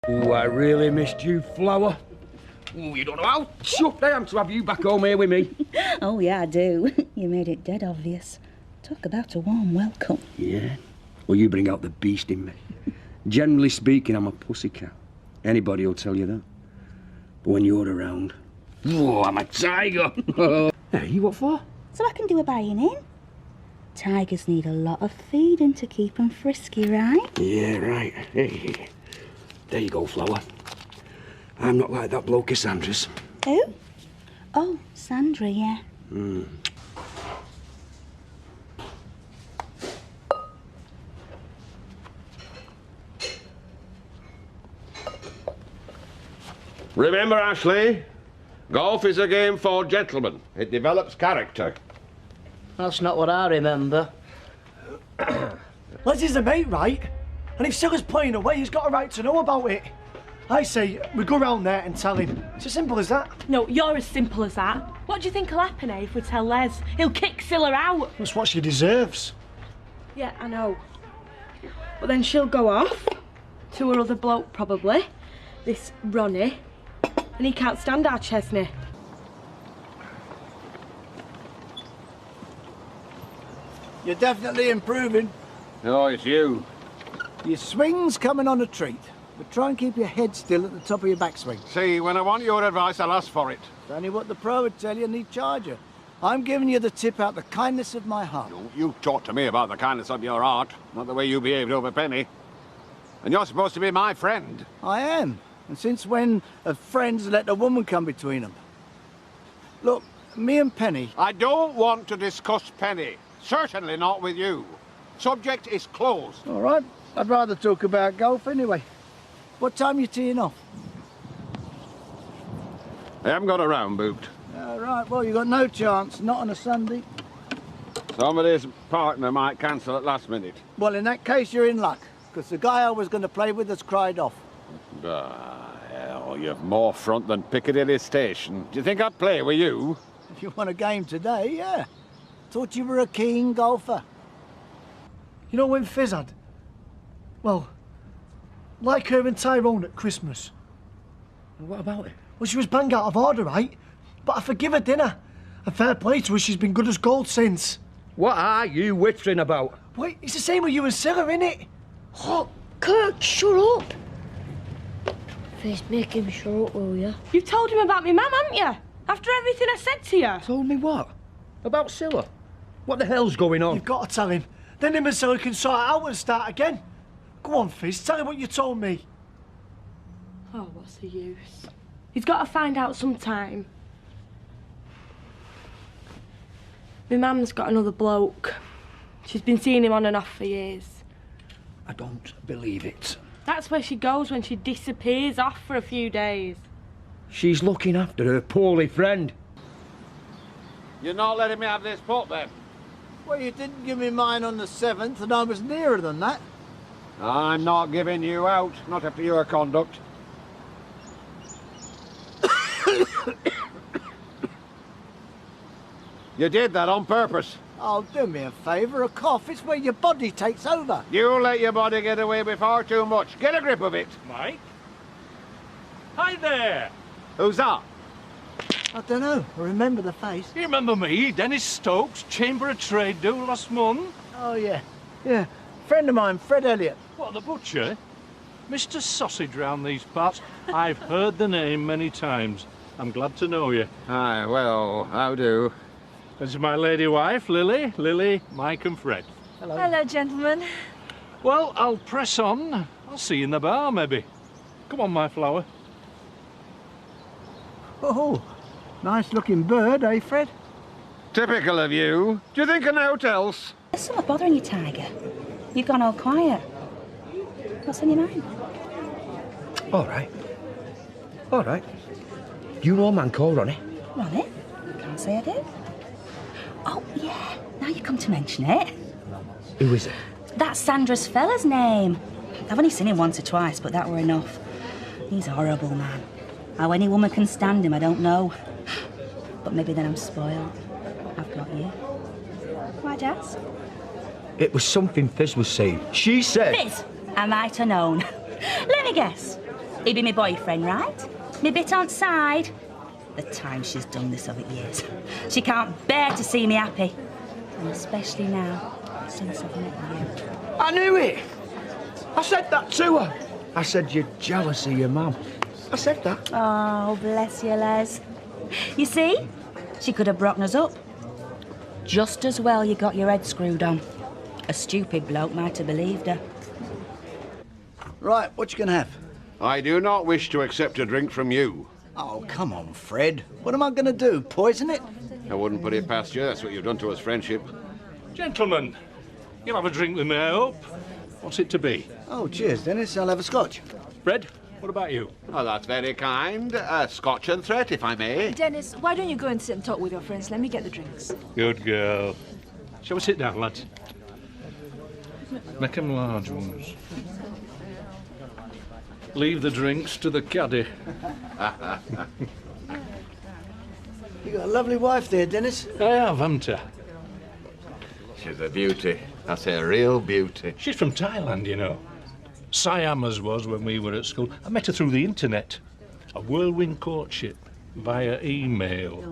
Oh, I really missed you, Flower. Oh, you don't know how chuffed I am to have you back home here with me. Oh, yeah, I do. You made it dead obvious. Talk about a warm welcome. Yeah? Well, you bring out the beast in me. Generally speaking, I'm a pussycat. Anybody will tell you that. But when you're around, oh, I'm a tiger. Hey, what for? So I can do a buying in. Tigers need a lot of feeding to keep them frisky, right? Yeah, right. Hey, there you go, Flower. I'm not like that bloke Cassandra's. Who? Oh, Sandra, yeah. Remember, Ashley, golf is a game for gentlemen. It develops character. That's not what I remember. Les is a mate, right? And if Silla's playing away, he's got a right to know about it. I say we go round there and tell him. It's as simple as that. No, you're as simple as that. What do you think will happen, eh, if we tell Les? He'll kick Scylla out. That's what she deserves. Yeah, I know. But then she'll go off to her other bloke, probably. This Ronnie. And he can't stand our Chesney. You're definitely improving. Oh, it's you. Your swing's coming on a treat. But try and keep your head still at the top of your backswing. See, when I want your advice, I'll ask for it. It's only what the pro would tell you, need charger. I'm giving you the tip out the kindness of my heart. You talk to me about the kindness of your heart, not the way you behaved over Penny. And you're supposed to be my friend. I am. And since when have friends let a woman come between them? Look, me and Penny... I don't want to discuss Penny. Certainly not with you. Subject is closed. All right, I'd rather talk about golf anyway. What time are you teeing off? I haven't got a round booked. All right, well, you got no chance, not on a Sunday. Somebody's partner might cancel at last minute. Well, in that case, you're in luck, because the guy I was going to play with has cried off. Hell, you've more front than Piccadilly Station. Do you think I'd play with you? If you want a game today, yeah. Thought you were a keen golfer. You know when Fizz had? Well, like her and Tyrone at Christmas. What about it? Well, she was bang out of order, right? But I forgive her dinner. A fair play to her, she's been good as gold since. What are you whittering about? Wait, it's the same with you and Scylla, innit? Oh, Kurt, shut up. Fizz, make him shut up, will you? You've told him about me mum, haven't you? After everything I said to you. Told me what? About Scylla? What the hell's going on? You've got to tell him. Then him and Scylla can sort it out and start again. Go on, Fizz, tell him what you told me. Oh, what's the use? He's got to find out sometime. My mum's got another bloke. She's been seeing him on and off for years. I don't believe it. That's where she goes when she disappears off for a few days. She's looking after her poorly friend. You're not letting me have this putt, then? Well, you didn't give me mine on the 7th, and I was nearer than that. I'm not giving you out, not after your conduct. You did that on purpose. Oh, do me a favour, a cough. It's where your body takes over. You let your body get away with far too much. Get a grip of it. Mike? Hi there. Who's that? I don't know. I remember the face. You remember me, Dennis Stokes, Chamber of Trade do last month? Oh, yeah. Yeah. Friend of mine, Fred Elliott. What, the butcher? Mr. Sausage round these parts. I've heard the name many times. I'm glad to know you. Aye, well, how do? This is my lady wife, Lily. Lily, Mike and Fred. Hello. Hello, gentlemen. Well, I'll press on. I'll see you in the bar, maybe. Come on, my flower. Oh, nice looking bird, eh, Fred? Typical of you. Do you think of naught else? There's something bothering you, Tiger. You've gone all quiet. What's on your mind? All right. All right. You know a man called Ronnie? Ronnie? Can't say I do. Oh, yeah. Now you come to mention it. Who is it? That's Sandra's fella's name. I've only seen him once or twice, but that were enough. He's a horrible man. How any woman can stand him, I don't know. But maybe then I'm spoiled. I've got you. Why'd you ask? It was something Fizz was saying. She said... Fizz! I might have known. Let me guess. He'd be my boyfriend, right? Me bit on side. The time she's done this over years. She can't bear to see me happy. And especially now, since I've met you. I knew it. I said that to her. I said you're jealous of your mum. I said that. Oh, bless you, Les. You see? She could have broken us up. Just as well you got your head screwed on. A stupid bloke might have believed her. Right, what you gonna have? I do not wish to accept a drink from you. Oh, come on, Fred. What am I gonna do, poison it? I wouldn't put it past you. That's what you've done to us, friendship. Gentlemen, you'll have a drink with me, I hope. What's it to be? Oh, cheers, Dennis. I'll have a scotch. Fred, what about you? Oh, that's very kind. Scotch and threat, if I may. Dennis, why don't you go and sit and talk with your friends? Let me get the drinks. Good girl. Shall we sit down, lads? Make them large ones. Leave the drinks to the caddie. You got a lovely wife there, Dennis. I have, haven't I? She's a beauty. That's a real beauty. She's from Thailand, you know. Siam as was when we were at school. I met her through the internet. A whirlwind courtship via email.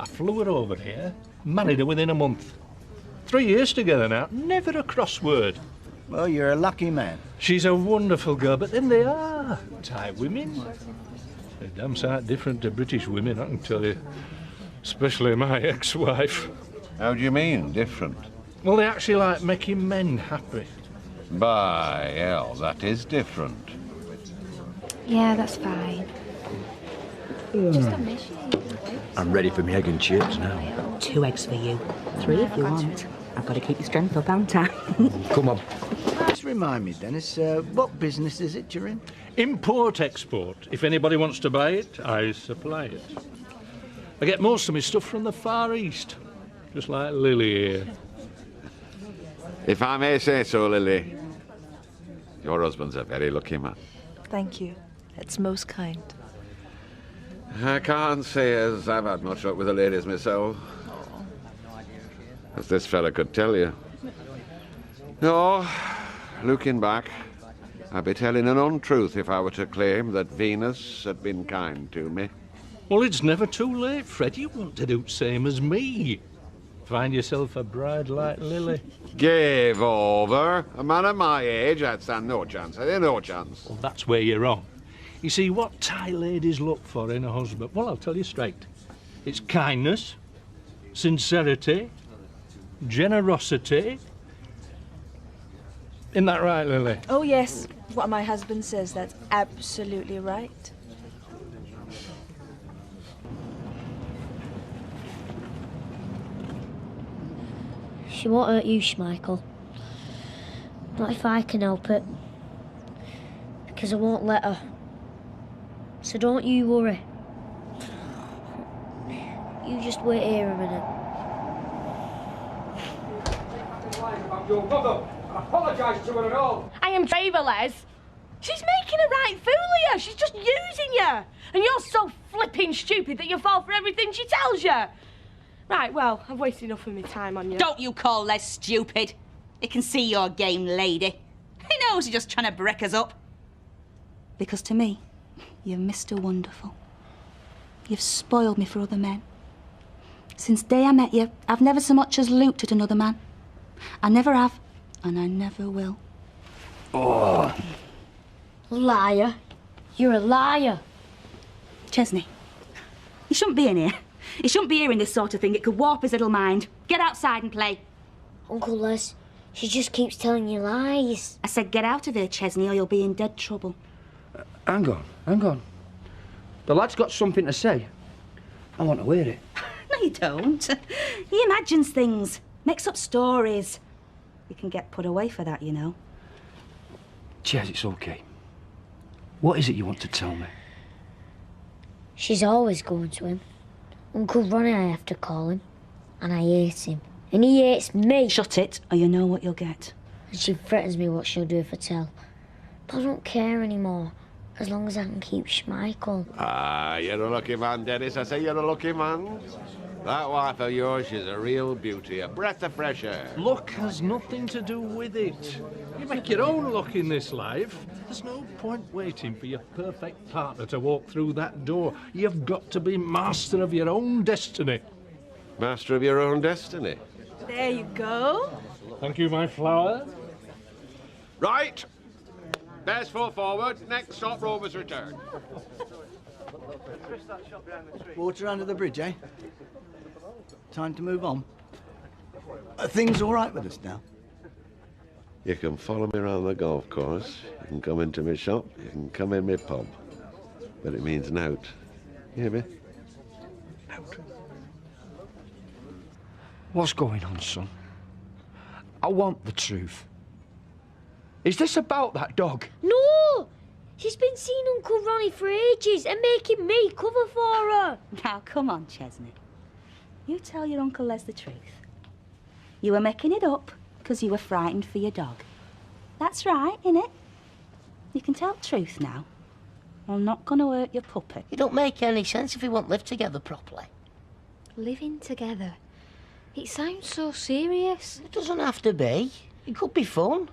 I flew her over here, married her within a month. 3 years together now, never a cross word. Well, you're a lucky man. She's a wonderful girl, but then they are Thai women. They're damn sight different to British women, I can tell you. Especially my ex-wife. How do you mean, different? Well, they actually like making men happy. By hell, that is different. Yeah, that's fine. Just a mission. I'm ready for my egg and chips now. 2 eggs for you. 3 if you want. I've got to keep your strength up, haven't I? Come on. Just remind me, Dennis, what business is it you're in? Import-export. If anybody wants to buy it, I supply it. I get most of my stuff from the Far East, just like Lily here. If I may say so, Lily, your husband's a very lucky man. Thank you. It's most kind. I can't say as I've had much luck with the ladies myself. As this fella could tell you. No, looking back, I'd be telling an untruth if I were to claim that Venus had been kind to me. Well, it's never too late, Fred. You want to do the same as me. Find yourself a bride like Lily. Give over. A man of my age, I'd stand no chance. I'd no chance. Well, that's where you're wrong. You see, what Thai ladies look for in a husband, well, I'll tell you straight. It's kindness, sincerity, generosity. Isn't that right, Lily? Oh, yes. What my husband says, that's absolutely right. She won't hurt you, Schmeichel. Not if I can help it. Because I won't let her. So don't you worry. You just wait here a minute. I am driver, Les. She's making a right fool of you. She's just using you. And you're so flipping stupid that you fall for everything she tells you. Right, well, I've wasted enough of my time on you. Don't you call Les stupid. He can see your game, lady. He knows you're just trying to break us up. Because to me, you're Mr. Wonderful. You've spoiled me for other men. Since day I met you, I've never so much as looked at another man. I never have, and I never will. Oh. Liar. You're a liar. Chesney, you shouldn't be in here. You shouldn't be hearing this sort of thing. It could warp his little mind. Get outside and play. Uncle Les, she just keeps telling you lies. I said get out of here, Chesney, or you'll be in dead trouble. Hang on. The lad's got something to say. I want to hear it. No, you don't. He imagines things, makes up stories. You can get put away for that, you know. Ches, it's okay. What is it you want to tell me? She's always going to him. Uncle Ronnie, I have to call him. And I hate him. And he hates me. Shut it, or you know what you'll get. And she threatens me what she'll do if I tell. But I don't care anymore. As long as I can keep Schmeichel. Ah, you're a lucky man, Dennis. I say you're a lucky man. That wife of yours is a real beauty, a breath of fresh air. Luck has nothing to do with it. You make your own luck in this life. There's no point waiting for your perfect partner to walk through that door. You've got to be master of your own destiny. Master of your own destiny. There you go. Thank you, my flower. Right. Best foot forward. Next stop, Rover's return. Water under the bridge, eh? Time to move on. Are things all right with us now? You can follow me around the golf course. You can come into my shop. You can come in my pub. But it means nout. You hear me? Out. What's going on, son? I want the truth. Is this about that dog? No! She's been seeing Uncle Ronnie for ages and making me cover for her. Now, come on, Chesney. You tell your Uncle Les the truth. You were making it up because you were frightened for your dog. That's right, innit? You can tell the truth now. I'm not going to hurt your puppy. It don't make any sense if we won't live together properly. Living together. It sounds so serious. It doesn't have to be. It could be fun.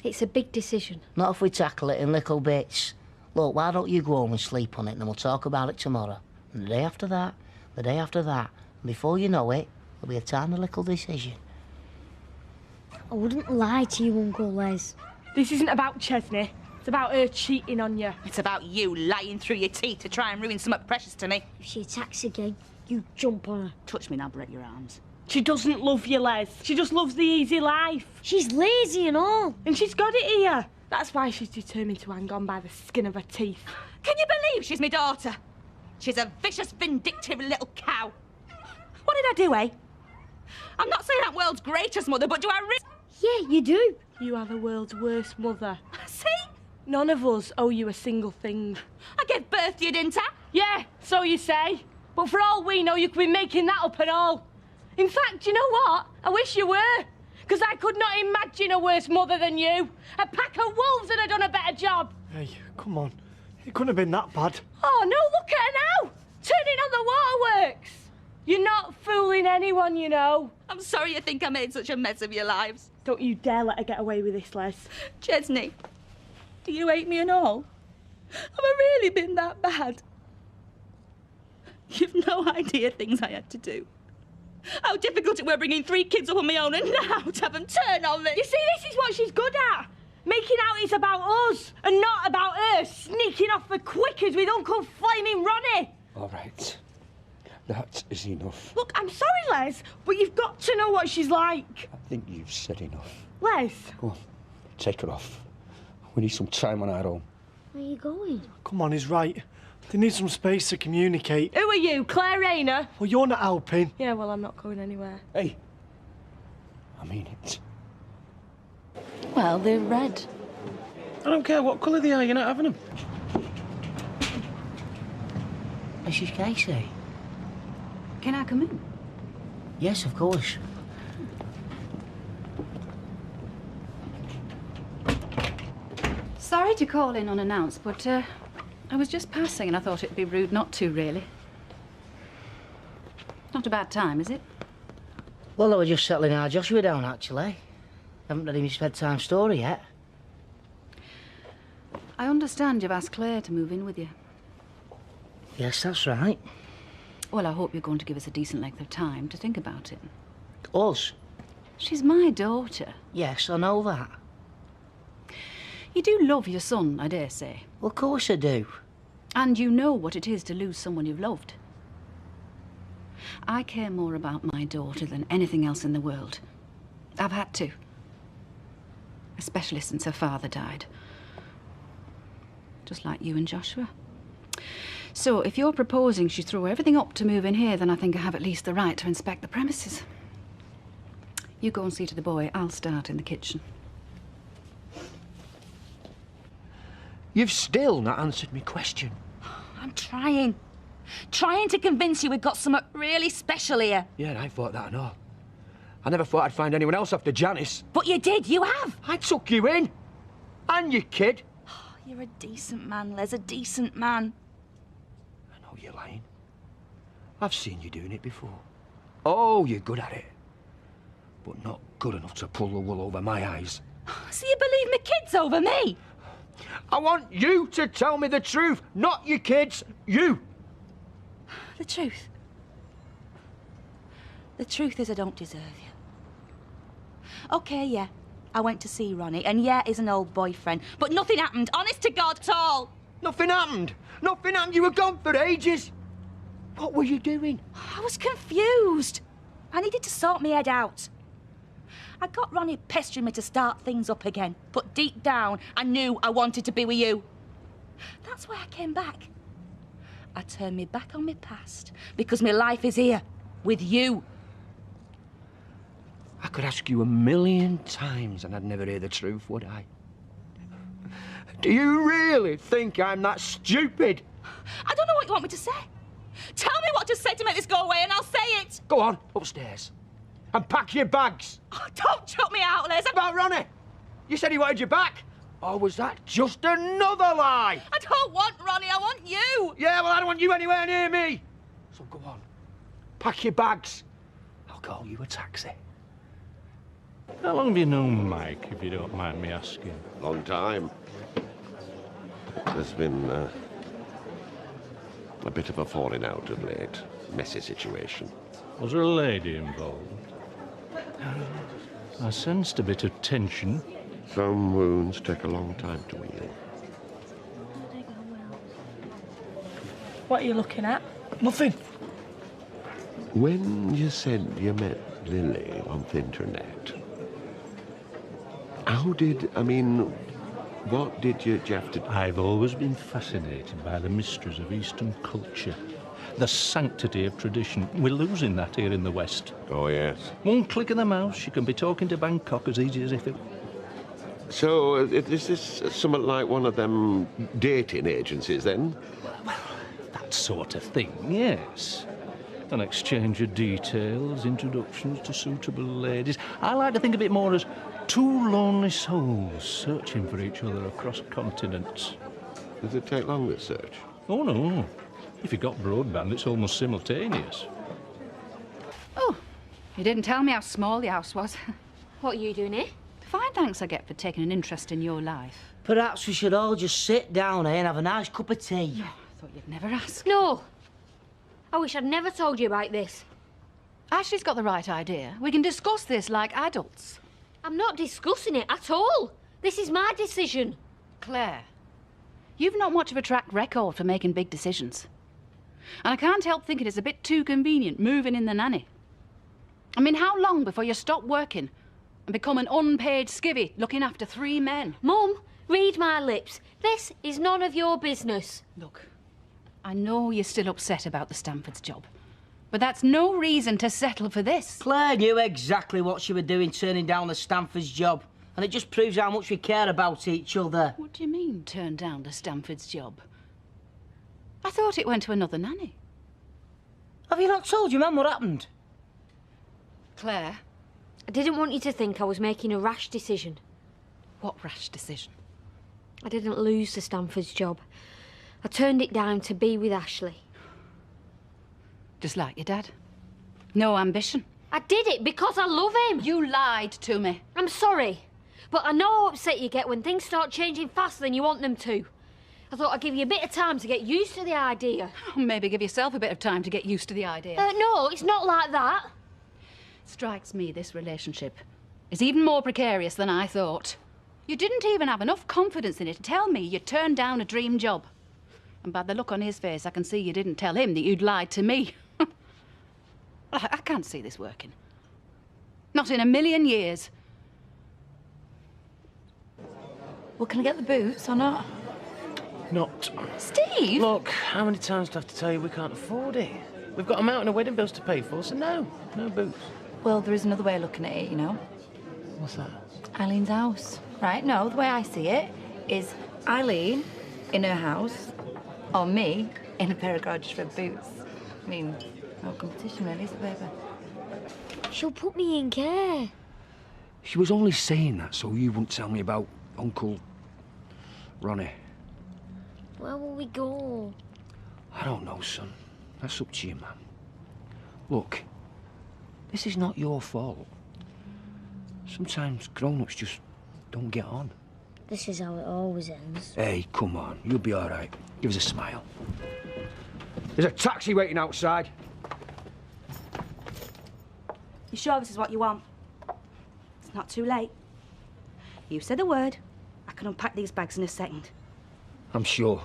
It's a big decision. Not if we tackle it in little bits. Look, why don't you go home and sleep on it, and then we'll talk about it tomorrow. And the day after that, the day after that, and before you know it, there'll be a tiny little decision. I wouldn't lie to you, Uncle Les. This isn't about Chesney. It's about her cheating on you. It's about you lying through your teeth to try and ruin something precious to me. If she attacks again, you jump on her. Touch me and I'll break your arms. She doesn't love you, Les. She just loves the easy life. She's lazy and all. And she's got it here. That's why she's determined to hang on by the skin of her teeth. Can you believe she's my daughter? She's a vicious, vindictive little cow. What did I do, eh? I'm not saying I'm world's greatest mother, but do I Yeah, you do. You are the world's worst mother. See? None of us owe you a single thing. I gave birth to you, didn't I? Yeah, so you say. But for all we know, you could be making that up and all. In fact, you know what? I wish you were. Because I could not imagine a worse mother than you. A pack of wolves would have done a better job. Hey, come on. It couldn't have been that bad. Oh, no, look at her now. Turning on the waterworks. You're not fooling anyone, you know. I'm sorry you think I made such a mess of your lives. Don't you dare let her get away with this, Les. Chesney, do you hate me and all? Have I really been that bad? You've no idea things I had to do. How difficult it were bringing 3 kids up on my own, and now to have them turn on me. You see, this is what she's good at. Making out it's about us and not about her sneaking off the Quickers with Uncle Flaming Ronnie. All right. That is enough. Look, I'm sorry, Les, but you've got to know what she's like. I think you've said enough. Les. Go on, take her off. We need some time on our own. Where are you going? Come on, he's right. They need some space to communicate. Who are you, Claire Rayner? Well, you're not helping. Yeah, well, I'm not going anywhere. Hey, I mean it. Well, they're red. I don't care what colour they are, you're not having them. Mrs. Casey? Can I come in? Yes, of course. Sorry to call in unannounced, but I was just passing and I thought it'd be rude not to, really. Not a bad time, is it? Well, I was just settling our Joshua down, actually. Haven't read him his bedtime story yet. I understand you've asked Claire to move in with you. Yes, that's right. Well, I hope you're going to give us a decent length of time to think about it. Us? She's my daughter. Yes, I know that. You do love your son, I dare say. Well, of course I do. And you know what it is to lose someone you've loved. I care more about my daughter than anything else in the world. I've had to. Especially since her father died. Just like you and Joshua. So, if you're proposing she throw everything up to move in here, then I think I have at least the right to inspect the premises. You go and see to the boy. I'll start in the kitchen. You've still not answered me question. I'm trying. Trying to convince you we've got something really special here. Yeah, I thought that and all. I never thought I'd find anyone else after Janice. But you did, you have. I took you in. And your kid. You're a decent man, Les, a decent man. I know you're lying. I've seen you doing it before. Oh, you're good at it. But not good enough to pull the wool over my eyes. So you believe my kids over me? I want you to tell me the truth, not your kids, you. The truth? The truth is I don't deserve you. OK, yeah, I went to see Ronnie, and yeah, he's an old boyfriend, but nothing happened, honest to God, at all. Nothing happened? Nothing happened? You were gone for ages. What were you doing? I was confused. I needed to sort my head out. I got Ronnie pestering me to start things up again, but deep down, I knew I wanted to be with you. That's why I came back. I turned me back on my past, because my life is here, with you. I could ask you 1,000,000 times and I'd never hear the truth, would I? Do you really think I'm that stupid? I don't know what you want me to say. Tell me what to say to make this go away and I'll say it. Go on, upstairs. And pack your bags. Oh, don't chuck me out, Les. About Ronnie. You said he wanted you back. Or was that just another lie? I don't want Ronnie, I want you. Yeah, well, I don't want you anywhere near me. So go on. Pack your bags. I'll call you a taxi. How long have you known Mike, if you don't mind me asking? Long time. There's been a bit of a falling out of late. Messy situation. Was there a lady involved? I sensed a bit of tension. Some wounds take a long time to heal. What are you looking at? Nothing. When you said you met Lily on the internet, what did you have to... I've always been fascinated by the mysteries of Eastern culture. The sanctity of tradition. We're losing that here in the West. Oh, yes. One click of the mouse, you can be talking to Bangkok as easy as if it... So, is this something like one of them dating agencies, then? Well, that sort of thing, yes. An exchange of details, introductions to suitable ladies. I like to think of it more as two lonely souls searching for each other across continents. Does it take long, this search? Oh, no. If you've got broadband, it's almost simultaneous. Oh, you didn't tell me how small the house was. What are you doing here? Fine thanks I get for taking an interest in your life. Perhaps we should all just sit down here and have a nice cup of tea. Oh, I thought you'd never ask. No. I wish I'd never told you about this. Ashley's got the right idea. We can discuss this like adults. I'm not discussing it at all. This is my decision. Claire, you've not much of a track record for making big decisions. And I can't help thinking it's a bit too convenient moving in the nanny. I mean, how long before you stop working and become an unpaid skivvy looking after 3 men? Mum, read my lips. This is none of your business. Look, I know you're still upset about the Stamford's job, but that's no reason to settle for this. Claire knew exactly what she was doing turning down the Stamford's job, and it just proves how much we care about each other. What do you mean, turn down the Stamford's job? I thought it went to another nanny. Have you not told your mum what happened? Claire? I didn't want you to think I was making a rash decision. What rash decision? I didn't lose the Stamford's job. I turned it down to be with Ashley. Just like your dad. No ambition. I did it because I love him. You lied to me. I'm sorry, but I know how upset you get when things start changing faster than you want them to. I thought I'd give you a bit of time to get used to the idea. Maybe give yourself a bit of time to get used to the idea. No, it's not like that. Strikes me this relationship is even more precarious than I thought. You didn't even have enough confidence in it to tell me you turned down a dream job. And by the look on his face, I can see you didn't tell him that you'd lied to me. I can't see this working. Not in a million years. Well, can I get the boots or not? Not. Steve! Look, how many times do I have to tell you we can't afford it? We've got a mountain of wedding bills to pay for, so no boots. Well, there is another way of looking at it, you know. What's that? Eileen's house, right? No, the way I see it is Eileen in her house, or me in a pair of gorgeous red boots. I mean, no competition really, is it, baby? She'll put me in care. She was only saying that so you wouldn't tell me about Uncle Ronnie. Where will we go? I don't know, son. That's up to you, man. Look, this is not your fault. Sometimes grown-ups just don't get on. This is how it always ends. Hey, come on. You'll be all right. Give us a smile. There's a taxi waiting outside. You sure this is what you want? It's not too late. You said a word. I can unpack these bags in a second. I'm sure.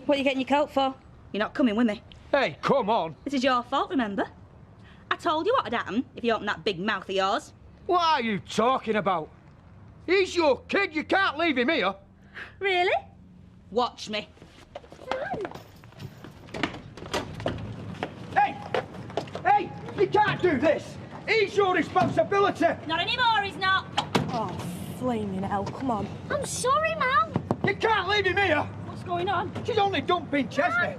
What are you getting your coat for? You're not coming with me. Hey, come on. This is your fault, remember? I told you what'd happen if you opened that big mouth of yours. What are you talking about? He's your kid. You can't leave him here. Really? Watch me. Hey, you can't do this. He's your responsibility. Not anymore, he's not. Oh, flaming hell, come on. I'm sorry, Mum. You can't leave him here. What's going on? She's only dumping Chester.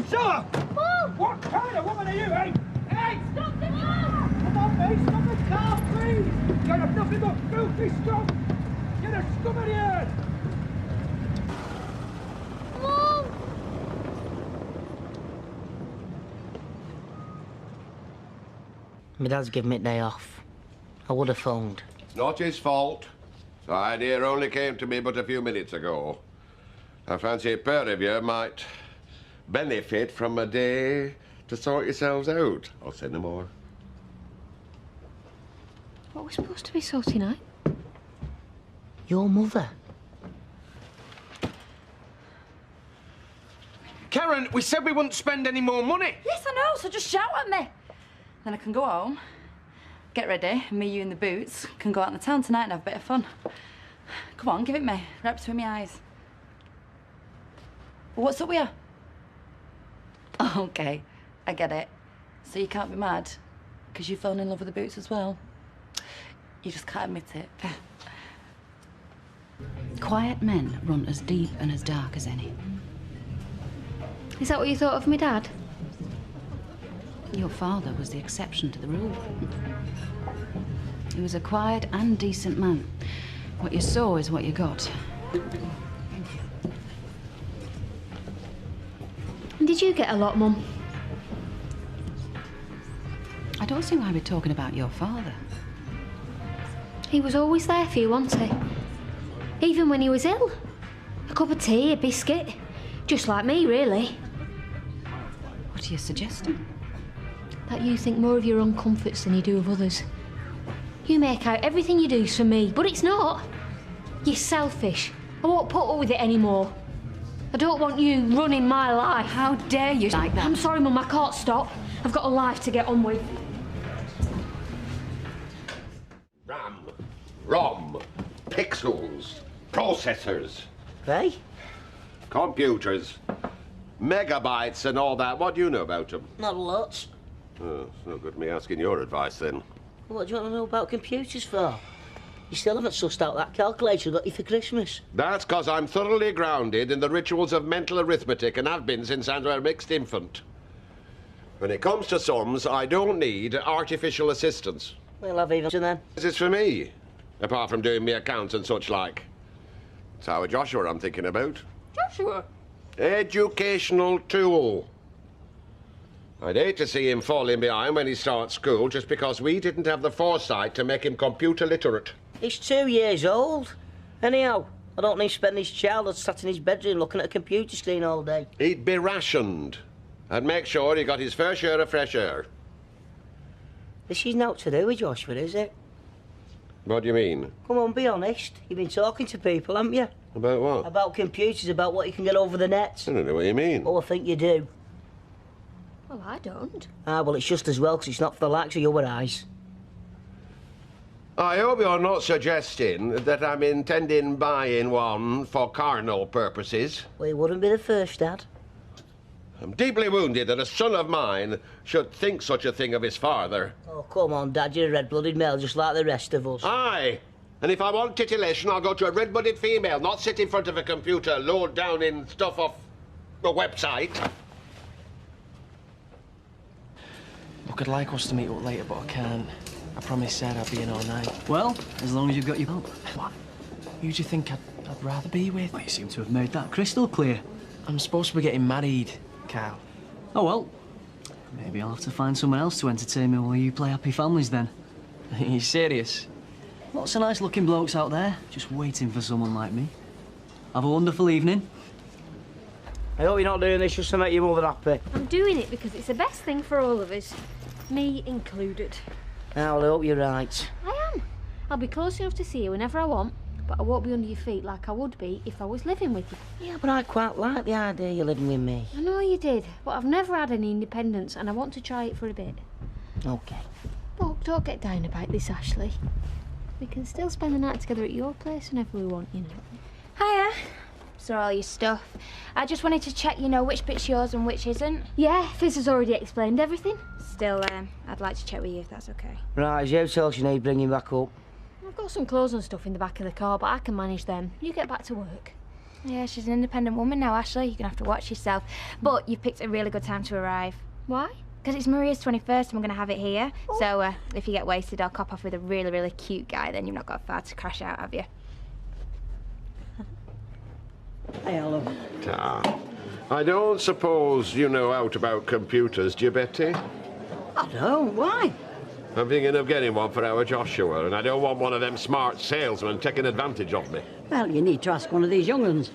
Sir! Mum! What kind of woman are you, eh? Hey! Stop the car! Come on, mate, stop the car, please! You're nothing but filthy scum! Get a scum in here! Mum! My dad's given me a day off. I would have phoned. It's not his fault. The idea only came to me but a few minutes ago. I fancy a pair of you might benefit from a day to sort yourselves out. I'll say no more. What are we supposed to be sorting out? Your mother. Karen, we said we wouldn't spend any more money. Yes, I know, so just shout at me. Then I can go home, get ready, and me, you, and the boots can go out in the town tonight and have a bit of fun. Come on, give it me. Right between my eyes. Well, what's up with you? Oh, OK, I get it. So you can't be mad because you've fallen in love with the boots as well. You just can't admit it. Quiet men run as deep and as dark as any. Is that what you thought of me, Dad? Your father was the exception to the rule. He was a quiet and decent man. What you saw is what you got. And did you get a lot, Mum? I don't see why we're talking about your father. He was always there for you, wasn't he? Even when he was ill. A cup of tea, a biscuit. Just like me, really. What are you suggesting? That you think more of your own comforts than you do of others. You make out everything you do's for me, but it's not. You're selfish. I won't put up with it anymore. I don't want you running my life. How dare you like that? I'm sorry, Mum, I can't stop. I've got a life to get on with. RAM, ROM, pixels, processors. Hey? Computers, megabytes and all that. What do you know about them? Not a lot. Oh, it's no good me asking your advice then. What do you want to know about computers for? You still haven't sussed out that calculator I got you for Christmas. That's because I'm thoroughly grounded in the rituals of mental arithmetic and have been since I was a mixed infant. When it comes to sums, I don't need artificial assistance. We'll have even then. This is for me, apart from doing me accounts and such like. It's our Joshua I'm thinking about. Joshua? Educational tool. I'd hate to see him falling behind when he starts school just because we didn't have the foresight to make him computer literate. He's 2 years old. Anyhow, I don't need to spend his childhood sat in his bedroom looking at a computer screen all day. He'd be rationed. I'd make sure he got his fair share of fresh air. This is not to do with Joshua, is it? What do you mean? Come on, be honest. You've been talking to people, haven't you? About what? About computers, about what you can get over the net. I don't know what you mean. Oh, I think you do. Well, I don't. Ah, well, it's just as well, because it's not for the likes of your eyes. I hope you're not suggesting that I'm intending buying one for carnal purposes. Well, you wouldn't be the first, Dad. I'm deeply wounded that a son of mine should think such a thing of his father. Oh, come on, Dad, you're a red-blooded male just like the rest of us. Aye. And if I want titillation, I'll go to a red-blooded female, not sit in front of a computer, load down in stuff off the website. Look, I'd like us to meet up later, but I can't. I promised Sarah I'd be in all night. Well, as long as you've got your help. What? Who do you think I'd I'd rather be with. Well, you seem to have made that crystal clear. I'm supposed to be getting married, Carl. Oh, well. Maybe I'll have to find someone else to entertain me while you play happy families then. Are you serious? Lots of nice-looking blokes out there, just waiting for someone like me. Have a wonderful evening. I hope you're not doing this just to make your mother happy. I'm doing it because it's the best thing for all of us. Me included. Well, I hope you're right. I am. I'll be close enough to see you whenever I want, but I won't be under your feet like I would be if I was living with you. Yeah, but I quite like the idea you're living with me. I know you did, but I've never had any independence and I want to try it for a bit. OK. Look, don't get down about this, Ashley. We can still spend the night together at your place whenever we want, you know. Hiya. Saw all your stuff. I just wanted to check, you know, which bit's yours and which isn't. Yeah, Fizz has already explained everything. Still, I'd like to check with you if that's okay. Right, as you tell you need bringing back up. I've got some clothes and stuff in the back of the car, but I can manage them. You get back to work. Yeah, she's an independent woman now, Ashley. You're gonna have to watch yourself. But you've picked a really good time to arrive. Why? Because it's Maria's 21st and we're gonna have it here. Oh. So if you get wasted, I'll cop off with a really, really cute guy. Then you've not got far to crash out, have you? Hey, hello. I don't suppose you know out about computers, do you, Betty? I don't. Why? I'm thinking of getting one for our Joshua, and I don't want one of them smart salesmen taking advantage of me. Well, you need to ask one of these young uns.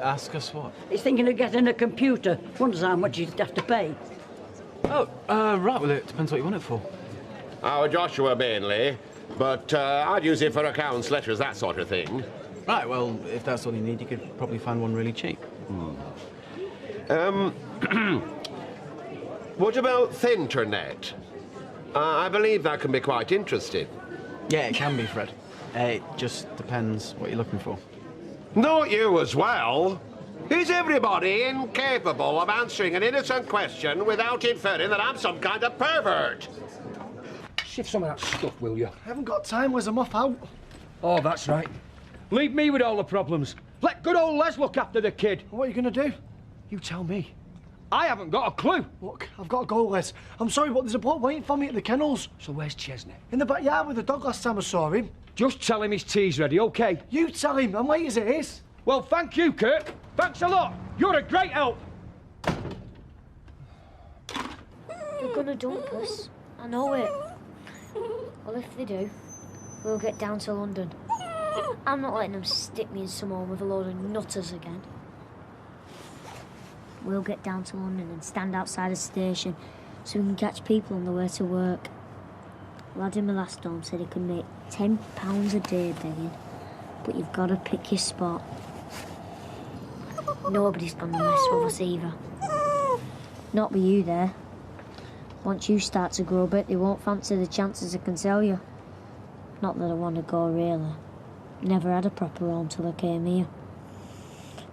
Ask us what? He's thinking of getting a computer. Wonders how much he'd have to pay. Oh, right, well, it depends what you want it for. Our Joshua mainly, but I'd use it for accounts, letters, that sort of thing. Right, well, if that's all you need, you could probably find one really cheap. What about Thinternet? I believe that can be quite interesting. Yeah, it can be, Fred. It just depends what you're looking for. Not you as well. Is everybody incapable of answering an innocent question without inferring that I'm some kind of pervert? Shift some of that stuff, will you? I haven't got time, Liz. I'm off out. Oh, that's right. Leave me with all the problems. Let good old Les look after the kid. What are you going to do? You tell me. I haven't got a clue. Look, I've got to go, Les. I'm sorry, but there's a bloke waiting for me at the kennels. So where's Chesney? In the backyard with the dog last time I saw him. Just tell him his tea's ready, OK? You tell him. I'm late as it is. Well, thank you, Kirk. Thanks a lot. You're a great help. They're gonna dump us. I know it. Well, if they do, we'll get down to London. I'm not letting them stick me in some home with a load of nutters again. We'll get down to London and stand outside a station so we can catch people on the way to work. A lad in my last home said he could make £10 a day begging, but you've got to pick your spot. Nobody's gonna mess with us either. Not with you there. Once you start to grow a bit, they won't fancy the chances I can tell you. Not that I want to go, really. Never had a proper home till I came here.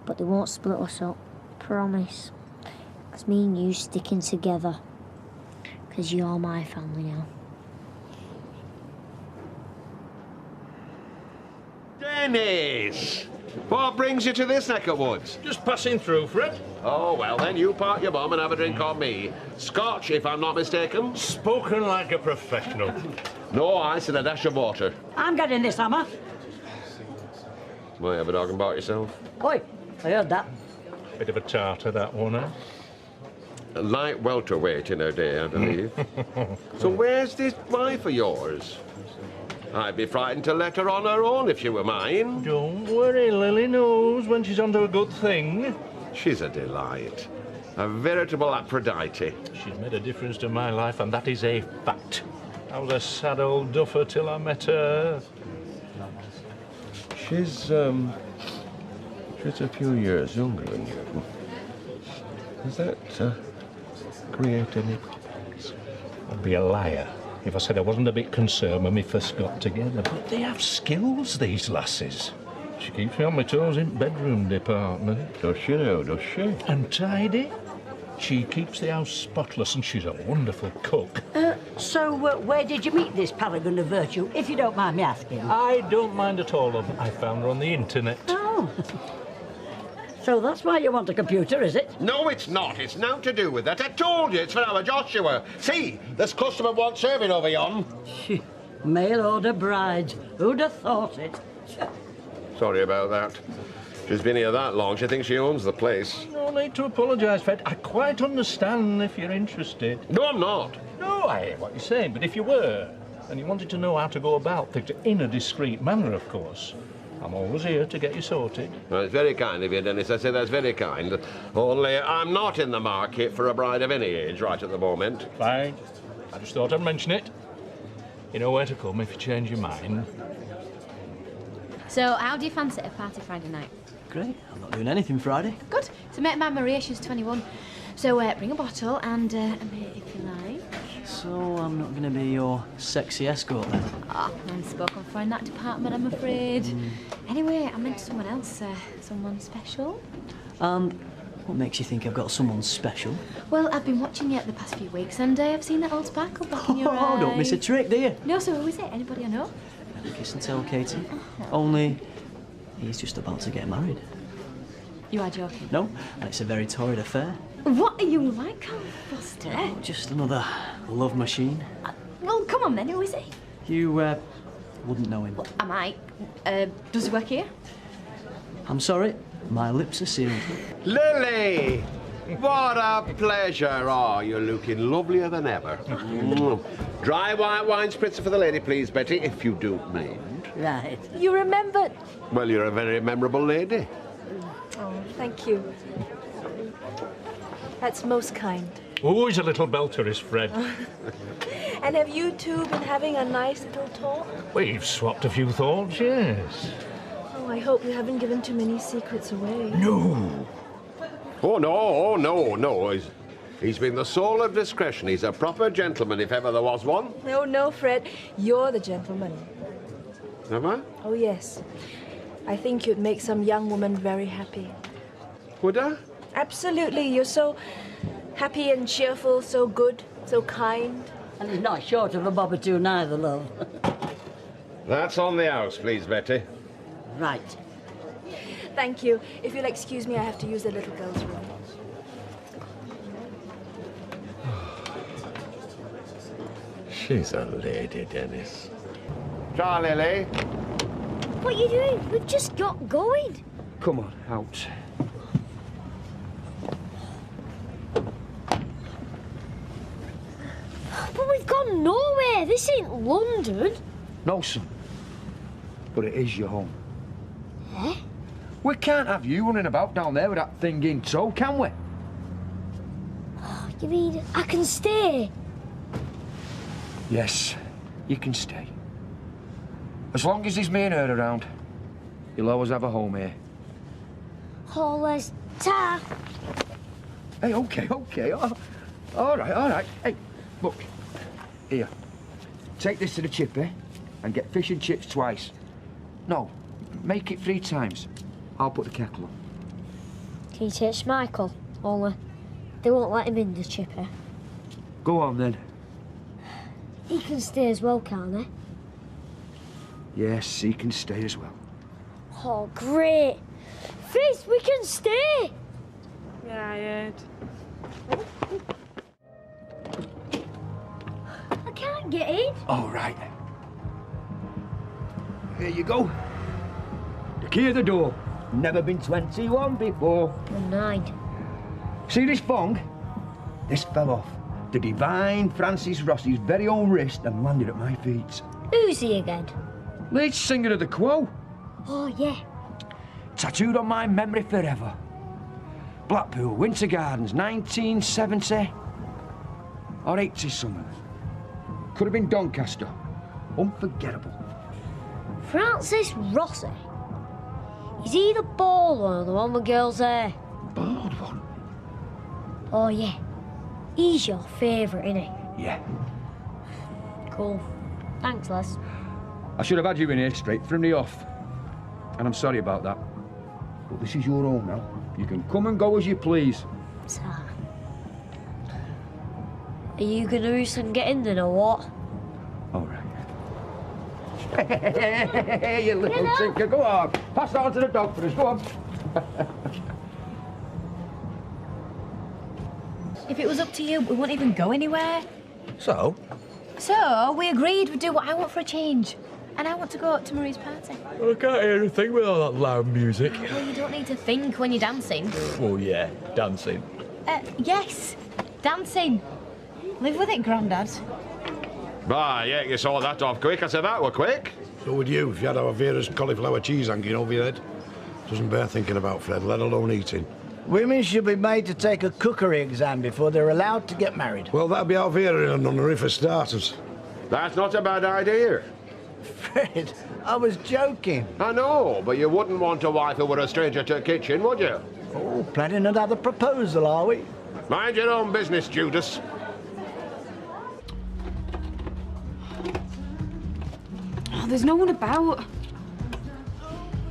But they won't split us up, promise. Because me and you sticking together. Because you're my family now. Dennis! What brings you to this neck of woods? Just passing through, Fred. Oh, well, then you park your bum and have a drink on me. Scotch, if I'm not mistaken. Spoken like a professional. No ice and a dash of water. I'm getting this hammer. Might have a dog and bark yourself. Oi, I heard that. Bit of a tartar, that one, eh? A light welterweight in her day, I believe. So where's this wife of yours? I'd be frightened to let her on her own if she were mine. Don't worry, Lily knows when she's onto a good thing. She's a delight. A veritable Aphrodite. She's made a difference to my life, and that is a fact. I was a sad old duffer till I met her. She's a few years younger than you. Does that create any problems? I'd be a liar if I said I wasn't a bit concerned when we first got together. But they have skills, these lasses. She keeps me on my toes in bedroom department. Does she now, does she? And tidy. She keeps the house spotless, and she's a wonderful cook. So where did you meet this paragon of virtue, if you don't mind me asking? I don't mind at all, love. I found her on the internet. Oh. So that's why you want a computer, is it? No, it's not. It's nothing to do with that. I told you it's for our Joshua. See, this customer wants serving over yon. Mail order brides. Who'd have thought it? Sorry about that. She's been here that long, she thinks she owns the place. No need to apologise, Fred. I quite understand if you're interested. No, I'm not. No, I hear what you're saying, but if you were, and you wanted to know how to go about things in a discreet manner, of course, I'm always here to get you sorted. Well, it's very kind of you, Dennis. I say that's very kind. Only I'm not in the market for a bride of any age right at the moment. Fine. I just thought I'd mention it. You know where to come if you change your mind. So, how do you fancy a party Friday night? Great. I'm not doing anything Friday. Good. To make my Maria, she's 21. So, bring a bottle and a mate if you like. So I'm not going to be your sexy escort then? Ah, I'm spoken for in that department, I'm afraid. Anyway, I meant someone else, someone special. What makes you think I've got someone special? Well, I've been watching you the past few weeks and I've seen that old sparkle back in your eye. Oh, don't miss a trick, do you? No, so who is it? Anybody I know? Kiss and tell, Katie. Only he's just about to get married. You are joking? No, and it's a very torrid affair. What are you like, Carl Foster? Just another love machine. Well, come on then, who is he? You wouldn't know him. Well, I might. Does he work here? I'm sorry, my lips are sealed. Lily! What a pleasure. Oh, you're looking lovelier than ever. Dry white wine spritzer for the lady, please, Betty, if you don't mind. Right. You remembered? Well, you're a very memorable lady. Oh, thank you. That's most kind. Oh, he's a little belter, is Fred. And have you two been having a nice little talk? We've swapped a few thoughts, yes. Oh, I hope you haven't given too many secrets away. No. Oh, no. He's been the soul of discretion. He's a proper gentleman, if ever there was one. No, Fred. You're the gentleman. Am I? Oh, yes. I think you'd make some young woman very happy. Would I? Absolutely. You're so happy and cheerful, so good, so kind. And he's not short of a bob or two neither, love. That's on the house, please, Betty. Right. Thank you. If you'll excuse me, I have to use the little girl's room. She's a lady, Dennis. Try, Lily. What are you doing? We've just got going. Come on, out. But we've gone nowhere. This ain't London. No, son. But it is your home. Eh? We can't have you running about down there with that thing in tow, can we? You mean I can stay? Yes, you can stay. As long as there's me and her around, you'll always have a home here. Always. Ta. Hey, okay. Oh, all right. Hey, look. Here. Take this to the chippy and get fish and chips twice. No, make it 3 times. I'll put the kettle on. Can you teach Michael? Only they won't let him in the chippy. Go on, then. He can stay as well, can't he? Yes, he can stay as well. Oh, great. Fizz, we can stay. Yeah, I heard. I can't get in. All right. Here you go. The key of the door. Never been 21 before. I'm 9. See this thong? This fell off the divine Francis Rossi's very own wrist and landed at my feet. Who's he again? Lead singer of the Quo. Oh, yeah. Tattooed on my memory forever. Blackpool, Winter Gardens, 1970 or 80 something. Could have been Doncaster. Unforgettable. Francis Rossi. Is he the bald one or the one with girls' hair? Bald one? Oh, yeah. He's your favourite, isn't he? Yeah. Cool. Thanks, Les. I should have had you in here straight from the off. And I'm sorry about that. But this is your home now. You can come and go as you please. Are you going to roost and get in then or what? All right. Hey, you little tinker. Go on. Pass that on to the dog for us. Go on. If it was up to you, we wouldn't even go anywhere. So? So, we agreed we'd do what I want for a change. And I want to go to Marie's party. I can't hear anything with all that loud music. Well, you don't need to think when you're dancing. Oh, yeah, dancing. Yes, dancing. Live with it, Grandad. Ah, yeah, you saw that off quick. I said that were quick. So would you, if you had our Vera's cauliflower cheese hanging over your head. Doesn't bear thinking about, Fred, let alone eating. Women should be made to take a cookery exam before they're allowed to get married. Well, that'd be our Vera in a nunnery for starters. That's not a bad idea. Fred, I was joking. I know, but you wouldn't want a wife who were a stranger to a kitchen, would you? Oh, planning another proposal, are we? Mind your own business, Judas. Oh, there's no one about.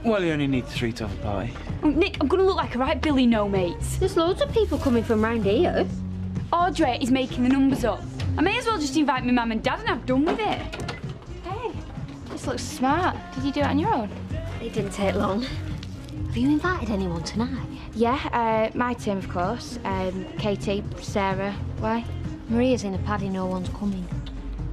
Well, you only need 3 to have a party. Oh, Nick, I'm gonna look like a right Billy no mates. There's loads of people coming from round here. Audrey is making the numbers up. I may as well just invite my mum and dad and have done with it. Hey, this looks smart. Did you do it on your own? It didn't take long. Have you invited anyone tonight? Yeah, my team, of course. Katie, Sarah. Why? Maria's in a paddy, no one's coming.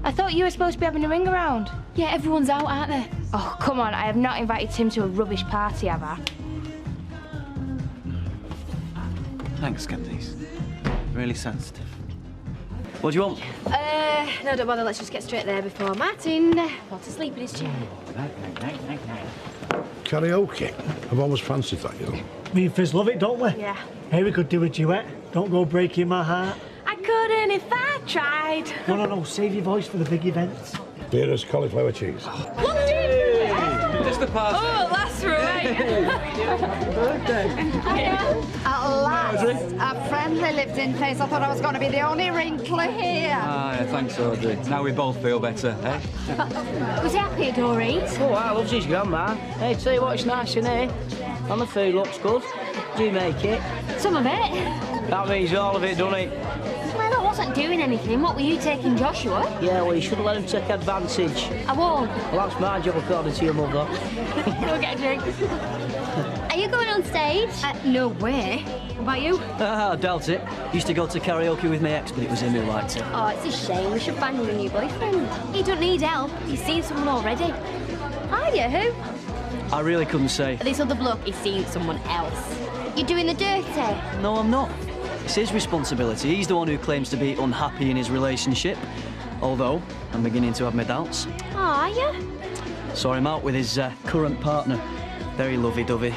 I thought you were supposed to be having a ring around. Yeah, everyone's out, aren't they? Oh, come on. I have not invited Tim to a rubbish party, have I? Thanks, Candice. Really sensitive. What do you want? No, don't bother. Let's just get straight there before Martin falls asleep in his chair. Karaoke. I've always fancied that, you know. Me and Fizz love it, don't we? Yeah. Hey, we could do a duet. Don't go breaking my heart. I couldn't if I tried. No. Save your voice for the big events. Vera's cauliflower cheese. Just the party. Oh, that's right. At last, a friendly lived-in place. I thought I was going to be the only wrinkler here. Ah, yeah, thanks, Audrey. Now we both feel better, eh? Was he happy at Doreen's? Oh, I loves his grandma. Hey, tell you what, it's nice, isn't it? And the food looks good. Do you make it? Some of it. That means all of it, doesn't it? Well, I wasn't doing anything. What were you taking, Joshua? Yeah, well, you shouldn't let him take advantage. I won't. Well, that's my job, according to your mother. Go get a drink. Are you going on stage? No way. What about you? I doubt it. Used to go to karaoke with my ex, but it was him who liked it. Oh, it's a shame. We should find you a new boyfriend. He don't need help. He's seen someone already. Are you? Who? I really couldn't say. This other bloke, he's seen someone else. You're doing the dirty? No, I'm not. It's his responsibility. He's the one who claims to be unhappy in his relationship. Although, I'm beginning to have my doubts. Oh, are you? Saw him out with his current partner. Very lovey-dovey.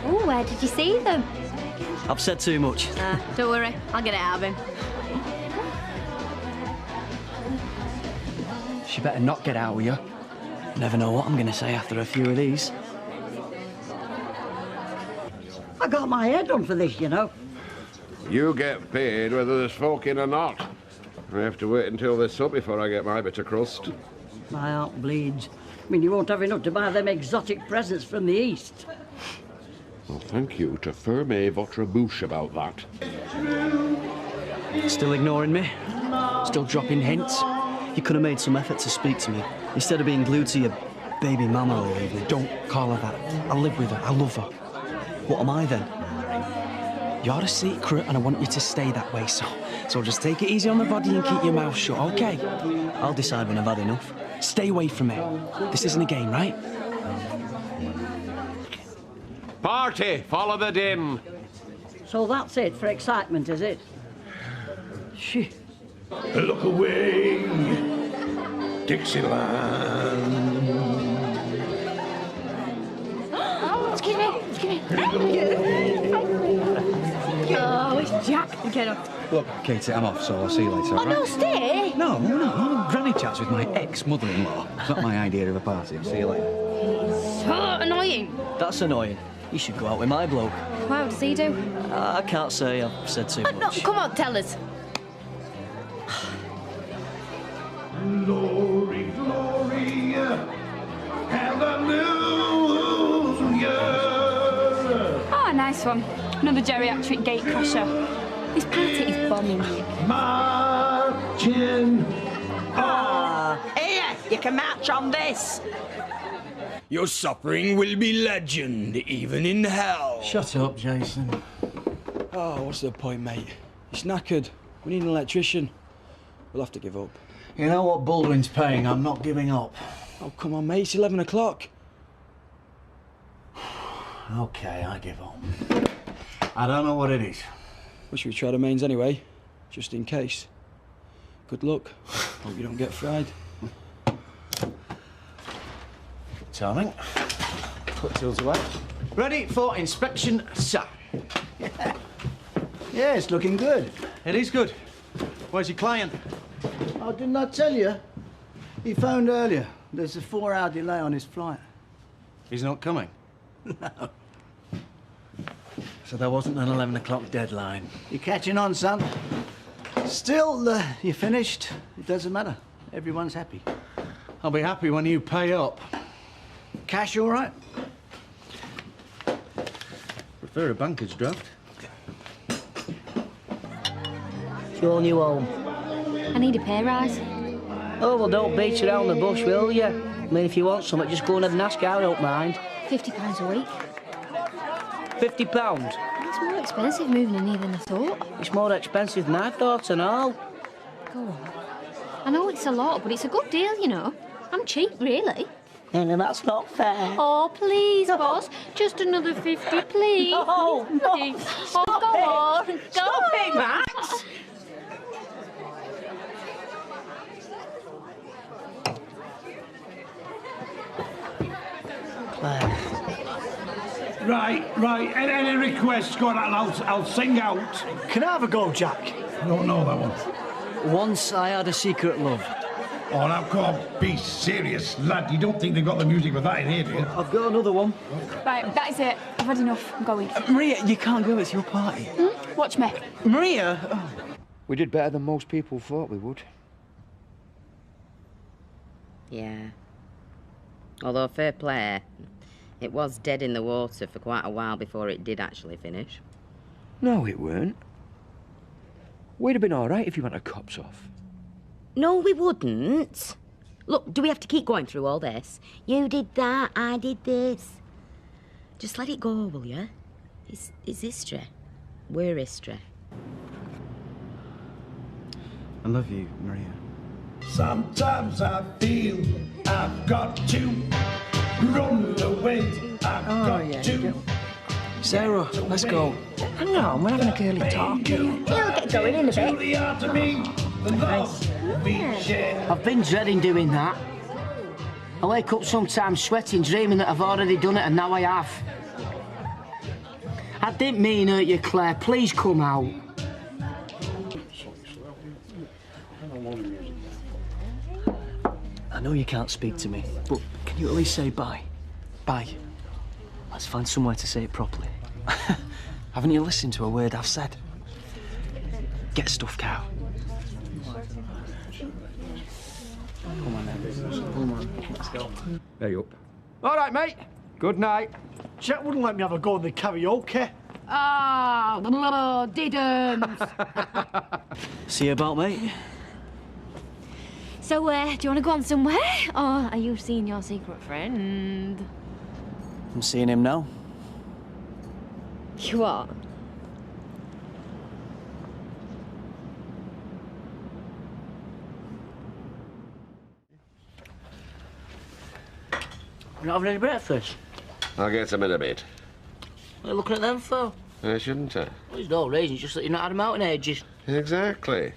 Oh, where did you see them? I've said too much. Don't worry, I'll get it out of him. She better not get out with you. Never know what I'm going to say after a few of these. I got my head done for this, you know. You get paid whether there's folk in or not. I have to wait until there's sup before I get my bit of crust. My heart bleeds. I mean, you won't have enough to buy them exotic presents from the East. Well, thank you to Ferme votre bouche about that. Still ignoring me? Still dropping hints? You could have made some effort to speak to me, instead of being glued to your baby mama all evening. Don't call her that. I live with her. I love her. What am I then? You're a secret, and I want you to stay that way, so just take it easy on the body and keep your mouth shut, OK? I'll decide when I've had enough. Stay away from me. This isn't a game, right? Party! Follow the dim! So that's it for excitement, is it? Shh. Look away, Dixieland. Excuse me. Oh, it's Jack again. Look, Katie, I'm off, so I'll see you later, Oh, no, stay. No, granny chats with my ex-mother-in-law. It's not my idea of a party. I'll see you later. So annoying. That's annoying. You should go out with my bloke. Wow, does he do? I can't say. I've said too much. No, come on, tell us. Glory, glory, hallelujah. Oh, nice one. Another geriatric gate crusher. This party is bombing. Marching. Here, you can march on this. Your suffering will be legend, even in hell. Shut up, Jason. Oh, what's the point, mate? He's knackered. We need an electrician. We'll have to give up. You know what Baldwin's paying? I'm not giving up. Oh, come on, mate, it's 11 o'clock. Okay, I give up. I don't know what it is. Well, should we try the mains anyway? Just in case. Good luck. Hope you don't get fried. Charming. Put tools away. Ready for inspection, sir. Yeah, it's looking good. It is good. Where's your client? Oh, didn't I tell you? He phoned earlier. There's a 4-hour delay on his flight. He's not coming. No. So there wasn't an 11 o'clock deadline. You're catching on, son. Still, you're finished. It doesn't matter. Everyone's happy. I'll be happy when you pay up. Cash all right? Prefer a banker's draft. It's your new home. I need a pay rise. Oh, well, don't beat around the bush, will you? I mean, if you want something, just go and ask her, I don't mind. £50 a week. £50? It's more expensive moving in here than I thought. It's more expensive than I thought, and all. Go on. I know it's a lot, but it's a good deal, you know. I'm cheap, really. And that's not fair. Oh, please, boss. Just another 50, please. No, Please. Oh, go on. Go Stop on. it, Max! Claire. Right. Any requests? Go on, I'll sing out. Can I have a go, Jack? I don't know that one. Once I had a secret love. Oh, now, come on, be serious, lad. You don't think they've got the music for that in here, do you? I've got another one. Right, that is it. I've had enough. I'm going. Maria, you can't go, it's your party. Watch me. Maria! Oh. We did better than most people thought we would. Yeah. Although, fair play, it was dead in the water for quite a while before it did actually finish. No, it weren't. We'd have been all right if you went to cops off. No, we wouldn't. Look, do we have to keep going through all this? You did that, I did this. Just let it go, will you? It's history. We're history. I love you, Maria. Sometimes I feel I've got to run away. I've got to. Sarah, let's go. Hang on, we're having a girly talk here. You'll get going in a bit. I've been dreading doing that. I wake up sometimes sweating, dreaming that I've already done it, and now I have. I didn't mean hurt you, Claire. Please come out. I know you can't speak to me, but can you at least say bye? Bye. Let's find somewhere to say it properly. Haven't you listened to a word I've said? Get stuffed, cow. Come on, then. Come on, let's go. Hey up. All right, mate. Good night. Chet wouldn't let me have a go at the karaoke. Ah, didn't. See you about, mate. So, do you want to go on somewhere? Or are you seeing your secret friend? I'm seeing him now. You what? You're not having any breakfast? I'll get some in a bit. What are you looking at them for? Shouldn't I? Well, there's no reason, just that you've not had them out in ages. Exactly.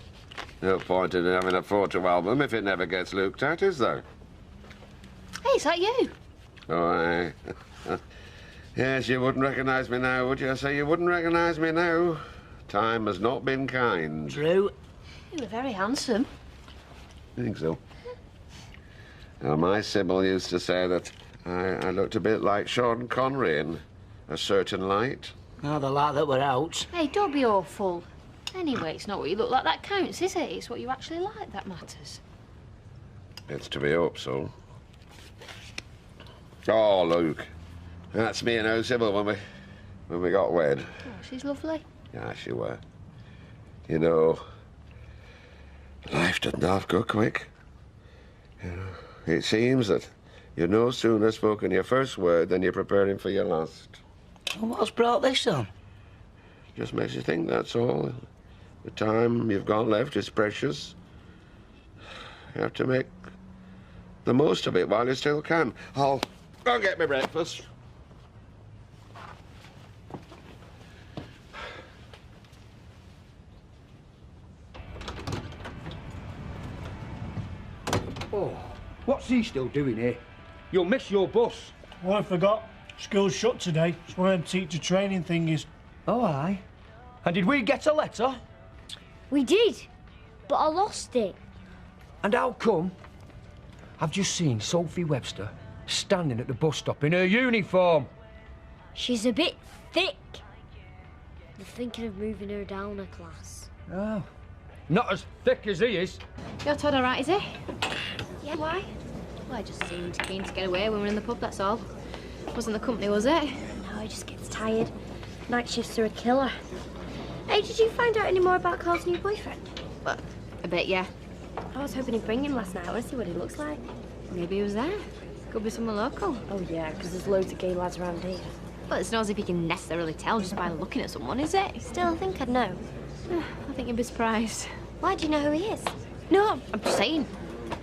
No point in having a photo album if it never gets looked at, is there? Hey, is that you? Oh, aye. Yes, you wouldn't recognise me now, would you? I say you wouldn't recognise me now. Time has not been kind. True. You were very handsome. I think so. Now, my Sybil used to say that I looked a bit like Sean Connery in A Certain Light. Now the light that we're out. Hey, don't be awful. Anyway, it's not what you look like that counts, is it? It's what you actually like that matters. It's to be hoped so. Oh, Luke. That's me and her Sybil when we got wed. Oh, she's lovely. Yeah, she were. You know, life doesn't half go quick. You know, it seems that you're no sooner spoken your first word than you're preparing for your last. Well, what's brought this on? Just makes you think, that's all. The time you've got left is precious. You have to make the most of it while you still can. I'll go and get me breakfast. Oh, what's he still doing here? You'll miss your bus. Oh, I forgot. School's shut today. It's one of them teacher training thingies. Oh, aye. And did we get a letter? We did, but I lost it. And how come? I've just seen Sophie Webster standing at the bus stop in her uniform. She's a bit thick. They're thinking of moving her down a class. Oh, not as thick as he is. You're Todd all right, is he? Yeah, why? Well, I just seemed keen to get away when we were in the pub, that's all. Wasn't the company, was it? No, he just gets tired. Night shifts are a killer. Hey, did you find out any more about Carl's new boyfriend? Well, a bit, yeah. I was hoping he'd bring him last night. I want to see what he looks like. Maybe he was there. Could be someone local. Oh, yeah, because there's loads of gay lads around here. Well, it's not as if you can necessarily tell just by looking at someone, is it? Still, I think I'd know. I think you'd be surprised. Why do you know who he is? No, I'm just saying.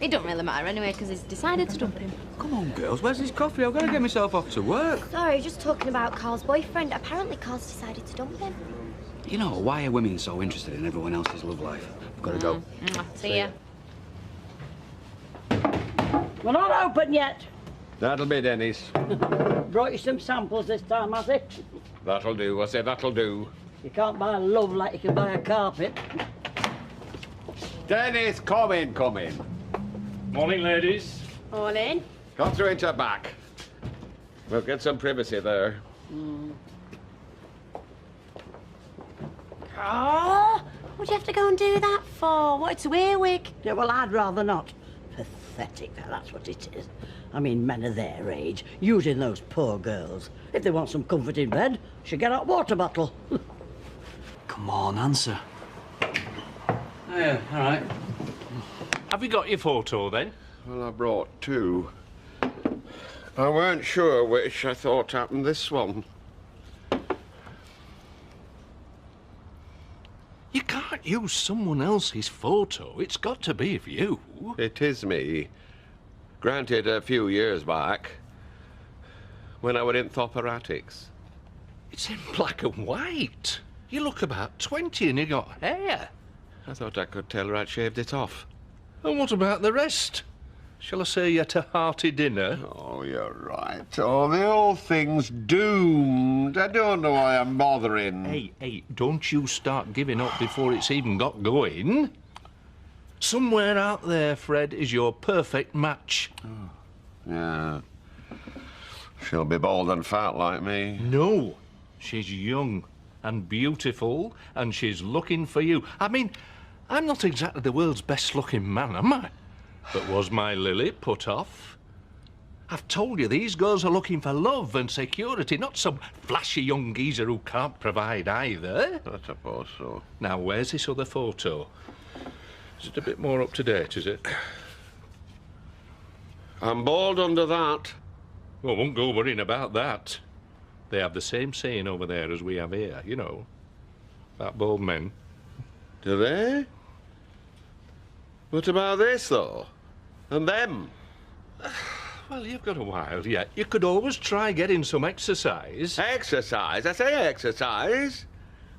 It don't really matter anyway, because he's decided to dump him. Come on, girls, where's this coffee? I've got to get myself off to work. Sorry, just talking about Carl's boyfriend. Apparently, Carl's decided to dump him. You know, why are women so interested in everyone else's love life? I've got to go. See ya. We're not open yet. That'll be Dennis. Brought you some samples this time, has it? That'll do. I say that'll do. You can't buy love like you can buy a carpet. Dennis, come in, come in. Morning, ladies. Morning. Come through into back. We'll get some privacy there. Oh, what do you have to go and do that for? What, it's a earwig? Yeah, well, I'd rather not. Pathetic, that's what it is. I mean, men of their age, using those poor girls. If they want some comfort in bed, should get out a water bottle. Come on, answer. Oh, yeah, all right. Have you got your photo, then? Well, I brought two. I weren't sure which I thought happened this one. You can't use someone else's photo. It's got to be of you. It is me. Granted, a few years back, when I were in Thopperatics. It's in black and white. You look about 20 and you got hair. I thought I could tell her I'd shaved it off. And what about the rest? Shall I say you had a hearty dinner? Oh, you're right. Oh, the whole thing's doomed. I don't know why I'm bothering. Hey, don't you start giving up before it's even got going. Somewhere out there, Fred, is your perfect match. Oh, yeah. She'll be bald and fat like me. No, she's young and beautiful, and she's looking for you. I mean, I'm not exactly the world's best-looking man, am I? But was my Lily put off? I've told you, these girls are looking for love and security, not some flashy young geezer who can't provide either. I suppose so. Now, where's this other photo? Is it a bit more up-to-date, is it? I'm bald under that. Well, I won't go worrying about that. They have the same saying over there as we have here, you know, about bald men. Do they? What about this, though? And them? Well, you've got a while yet. You could always try getting some exercise. Exercise? I say exercise.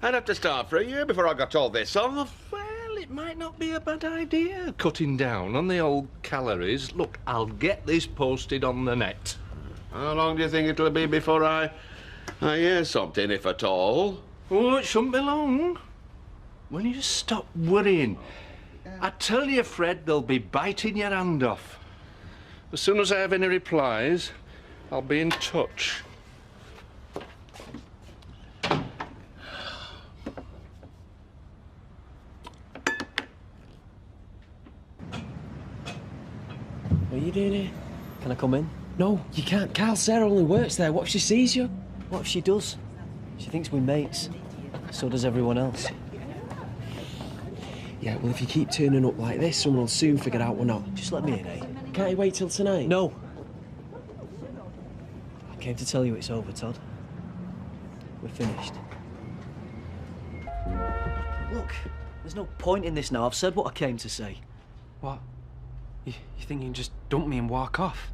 I'd have to start for a year before I got all this off. Well, it might not be a bad idea, cutting down on the old calories. Look, I'll get this posted on the net. How long do you think it'll be before I hear something, if at all? Oh, it shouldn't be long. When you stop worrying, I tell you, Fred, they'll be biting your hand off. As soon as I have any replies, I'll be in touch. What are you doing here? Can I come in? No, you can't. Carl Sarah only works there. What if she sees you? What if she does? She thinks we're mates. So does everyone else. Yeah, well, if you keep turning up like this, someone will soon figure out we're not. Just let me in, eh? Can't you wait till tonight? No. I came to tell you it's over, Todd. We're finished. Look, there's no point in this now. I've said what I came to say. What? You think you can just dump me and walk off?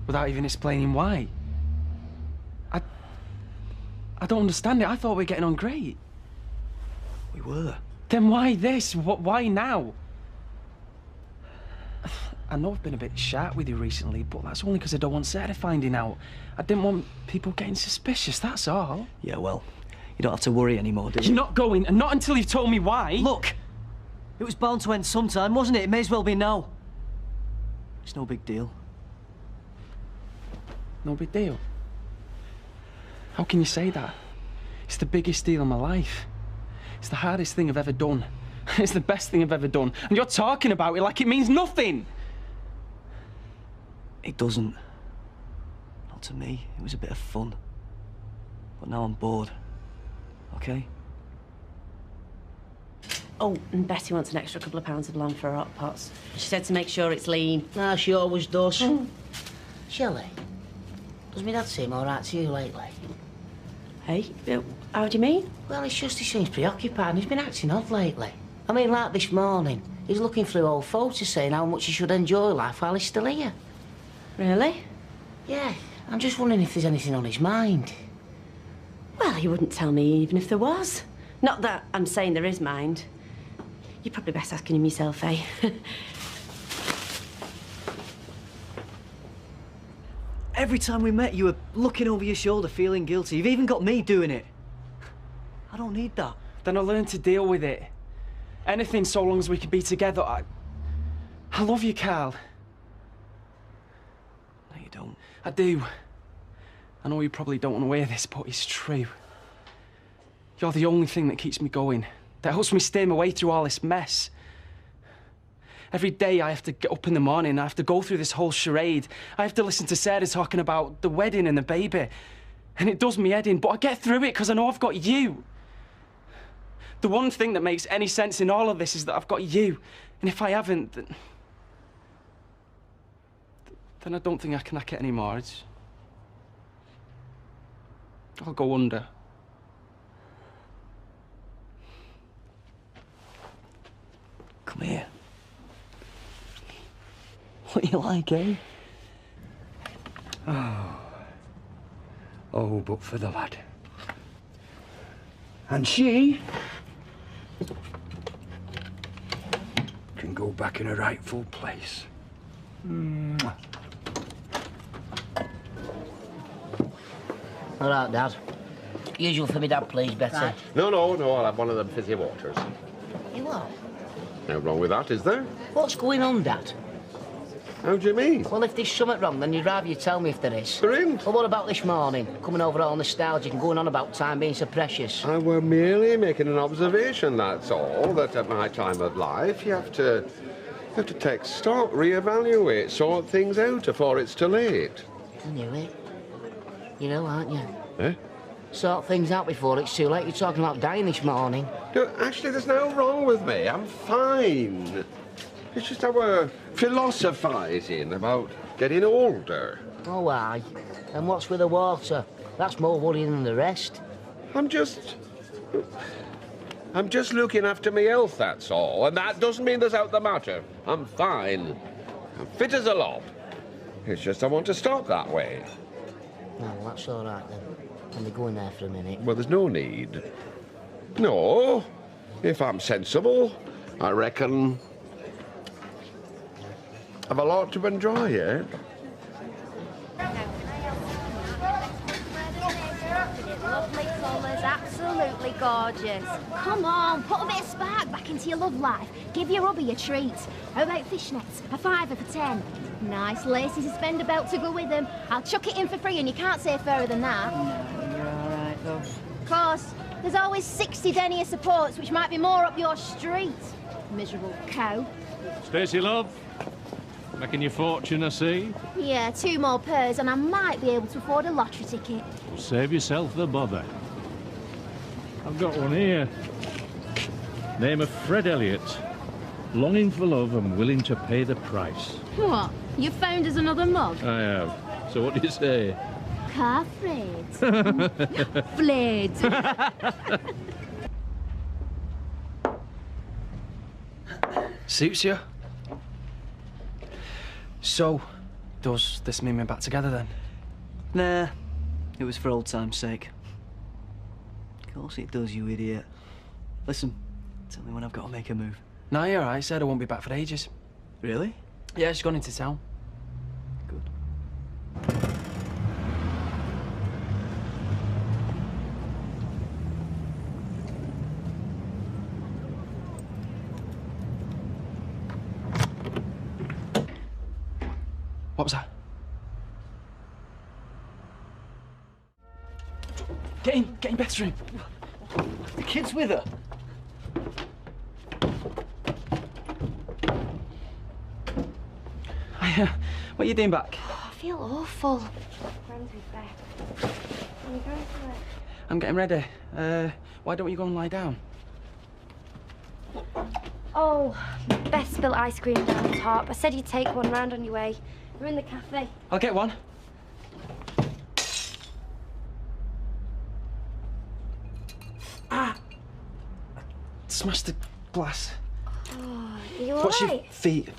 Without even explaining why? I don't understand it. I thought we were getting on great. We were. Then why this? Why now? I know I've been a bit sharp with you recently, but that's only because I don't want Sarah finding out. I didn't want people getting suspicious, that's all. Yeah, well, you don't have to worry anymore, do you? You're not going, and not until you've told me why. Look, it was bound to end sometime, wasn't it? It may as well be now. It's no big deal. No big deal? How can you say that? It's the biggest deal of my life. It's the hardest thing I've ever done. It's the best thing I've ever done. And you're talking about it like it means nothing. It doesn't. Not to me. It was a bit of fun. But now I'm bored. Okay? Oh, and Betty wants an extra couple of pounds of lamb for her hot pots. She said to make sure it's lean. Ah, she always does. Shelley, does my dad seem all right to you lately? Hey, how do you mean? Well, it's just he seems preoccupied and he's been acting odd lately. I mean, like this morning, he's looking through old photos saying how much he should enjoy life while he's still here. Really? Yeah, I'm just wondering if there's anything on his mind. Well, he wouldn't tell me even if there was. Not that I'm saying there is mind. You're probably best asking him yourself, eh? Every time we met, you were looking over your shoulder, feeling guilty. You've even got me doing it. I don't need that. Then I learned to deal with it. Anything so long as we can be together. I love you, Carl. No, you don't. I do. I know you probably don't want to hear this, but it's true. You're the only thing that keeps me going, that helps me stay my way through all this mess. Every day I have to get up in the morning, I have to go through this whole charade. I have to listen to Sarah talking about the wedding and the baby. And it does me head in, but I get through it because I know I've got you. The one thing that makes any sense in all of this is that I've got you. And if I haven't, then I don't think I can hack it anymore. I'll go under. Come here. What are you like, eh? Oh, but for the lad. And she can go back in her rightful place. Mwah. All right, Dad. Usual for me, Dad, please, Betty. Right. No, I'll have one of them fizzy waters. You what? No wrong with that, is there? What's going on, Dad? How do you mean? Well, if there's something wrong, then you'd rather you tell me if there is. There isn't. Well, what about this morning? Coming over all nostalgic and going on about time being so precious. I were merely making an observation, that's all, that at my time of life you have to take stock, re-evaluate, sort things out before it's too late. I knew it. You know, aren't you? Eh? Sort things out before it's too late. You're talking about dying this morning. No, actually, there's no wrong with me. I'm fine. It's just our philosophising about getting older. Oh, aye. And what's with the water? That's more worrying than the rest. I'm just looking after my health, that's all. And that doesn't mean there's out the matter. I'm fine. I'm fit as a lob. It's just I want to stop that way. No, well, that's all right, then. Let me go in there for a minute. Well, there's no need. No. If I'm sensible, I reckon I've a lot to enjoy, eh? Lovely colours, absolutely gorgeous. Come on, put a bit of spark back into your love life. Give your hubby a treat. How about fishnets? A £5 for 10. Nice lacy suspender belt to go with them. I'll chuck it in for free and you can't say fairer than that. No, you're all right, love. Of course, there's always 60 denier supports, which might be more up your street. Miserable cow. Stacey, love. Making your fortune, I see. Yeah, 2 more purrs and I might be able to afford a lottery ticket. Well, save yourself the bother. I've got one here. Name of Fred Elliott. Longing for love and willing to pay the price. What? You found us another mug? I have. So what do you say? Car Fred. Fred. Suits you? So, does this mean we're back together then? Nah, it was for old time's sake. Of course it does, you idiot. Listen, tell me when I've got to make a move. No, you're alright. Said I won't be back for ages. Really? Yeah, she's gone into town. What was that? Get in Beth's room. The kid's with her. What are you doing back? I feel awful. Friends with Beth. Are you going to it? I'm getting ready. Why don't you go and lie down? Oh, Beth spilled ice cream down the top. I said you'd take one round on your way. We're in the cafe. I'll get one. Ah! I smashed the glass. Oh, are you What's alright? your feet?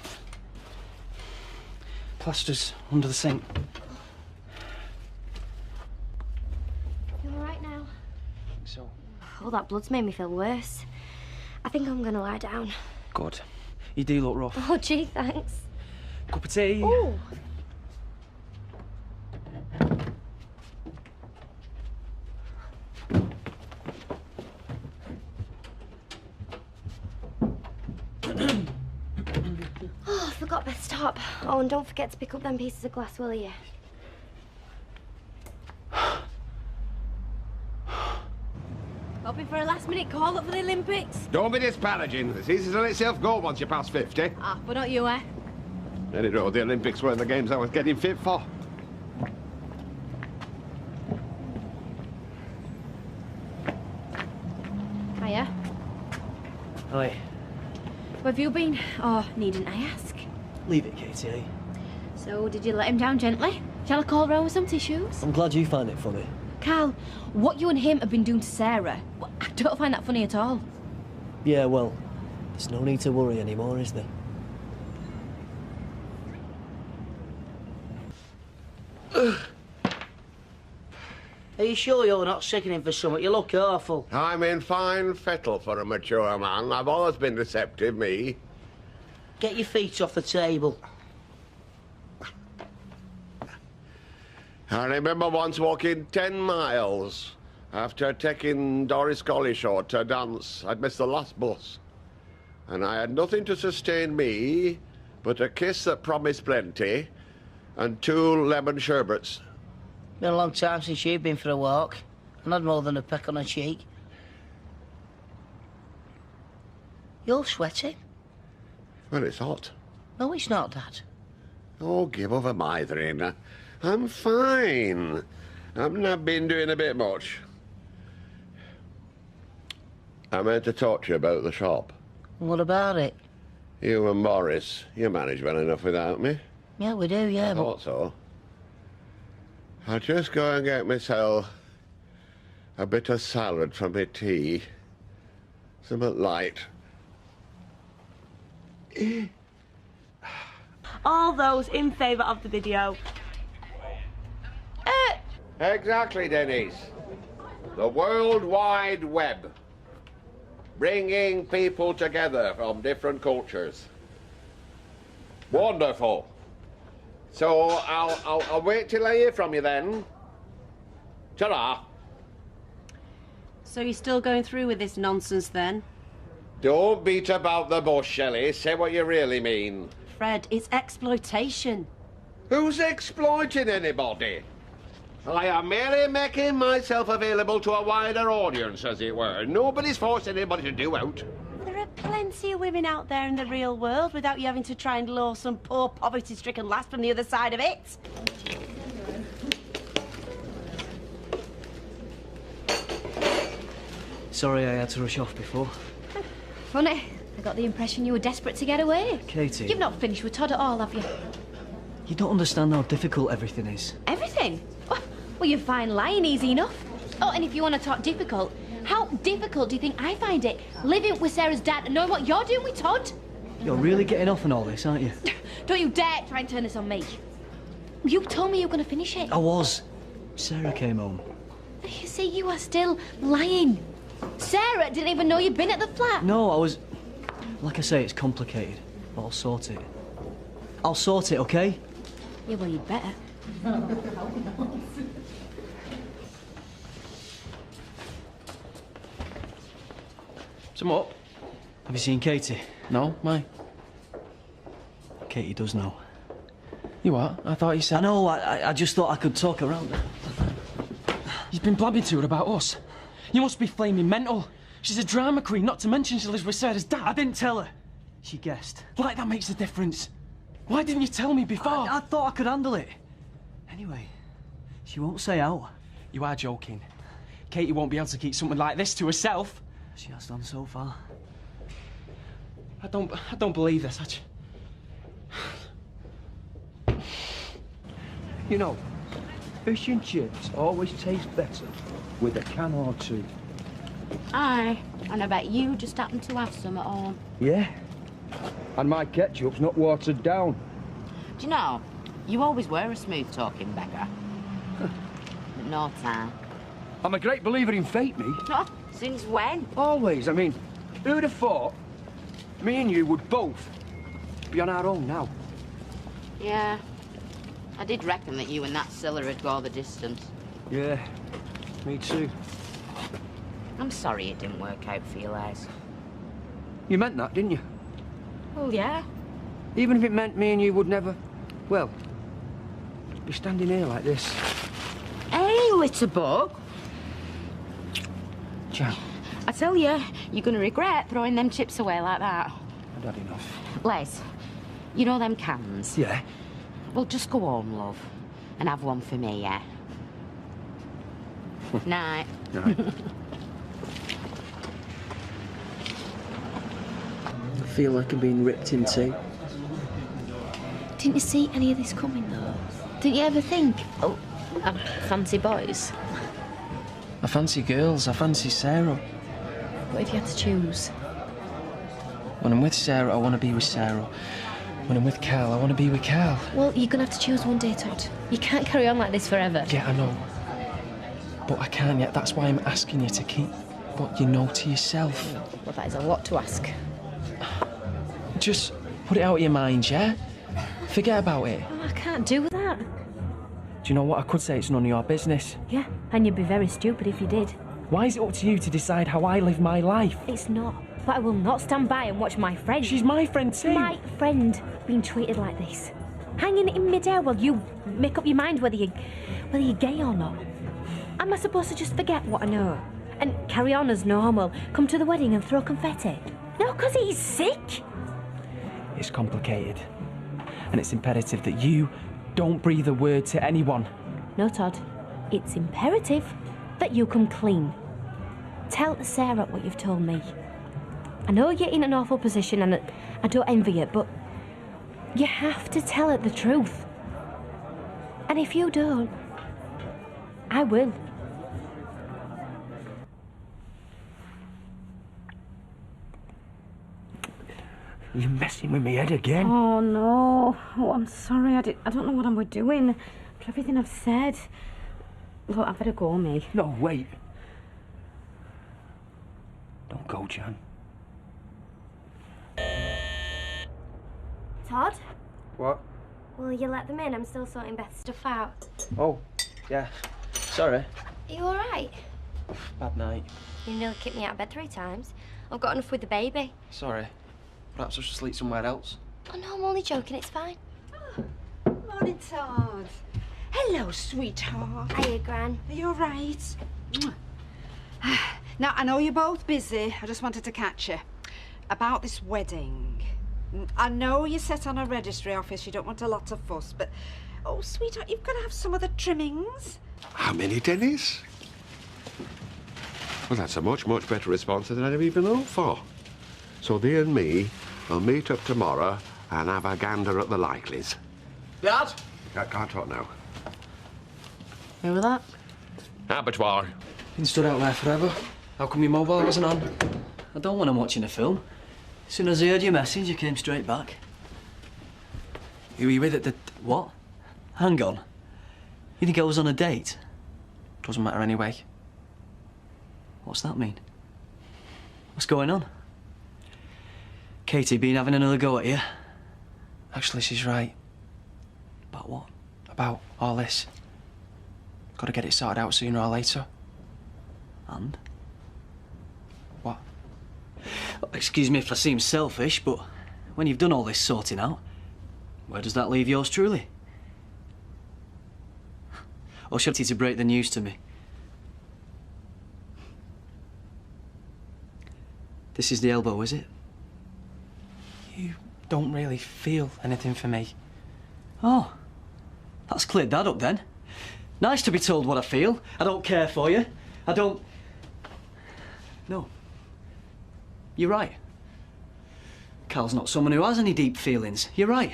Plaster's under the sink. You alright now? So. Oh, that blood's made me feel worse. I think I'm gonna lie down. Good. You do look rough. Oh, gee, thanks. Cup of tea. Ooh. Oh, I forgot Beth's top. Oh, and don't forget to pick up them pieces of glass, will you? Hoping for a last-minute call-up for the Olympics? Don't be disparaging. It's easy to let yourself go once you pass 50. Ah, but not you, eh? Any road, the Olympics weren't the games I was getting fit for. Hiya. Oi, Where have you been? Oh, needn't I ask? leave it, Katie. So, did you let him down gently? Shall I call round with some tissues? I'm glad you find it funny. Carl, what you and him have been doing to Sarah, I don't find that funny at all. Yeah, well, there's no need to worry anymore, is there? Are you sure you're not sickening for something? You look awful. I'm in fine fettle for a mature man. I've always been receptive, me. Get your feet off the table. I remember once walking 10 miles after taking Doris Collishaw to dance. I'd missed the last bus. And I had nothing to sustain me but a kiss that promised plenty and 2 lemon sherbets. Been a long time since you've been for a walk. I've had more than a peck on a cheek. You're sweating. Well, it's hot. No, it's not, Dad. Oh, give over mithering. I'm fine. I've not been doing a bit much. I meant to talk to you about the shop. What about it? You and Morris, you manage well enough without me. Yeah, we do, yeah. I thought so. I'll just go and get myself a bit of salad for my tea. Something light. All those in favour of the video. Exactly, Denise. The World Wide Web. Bringing people together from different cultures. Wonderful. So I'll wait till I hear from you then. Ta-ra. So you're still going through with this nonsense then? Don't beat about the bush, Shelley. Say what you really mean. Fred, it's exploitation. Who's exploiting anybody? I am merely making myself available to a wider audience, as it were. Nobody's forcing anybody to do out. There are plenty of women out there in the real world without you having to try and lure some poor poverty-stricken lass from the other side of it. Sorry I had to rush off before. Funny. I got the impression you were desperate to get away. Katie. You've not finished with Todd at all, have you? You don't understand how difficult everything is. Everything? Well, you find lying easy enough. Oh, and if you want to talk difficult, how difficult do you think I find it? Living with Sarah's dad and knowing what you're doing with Todd? You're really getting off on all this, aren't you? Don't you dare try and turn this on me. You told me you were going to finish it. I was. Sarah came home. You see, you are still lying. Sarah didn't even know you'd been at the flat. No, I was... Like I say, it's complicated, but I'll sort it. I'll sort it, OK? Yeah, well, you'd better. Some up? Have you seen Katie? No, why? Katie does know. You what? I thought you said... I know, I just thought I could talk around her. You've been blabbing to her about us. You must be flaming mental. She's a drama queen, not to mention she lives with Sarah's dad. I didn't tell her. She guessed. Like that makes a difference. Why didn't you tell me before? I thought I could handle it. Anyway, she won't say out. You are joking. Katie won't be able to keep something like this to herself. She has done so far. I don't believe this. You know, fish and chips always taste better with a can or two. Aye, and I bet you just happened to have some at home. Yeah. And my ketchup's not watered down. Do you know, you always were a smooth-talking beggar. But no time. I'm a great believer in fate, me. Oh, since when? Always. I mean, who'd have thought me and you would both be on our own now? Yeah. I did reckon that you and that Scylla would go the distance. Yeah, me too. I'm sorry it didn't work out for you, Les. You meant that, didn't you? Well, yeah. Even if it meant me and you would never, well, be standing here like this. Hey, Litterbug. Jan. I tell you, you're going to regret throwing them chips away like that. I'd had enough. Les, you know them cans? Yeah. Well, just go home, love, and have one for me, yeah? Night. Night. I feel like I'm being ripped in two. Didn't you see any of this coming, though? Didn't you ever think, oh, I fancy boys? I fancy girls. I fancy Sarah. What if you had to choose? When I'm with Sarah, I want to be with Sarah. When I'm with Carl, I want to be with Carl. Well, you're going to have to choose one day, Todd. You can't carry on like this forever. Yeah, I know. But I can't yet. That's why I'm asking you to keep what you know to yourself. Well, that is a lot to ask. Just put it out of your mind, yeah? Forget about it. Oh, I can't do that. Do you know what? I could say it's none of your business. Yeah, and you'd be very stupid if you did. Why is it up to you to decide how I live my life? It's not. But I will not stand by and watch my friend... She's my friend too. My friend being treated like this. Hanging in midair while you make up your mind whether you're gay or not. Am I supposed to just forget what I know? And carry on as normal? Come to the wedding and throw confetti? No, because he's sick. It's complicated. And it's imperative that you don't breathe a word to anyone. No, Todd. It's imperative that you come clean. Tell Sarah what you've told me. I know you're in an awful position and I don't envy it, but you have to tell her the truth. And if you don't, I will. You're messing with me head again. Oh, no. Oh, I'm sorry. I don't know what I'm doing. For everything I've said. Look, I better go, me. No, wait. Don't go, Jan. Todd? What? Will you let them in? I'm still sorting Beth's stuff out. Oh, yeah. Sorry. Are you all right? Bad night. You nearly kicked me out of bed 3 times. I've got enough with the baby. Sorry. Perhaps I should sleep somewhere else. Oh, no, I'm only joking. It's fine. Morning, Todd. Hello, sweetheart. Hiya, Gran. Are you all right? Now, I know you're both busy. I just wanted to catch you. About this wedding. I know you're set on a registry office. You don't want a lot of fuss, but... Oh, sweetheart, you've got to have some of the trimmings. How many, Dennis? Well, that's a much, much better response than I'd have even hoped for. So thee and me will meet up tomorrow and have a gander at the Likeleys. Dad? I can't talk now. Who was that? Abattoir. Been stood out there forever. How come your mobile wasn't on? I don't when I'm watching a film. As soon as I heard your message, I came straight back. Who were you with at the... What? Hang on. You think I was on a date? Doesn't matter anyway. What's that mean? What's going on? Katie been having another go at you? Actually, she's right. About what? About all this. Got to get it sorted out sooner or later. And? What? Excuse me if I seem selfish, but when you've done all this sorting out, where does that leave yours truly? Or should I to break the news to me? This is the elbow, is it? You don't really feel anything for me. Oh, that's cleared that up then. Nice to be told what I feel. I don't care for you. I don't... No. You're right. Carl's not someone who has any deep feelings. You're right.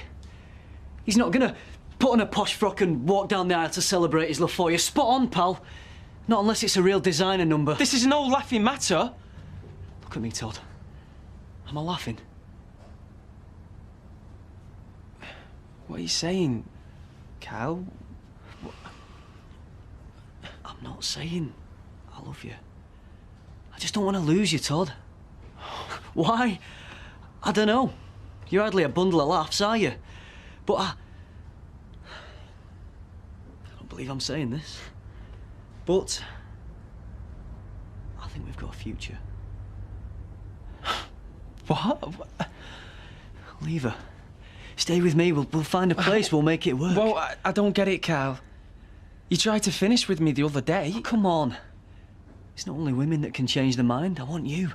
He's not gonna put on a posh frock and walk down the aisle to celebrate his love for you. Spot on, pal. Not unless it's a real designer number. This is no laughing matter. Look at me, Todd. Am I laughing? What are you saying, Carl? I'm not saying I love you. I just don't want to lose you, Todd. Why? I don't know. You're hardly a bundle of laughs, are you? But I don't believe I'm saying this. But I think we've got a future. What? Leave her. Stay with me. We'll find a place. We'll make it work. Well, I don't get it, Carl. You tried to finish with me the other day. Oh, come on. It's not only women that can change their mind. I want you.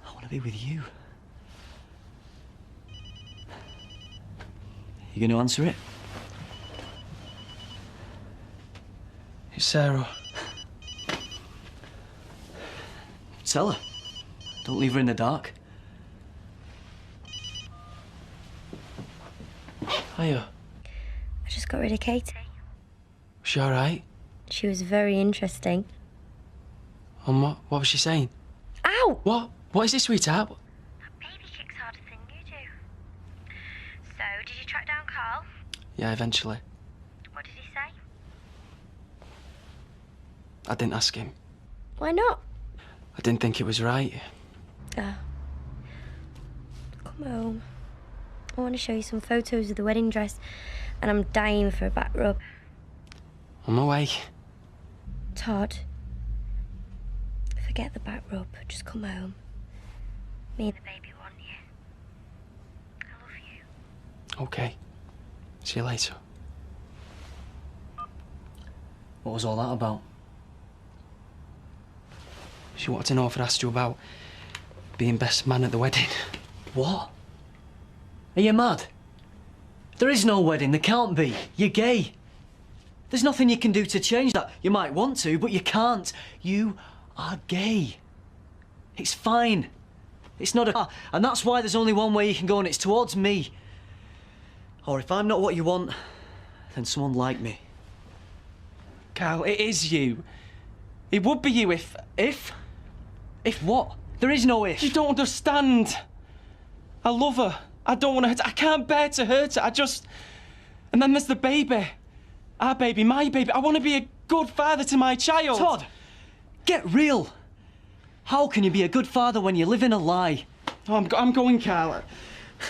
I want to be with you. You going to answer it? It's Sarah. Tell her. Don't leave her in the dark. Hiya. I just got rid of Katie. Was she all right? She was very interesting. And what was she saying? Ow! What? What is this, sweetheart? Baby kicks harder than you do. So, did you track down Carl? Yeah, eventually. What did he say? I didn't ask him. Why not? I didn't think it was right. Oh. Come home. I want to show you some photos of the wedding dress, and I'm dying for a back rub. On my way. Todd, forget the back rub. Just come home. Me and the baby want you. I love you. Okay. See you later. What was all that about? She wanted to know if I'd asked you about being best man at the wedding. What? Are you mad? There is no wedding. There can't be. You're gay. There's nothing you can do to change that. You might want to, but you can't. You are gay. It's fine. It's not a... And that's why there's only one way you can go, and it's towards me. Or if I'm not what you want, then someone like me. Carl, it is you. It would be you if... If? If what? There is no if. You don't understand. I love her. I don't want to hurt her. I can't bear to hurt her. I just... And then there's the baby. Our baby, my baby. I want to be a good father to my child. Todd, get real. How can you be a good father when you live in a lie? Oh, I'm going, Carl.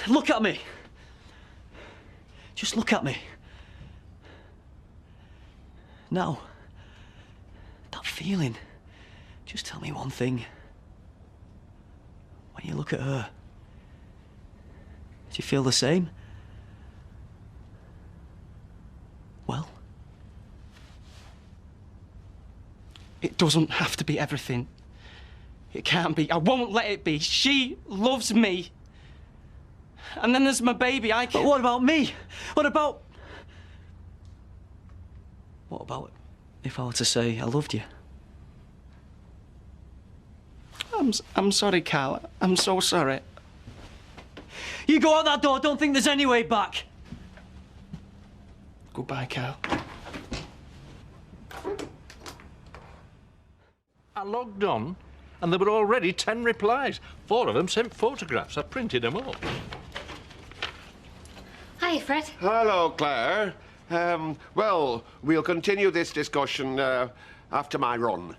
Look at me. Just look at me. Now, that feeling, just tell me one thing. When you look at her, do you feel the same? Well? It doesn't have to be everything. It can't be. I won't let it be. She loves me. And then there's my baby. I can... But what about me? What about if I were to say I loved you? I'm sorry, Carl. I'm so sorry. You go out that door. Don't think there's any way back. Goodbye, Carl. I logged on And there were already 10 replies. 4 of them sent photographs. I printed them up. Hi, Fred. Hello, Claire. Well, we'll continue this discussion after my run.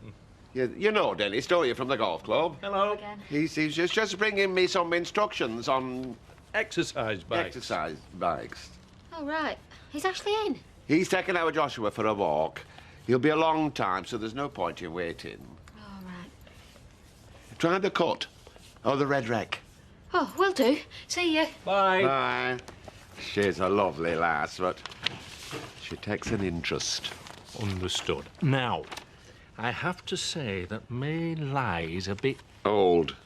You know Dennis, don't you, from the golf club? Hello. Again. He's just bringing me some instructions on... Exercise bikes. Exercise bikes. Oh, right. He's actually in. He's taking our Joshua for a walk. He'll be a long time, so there's no point in waiting. All right. Try the cut. Or the red wreck. Oh, will do. See you. Bye. Bye. She's a lovely lass, but she takes an interest. Understood. Now, I have to say that May lies a bit... Old.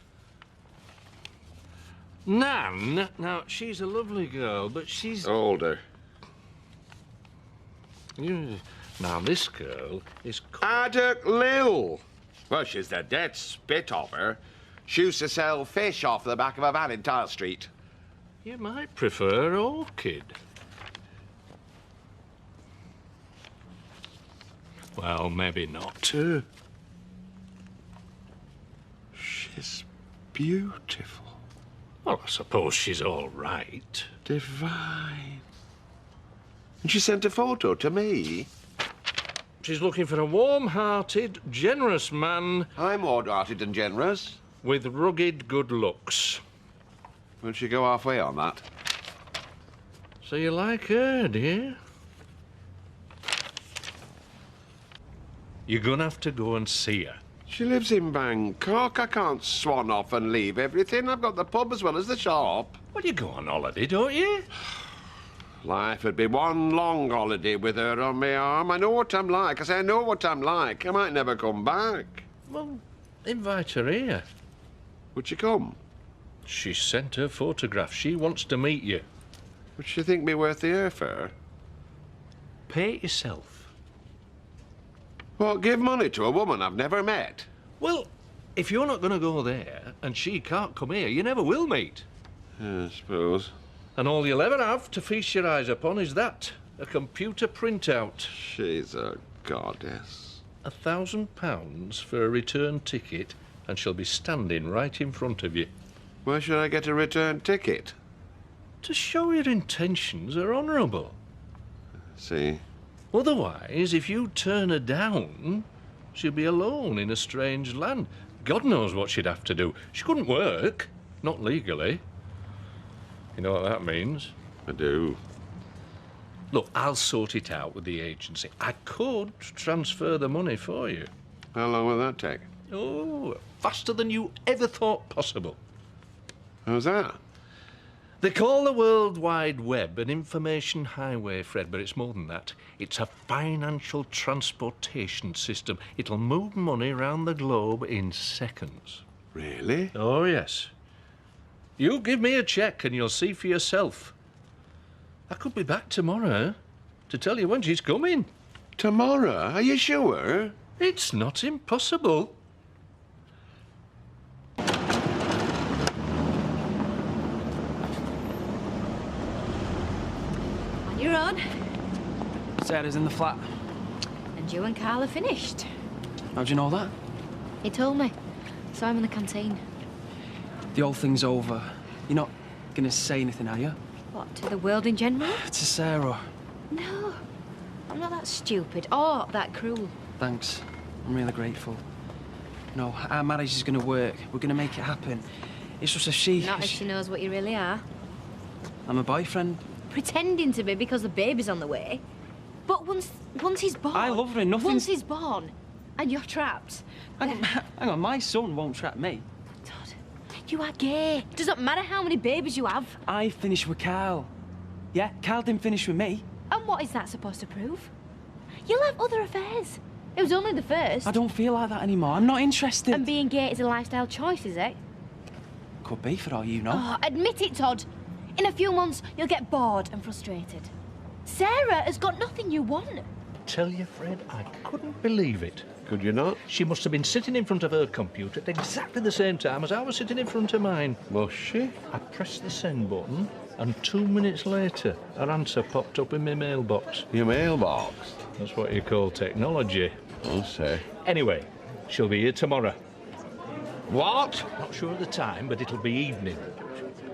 Nan, now, she's a lovely girl, but she's... Older. Now, this girl is... Addock Lil. Well, she's the dead spit of her. She used to sell fish off the back of a van in Tile Street. You might prefer Orchid. Well, maybe not. She's beautiful. Well, I suppose she's all right. Divine. And she sent a photo to me. She's looking for a warm-hearted, generous man... I'm warm-hearted and generous. ...with rugged good looks. Will she go halfway on that? So you like her, do you? You're gonna have to go and see her. She lives in Bangkok. I can't swan off and leave everything. I've got the pub as well as the shop. Well, you go on holiday, don't you? Life would be one long holiday with her on my arm. I know what I'm like. I say I know what I'm like. I might never come back. Well, invite her here. Would she come? She sent her photograph. She wants to meet you. Would she think me worth the airfare? Pay it yourself. What, give money to a woman I've never met? Well, if you're not going to go there and she can't come here, you never will meet. I suppose. And all you'll ever have to feast your eyes upon is that, a computer printout. She's a goddess. £1,000 for a return ticket, and she'll be standing right in front of you. Why should I get a return ticket? To show your intentions are honourable. See? Otherwise, if you turn her down, she'll be alone in a strange land. God knows what she'd have to do. She couldn't work, not legally. You know what that means? I do. Look, I'll sort it out with the agency. I could transfer the money for you. How long will that take? Oh, faster than you ever thought possible. How's that? They call the World Wide Web an information highway, Fred, but it's more than that. It's a financial transportation system. It'll move money around the globe in seconds. Really? Oh, yes. You give me a cheque and you'll see for yourself. I could be back tomorrow to tell you when she's coming. Tomorrow? Are you sure? It's not impossible. On your own. Sarah's in the flat. And you and Carl are finished. How'd you know that? He told me. Saw him in the canteen. The whole thing's over. You're not gonna say anything, are you? What, to the world in general? To Sarah. No. I'm not that stupid or that cruel. Thanks. I'm really grateful. No, our marriage is gonna work. We're gonna make it happen. It's just if she... Not if she knows what you really are. I'm a boyfriend. Pretending to be because the baby's on the way. But once he's born... I love her and nothing... Once he's born and you're trapped... Hang on, my son won't trap me. You are gay. Doesn't matter how many babies you have. I finished with Carl. Yeah, Carl didn't finish with me. And what is that supposed to prove? You'll have other affairs. It was only the first. I don't feel like that anymore. I'm not interested. And being gay is a lifestyle choice, is it? Could be, for all you know. Oh, admit it, Todd. In a few months, you'll get bored and frustrated. Sarah has got nothing you want. Tell you, Fred, I couldn't believe it. Could you not? She must have been sitting in front of her computer at exactly the same time as I was sitting in front of mine. Was she? I pressed the send button, and 2 minutes later, her answer popped up in my mailbox. Your mailbox? That's what you call technology. I'll say. Anyway, she'll be here tomorrow. What? Not sure of the time, but it'll be evening.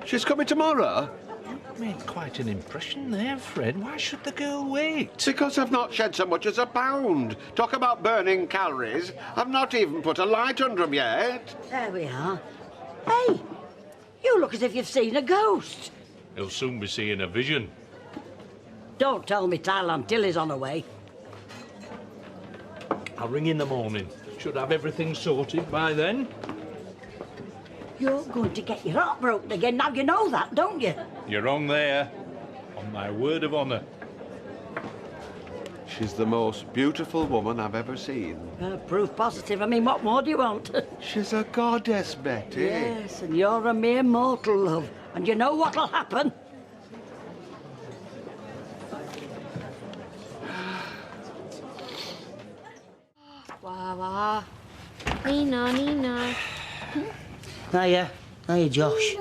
She's coming tomorrow? You made quite an impression there, Fred. Why should the girl wait? Because I've not shed so much as a pound. Talk about burning calories. I've not even put a light under 'em yet. There we are. Hey, you look as if you've seen a ghost. He'll soon be seeing a vision. Don't tell me Thailand Tilly's on her way. I'll ring in the morning. Should have everything sorted by then. You're going to get your heart broken again. Now you know that, don't you? You're wrong there. On my word of honour. She's the most beautiful woman I've ever seen. Proof positive. I mean, what more do you want? She's a goddess, Betty. Yes, and you're a mere mortal, love. And you know what'll happen? Voila. Nina, Nina. Hiya, Josh.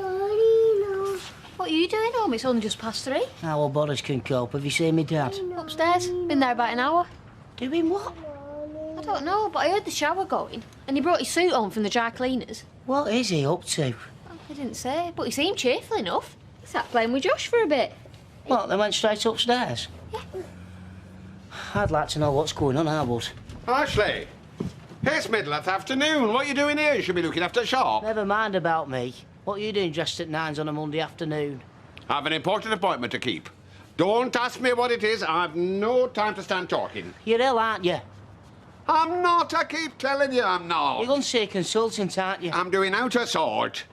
What are you doing home? It's only just past 3. How Boris can cope. Have you seen me dad? Upstairs. Been there about an hour. Doing what? I don't know, but I heard the shower going, and he brought his suit home from the dry cleaners. What is he up to? Well, he didn't say, but he seemed cheerful enough. He sat playing with Josh for a bit. What, they went straight upstairs? Yeah. I'd like to know what's going on, I would. Ashley, it's middle of the afternoon. What are you doing here? You should be looking after shop. Never mind about me. What are you doing dressed at 9s on a Monday afternoon? I have an important appointment to keep. Don't ask me what it is. I've no time to stand talking. You're ill, aren't you? I'm not. I keep telling you I'm not. You're going to see a consultant, aren't you? I'm doing out of sort.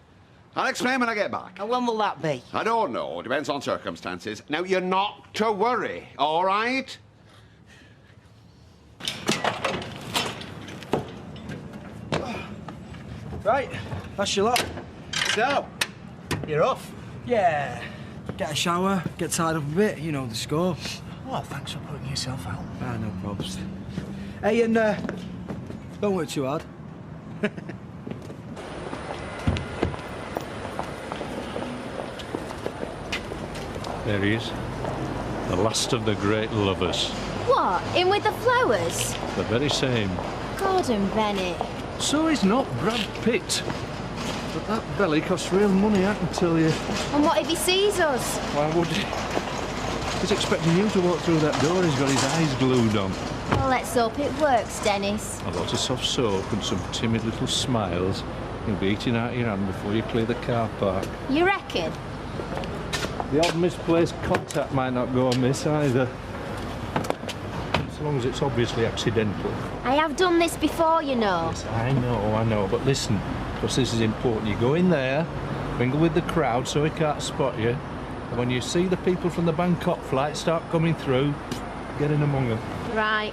I'll explain when I get back. And when will that be? I don't know. Depends on circumstances. Now, you're not to worry, all right? Right, that's your lot. So, you're off? Yeah. Get a shower, get tied up a bit, you know the score. Oh, thanks for putting yourself out. Ah, no probs. Hey, and don't work too hard. There he is. The last of the great lovers. What? In with the flowers? The very same. Gordon Bennett. So he's not Brad Pitt. But that belly costs real money, I can tell you. And what if he sees us? Why would he? He's expecting you to walk through that door. He's got his eyes glued on. Well, let's hope it works, Dennis. A lot of soft soap and some timid little smiles. You'll be eating out your hand before you clear the car park. You reckon? The odd misplaced contact might not go amiss either. As long as it's obviously accidental. I have done this before, you know. Yes, I know. But listen, because this is important. You go in there, mingle with the crowd so he can't spot you. And when you see the people from the Bangkok flight start coming through, get in among them. Right.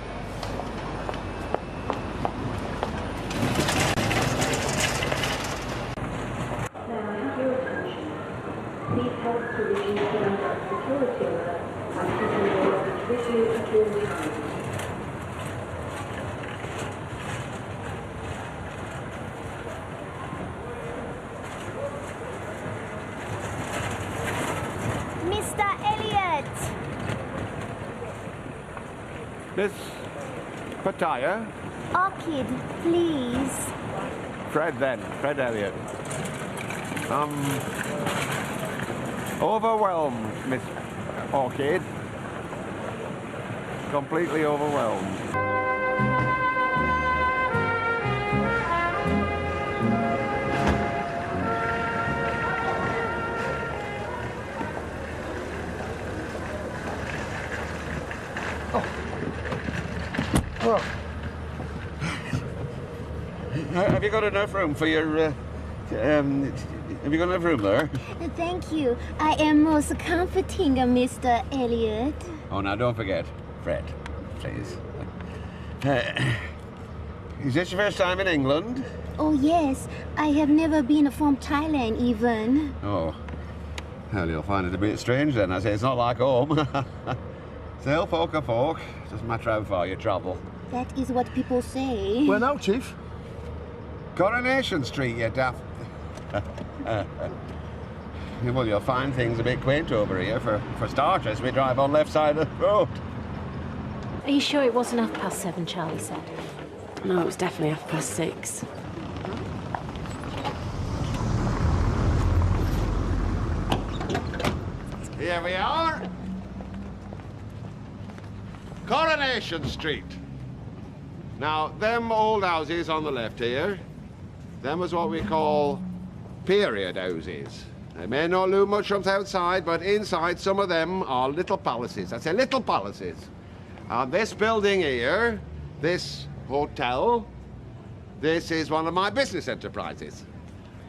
Mr. Elliot! Miss Pattaya? Orchid, please. Fred, then. Fred Elliot. Overwhelmed, Miss Orchid. Completely overwhelmed. Oh. Have you got enough room for your, have you got enough room there? Thank you. I am most comforting, Mr. Elliot. Oh, now don't forget, Fred, please. Is this your first time in England? Oh, yes. I have never been from Thailand, even. Oh, well, you'll find it a bit strange then. I say it's not like home. Still, folk are folk. Doesn't matter how far you travel. That is what people say. Where now, Chief? Coronation Street, you daft. Well, you'll find things a bit quaint over here. For starters, we drive on left side of the road. Are you sure it wasn't 7:30, Charlie said? No, it was definitely 6:30. Here we are. Coronation Street. Now, them old houses on the left here, them was what we call period houses. They may not look much from the outside, but inside some of them are little palaces. I say little palaces. And this building here, this hotel, this is one of my business enterprises.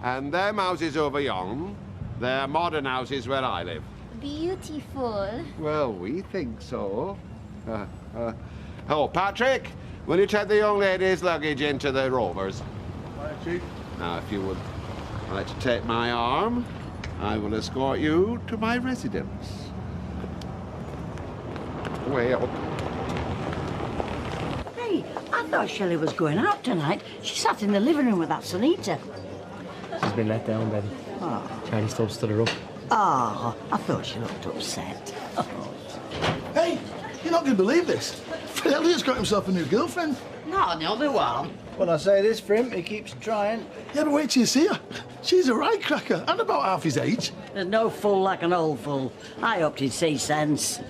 And them houses over yon, they're modern houses where I live. Beautiful. Well, we think so. Oh, Patrick, will you take the young lady's luggage into the Rovers? Right, Chief. Now, if you would like to take my arm, I will escort you to my residence. Way up. Hey, I thought Shelley was going out tonight. She sat in the living room with that Sunita. She's been let down, Betty. Oh. Charlie Stubb stood her up. Oh, I thought she looked upset. Hey, you're not going to believe this. Fred Elliott's got himself a new girlfriend. Not another one. Well, I say this for him, he keeps trying. Yeah, but wait till you see her. She's a right cracker and about half his age. There's no fool like an old fool. I hoped he'd see sense.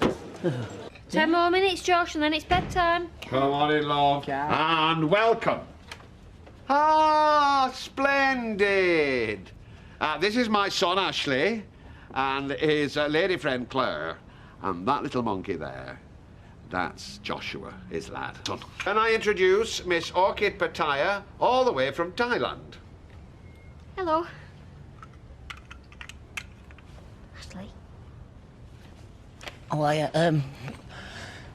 10 more minutes, Josh, and then it's bedtime. Come on in, love. And welcome. Ah, splendid. This is my son, Ashley, and his lady friend, Claire. And that little monkey there, that's Joshua, his lad. Can I introduce Miss Orchid Pattaya, all the way from Thailand? Hello. Ashley. Oh,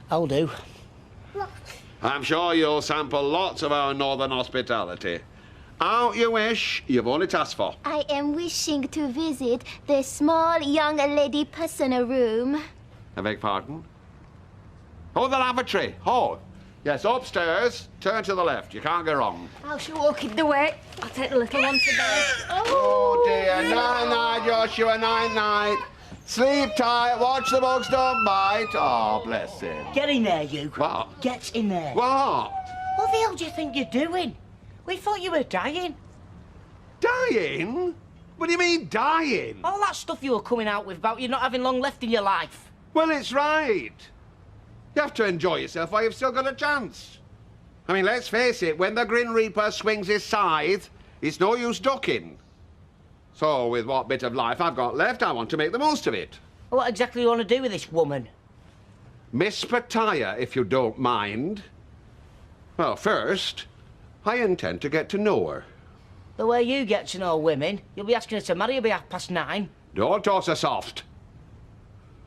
I'll do. I'm sure you'll sample lots of our northern hospitality. Out you wish, you've only to ask for. I am wishing to visit the small young lady personal room. I beg pardon? Oh, the lavatory. Oh, yes, upstairs. Turn to the left. You can't go wrong. I'll show Orchid the way. I'll take the little one to bed. Oh, dear. Night-night, Joshua. Night-night. Sleep tight. Watch the bugs don't bite. Oh, bless him. Get in there, you. What? Get in there. What? What the hell do you think you're doing? We thought you were dying. Dying? What do you mean, dying? All that stuff you were coming out with about you not having long left in your life. Well, it's right. You have to enjoy yourself while you've still got a chance. I mean, let's face it, when the Grim Reaper swings his scythe, it's no use ducking. So, with what bit of life I've got left, I want to make the most of it. What exactly do you want to do with this woman? Miss Pattaya, if you don't mind. Well, first, I intend to get to know her. The way you get to know women, you'll be asking her to marry you by 9:30. Don't talk so soft.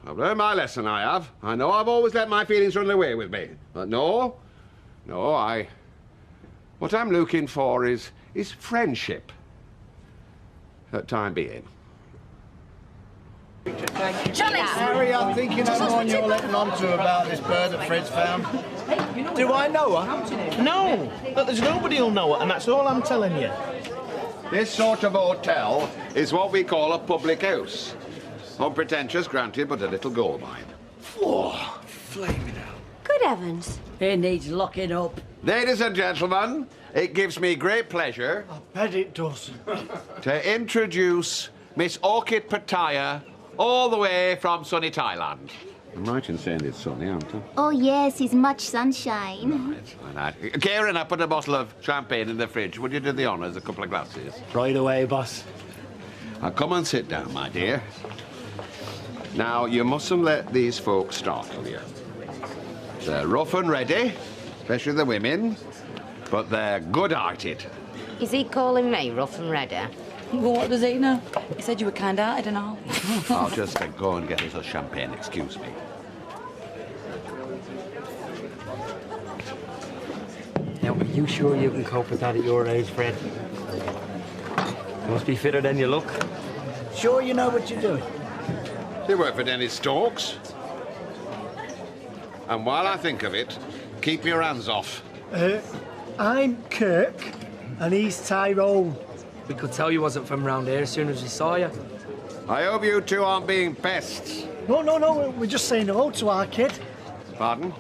I've learned my lesson, I have. I know I've always let my feelings run away with me. But no, what I'm looking for is friendship. At time being. Johnny! Harry, I'm thinking I'm the one you're letting on to about this bird that Fred's found. Do I know her? No, but there's nobody who'll know her, and that's all I'm telling you. This sort of hotel is what we call a public house. Unpretentious, granted, but a little gold mine. Whoa, flaming out. Good heavens. It needs locking up. Ladies and gentlemen, it gives me great pleasure... I bet it does. ...to introduce Miss Orchid Pattaya, all the way from sunny Thailand. I'm right in saying it's sunny, aren't I? Oh, yes, it's much sunshine. Right. Kieran, I put a bottle of champagne in the fridge. Would you do the honours, a couple of glasses? Right away, boss. Now, come and sit down, my dear. Now, you mustn't let these folks startle you. They're rough and ready, especially the women, but they're good-hearted. Is he calling me rough and ready? Well, what does he know? He said you were kind-hearted and all. I'll just go and get us a champagne, excuse me. Now, are you sure you can cope with that at your age, Fred? You must be fitter than you look. Sure you know what you're doing? You work for Dennis Stokes. And while I think of it, keep your hands off. I'm Kirk, and he's Tyrone. We could tell you wasn't from round here as soon as we saw you. I hope you two aren't being pests. No, we're just saying hello to our kid. Pardon?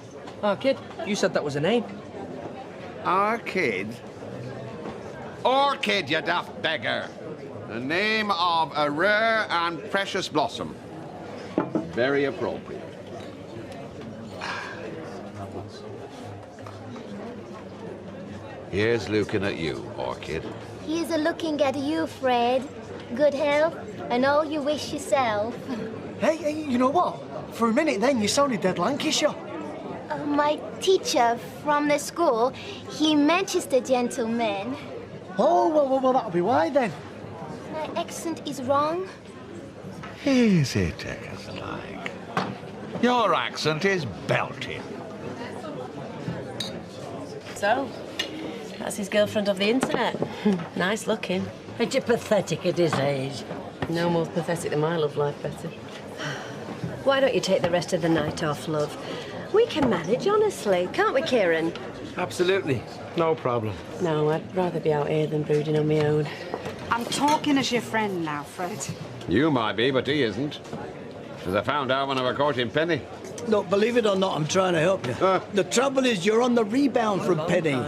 Our kid? You said that was a name. Our kid? Orchid, you daft beggar. The name of a rare and precious blossom. very appropriate. Here's looking at you, Orchid. He's looking at you, Fred. Good health and all you wish yourself. Hey, you know what? For a minute then, you sounded dead Lancashire. My teacher from the school, he Manchester gentleman. Oh, well, that'll be why then. My accent is wrong. Easy, take us like. Your accent is belting. So, that's his girlfriend of the internet. Nice looking. Ain't it pathetic at his age? No more pathetic than my love life, Betty. Why don't you take the rest of the night off, love? We can manage, honestly, can't we, Kieran? Absolutely. No problem. No, I'd rather be out here than brooding on my own. I'm talking as your friend now, Fred. You might be, but he isn't. As I found out when I was courting Penny. Look, believe it or not, I'm trying to help you. The trouble is you're on the rebound from Penny.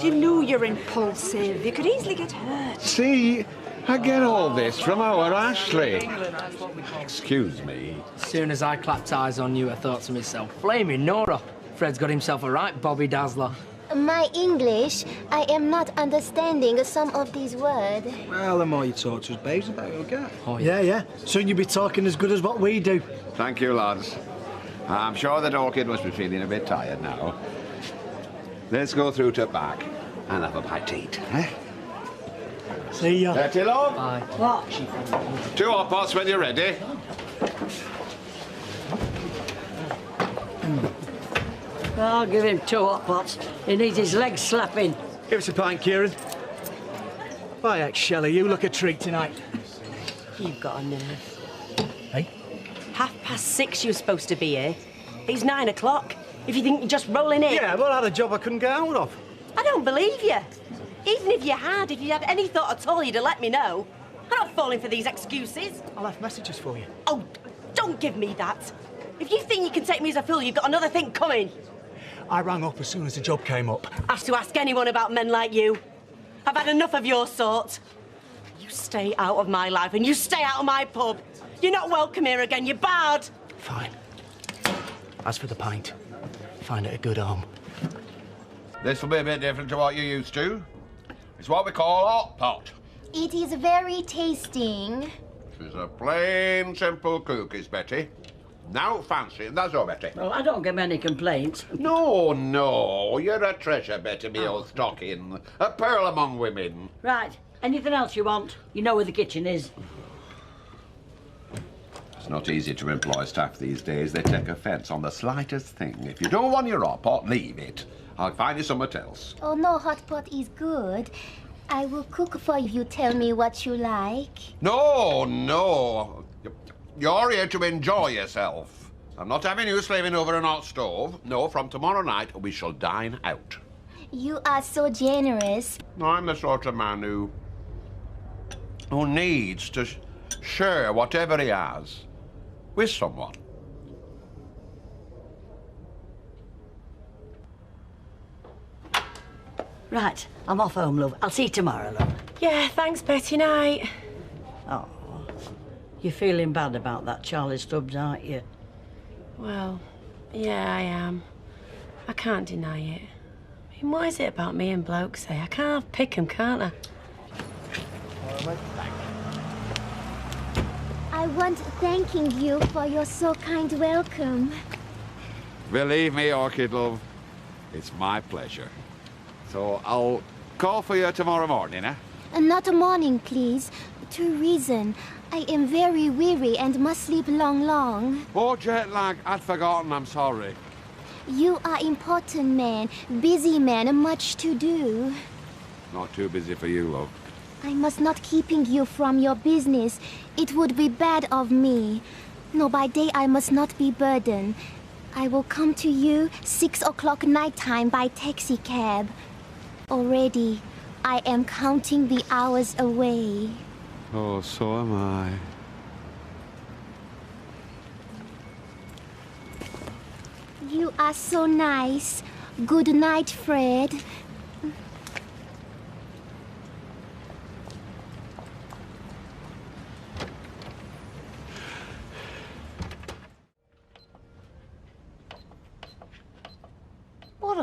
You know you're impulsive. You could easily get hurt. See, I get all this from our Ashley. Excuse me. As soon as I clapped eyes on you, I thought to myself, flaming Nora. Fred's got himself a right Bobby Dazzler. My English, I am not understanding some of these words. Well, the more you talk to us, babes, the better you'll get. Oh, yeah. Soon you'll be talking as good as what we do. Thank you, lads. I'm sure that Orchid must be feeling a bit tired now. Let's go through to back and have a bite to eat, eh? See ya. Betty, love. Bye. What? 2 hot pots when you're ready. I'll give him 2 hot pots. He needs his legs slapping. Give us a pint, Kieran. By heck, Shelley, you look a treat tonight. You've got a nerve. Hey? 6:30 you were supposed to be here. It's 9 o'clock. If you think you're just rolling in... Yeah, well, I had a job I couldn't get out of. I don't believe you. Even if you had any thought at all, you'd have let me know. I'm not falling for these excuses. I left messages for you. Oh, don't give me that. If you think you can take me as a fool, you've got another thing coming. I rang up as soon as the job came up. Ask to ask anyone about men like you. I've had enough of your sort. You stay out of my life and you stay out of my pub. You're not welcome here again, you're bad. Fine. As for the pint, find it a good home. This will be a bit different to what you're used to. It's what we call hot pot. It is very tasting. It's a plain, simple cookies, Betty. No fancy, and that's all, Betty. Well, I don't get many complaints. No, you're a treasure, Betty, me old stocking. A pearl among women. Right. Anything else you want? You know where the kitchen is. It's not easy to employ staff these days. They take offence on the slightest thing. If you don't want your hot pot, leave it. I'll find you something else. Oh, no, hot pot is good. I will cook for you. Tell me what you like. No. You're here to enjoy yourself. I'm not having you slaving over an hot stove. No, from tomorrow night, we shall dine out. You are so generous. I'm the sort of man who needs to share whatever he has with someone. Right. I'm off home, love. I'll see you tomorrow, love. Yeah, thanks, Betty. Night. Oh. You're feeling bad about that Charlie Stubbs, aren't you? Well, yeah, I am. I can't deny it. I mean, what is it about me and blokes, eh? I can't pick 'em, can't I? I want thanking you for your so kind welcome. Believe me, Orchid, love, it's my pleasure. So I'll call for you tomorrow morning, eh? Not a morning, please. 2 reasons. I am very weary and must sleep long. Oh, jet lag. I'd forgotten. I'm sorry. You are important man, busy man, much to do. Not too busy for you, love. I must not keeping you from your business. It would be bad of me. No, by day I must not be burdened. I will come to you 6 o'clock night time by taxi cab. Already, I am counting the hours away. Oh, so am I. You are so nice. Good night, Fred.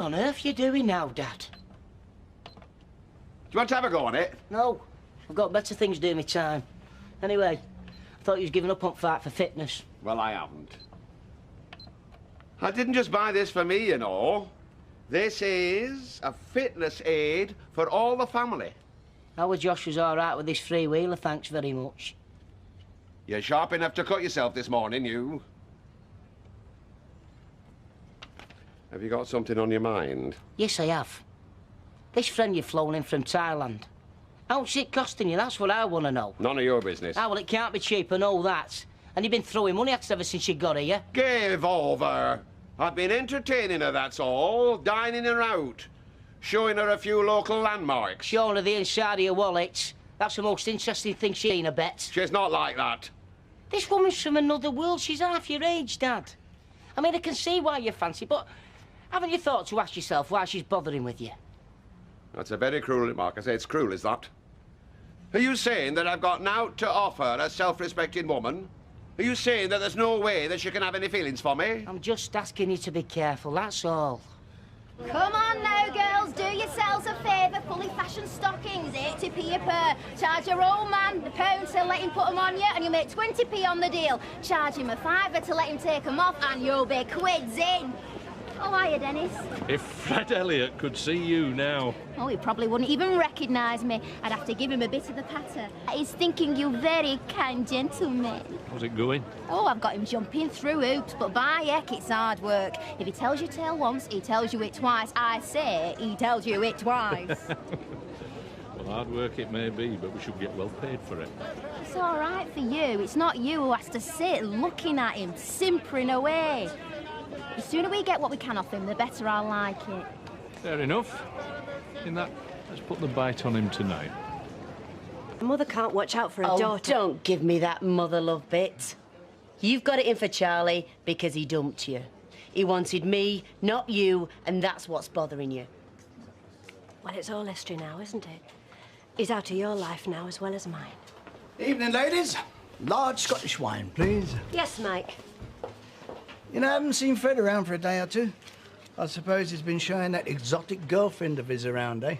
on earth you doing now, Dad? Do you want to have a go on it? No, I've got better things doing my time. Anyway, I thought you was giving up on fight for fitness. Well, I haven't. I didn't just buy this for me, you know. This is a fitness aid for all the family. Our Josh was all right with this three-wheeler, thanks very much. You're sharp enough to cut yourself this morning, you. Have you got something on your mind? Yes, I have. This friend you've flown in from Thailand. How much is it costing you? That's what I want to know. None of your business. Ah, well, it can't be cheap, I know that. And you've been throwing money at it ever since you got here. Give over. I've been entertaining her, that's all. Dining her out. Showing her a few local landmarks. Showing her the inside of your wallet. That's the most interesting thing she's seen, I bet. She's not like that. This woman's from another world. She's half your age, Dad. I mean, I can see why you fancy, but haven't you thought to ask yourself why she's bothering with you? That's a very cruel remark. I say it's cruel, is that? Are you saying that I've got naught to offer a self-respecting woman? Are you saying that there's no way that she can have any feelings for me? I'm just asking you to be careful, that's all. Come on now, girls, do yourselves a favour. Fully fashioned stockings, 80p a pair. Charge your old man the pound to let him put them on you, and you make 20p on the deal. Charge him a fiver to let him take them off, and you'll be quids in. Oh, hiya, Dennis. If Fred Elliott could see you now. Oh, he probably wouldn't even recognise me. I'd have to give him a bit of the patter. He's thinking you very kind gentleman. How's it going? Oh, I've got him jumping through hoops, but by heck, it's hard work. If he tells you tale once, he tells you it twice. I say he tells you it twice. Well, hard work it may be, but we should get well paid for it. It's all right for you. It's not you who has to sit looking at him, simpering away. The sooner we get what we can off him, the better I'll like it. Fair enough. In that, let's put the bite on him tonight. A mother can't watch out for her daughter. Don't give me that mother love bit. You've got it in for Charlie because he dumped you. He wanted me, not you, and that's what's bothering you. Well, it's all history now, isn't it? He's out of your life now as well as mine. Evening, ladies. Large Scottish wine, please. Yes, Mike. You know, I haven't seen Fred around for a day or two. I suppose he's been showing that exotic girlfriend of his around, eh?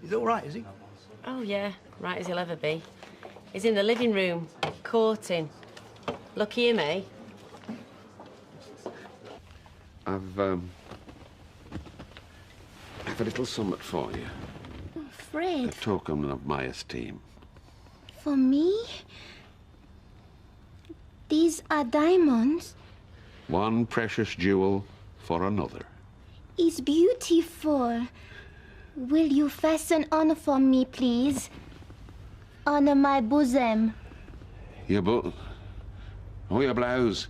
He's all right, is he? Oh, yeah, right as he'll ever be. He's in the living room, courting. Lucky him, eh? I've a little somewhat for you. A Fred, token of my esteem. for me? These are diamonds. One precious jewel for another. It's beautiful. Will you fasten on for me, please? On my bosom. Your your blouse.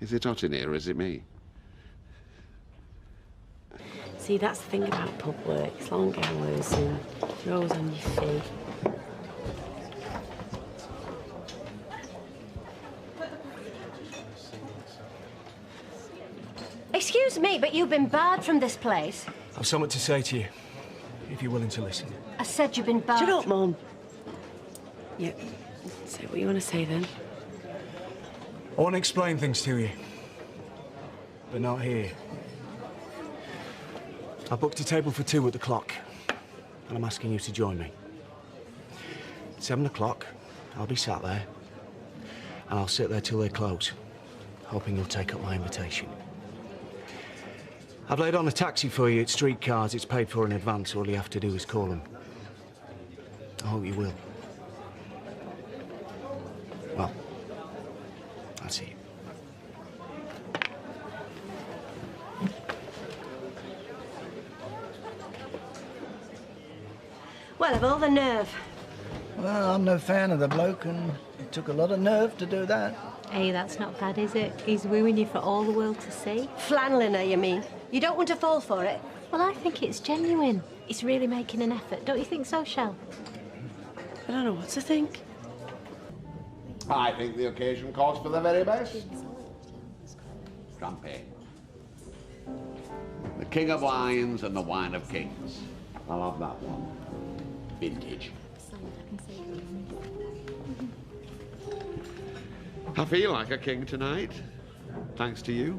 Is it hot in here, or is it me? See, that's the thing about pub work. It's long hours and you're always on your feet. Excuse me, but you've been barred from this place. I've something to say to you, if you're willing to listen. I said you've been barred. Shut up, Mum. Yeah, say what you want to say then. I want to explain things to you, but not here. I booked a table for 2 at the Clock, and I'm asking you to join me. At 7 o'clock, I'll be sat there, and I'll sit there till they close, hoping you'll take up my invitation. I've laid on a taxi for you at Streetcars. It's paid for in advance. All you have to do is call them. I hope you will. Well, that's it. Well, of all the nerve. Well, I'm no fan of the bloke, and it took a lot of nerve to do that. Hey, that's not bad, is it? He's wooing you for all the world to see. Flanneling her, you mean? You don't want to fall for it? Well, I think it's genuine. He's really making an effort. Don't you think so, Shell? I don't know what to think. I think the occasion calls for the very best. Champagne. The king of wines and the wine of kings. I'll have that one. Vintage. I feel like a king tonight. thanks to you.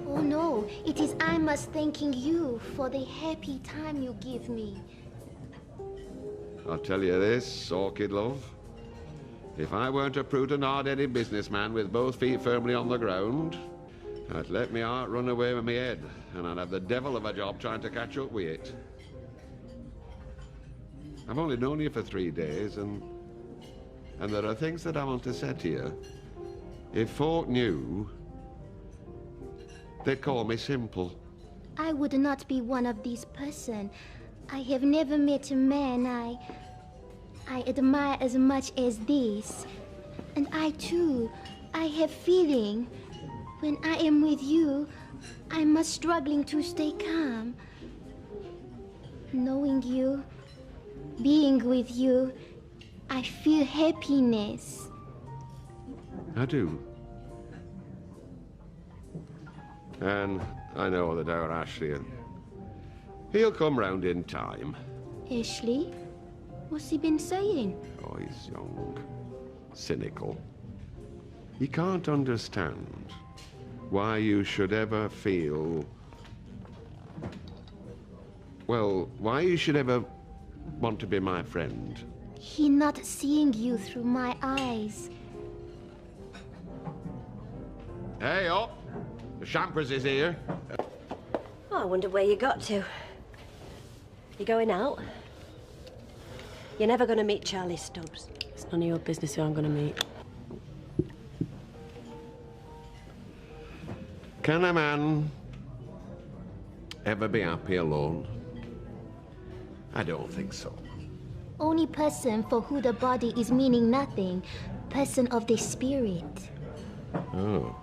Oh no, it is I must thanking you for the happy time you give me. I'll tell you this, orchid love. If I weren't a prudent, hard-headed businessman with both feet firmly on the ground, I'd let my heart run away with my head, and I'd have the devil of a job trying to catch up with it. I've only known you for 3 days, and there are things that I want to say to you. If folk knew, they'd call me simple. I would not be one of these person. I have never met a man I admire as much as this. And I too, I have feeling. When I am with you, I must struggling to stay calm. Knowing you, being with you, I feel happiness. I do. And I know that our Ashley, he'll come round in time. Ashley? What's he been saying? Oh, he's young, cynical. He can't understand why you should ever feel... Well, why you should ever want to be my friend. He not seeing you through my eyes. Hey, up! The Champers is here. Oh, I wonder where you got to. You going out? You're never going to meet Charlie Stubbs. It's none of your business who I'm going to meet. Can a man ever be happy alone? I don't think so. Only person for who the body is meaning nothing. Person of the spirit. Oh.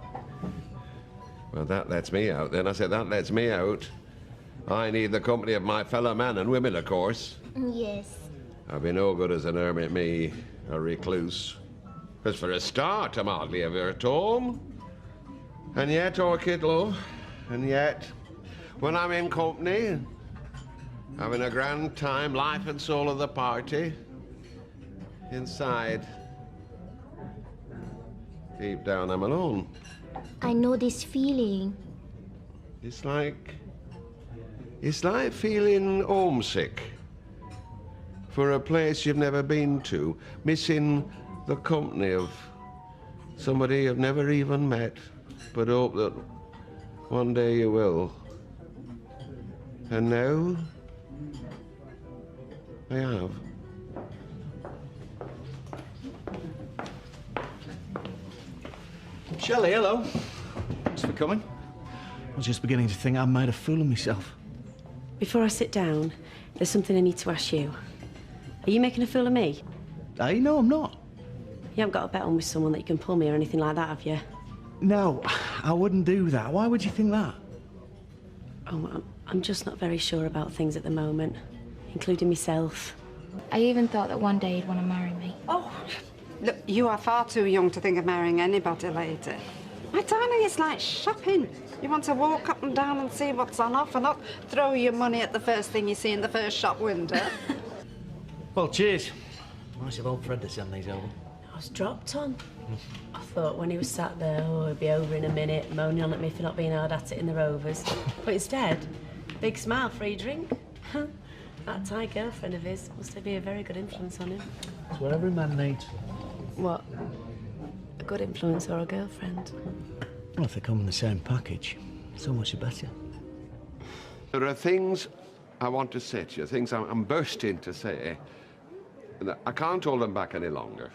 Well, that lets me out then. I said, that lets me out. I need the company of my fellow men and women, of course. Yes. I'll be no good as an hermit, me, a recluse. Because for a start, I'm hardly ever at home. And yet, orchid love, and yet, when I'm in company, having a grand time, life and soul of the party, inside, deep down, I'm alone. I know this feeling. It's like feeling homesick for a place you've never been to, missing the company of somebody you've never even met, but hope that one day you will. And now, I have. Shelley, hello. Thanks for coming. I was just beginning to think I'd made a fool of myself. Before I sit down, there's something I need to ask you. Are you making a fool of me? Hey, no, I'm not. You haven't got a bet on with someone that you can pull me or anything like that, have you? No, I wouldn't do that. Why would you think that? Oh, I'm just not very sure about things at the moment, including myself. I even thought that one day he'd want to marry me. Oh, look, you are far too young to think of marrying anybody later. My darling, it's like shopping. You want to walk up and down and see what's on offer, not throw your money at the first thing you see in the first shop window. Well, cheers. Nice of old Fred to send these over. I was dropped on. I thought when he was sat there, oh, he'd be over in a minute, moaning on at me for not being hard at it in the Rovers. But instead, big smile, free drink. That Thai girlfriend of his must be a very good influence on him. It's what every man needs. What? A good influence or a girlfriend? Well, if they come in the same package, so much the better. There are things I want to say to you, things I'm bursting to say, and I can't hold them back any longer.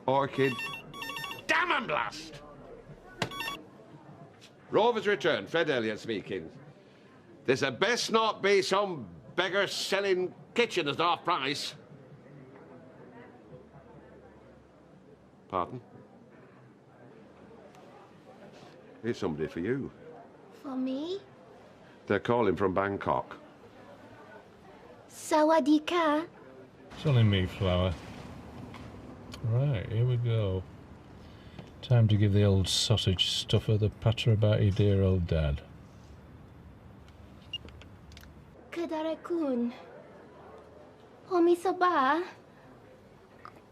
Orchid, damn and blast! Rover's return, Fred Elliott speaking. There's a best not be some beggar selling kitchen at half price. Pardon? Here's somebody for you. For me? They're calling from Bangkok. Sawadika. It's only me, Flower. Right, here we go. Time to give the old sausage stuffer the patter about your dear old dad. Kadarakun. Homisaba.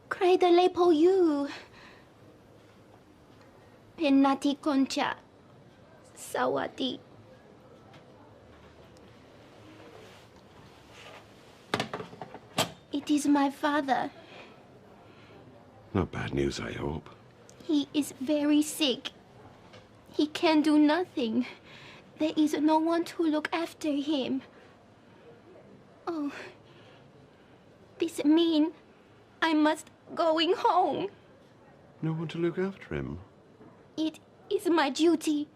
Cray the lepo you. Penati Concha. Sawati. It is my father. Not bad news, I hope. He is very sick. He can do nothing. There is no one to look after him. Oh, this means I must going home. No one to look after him? It is my duty.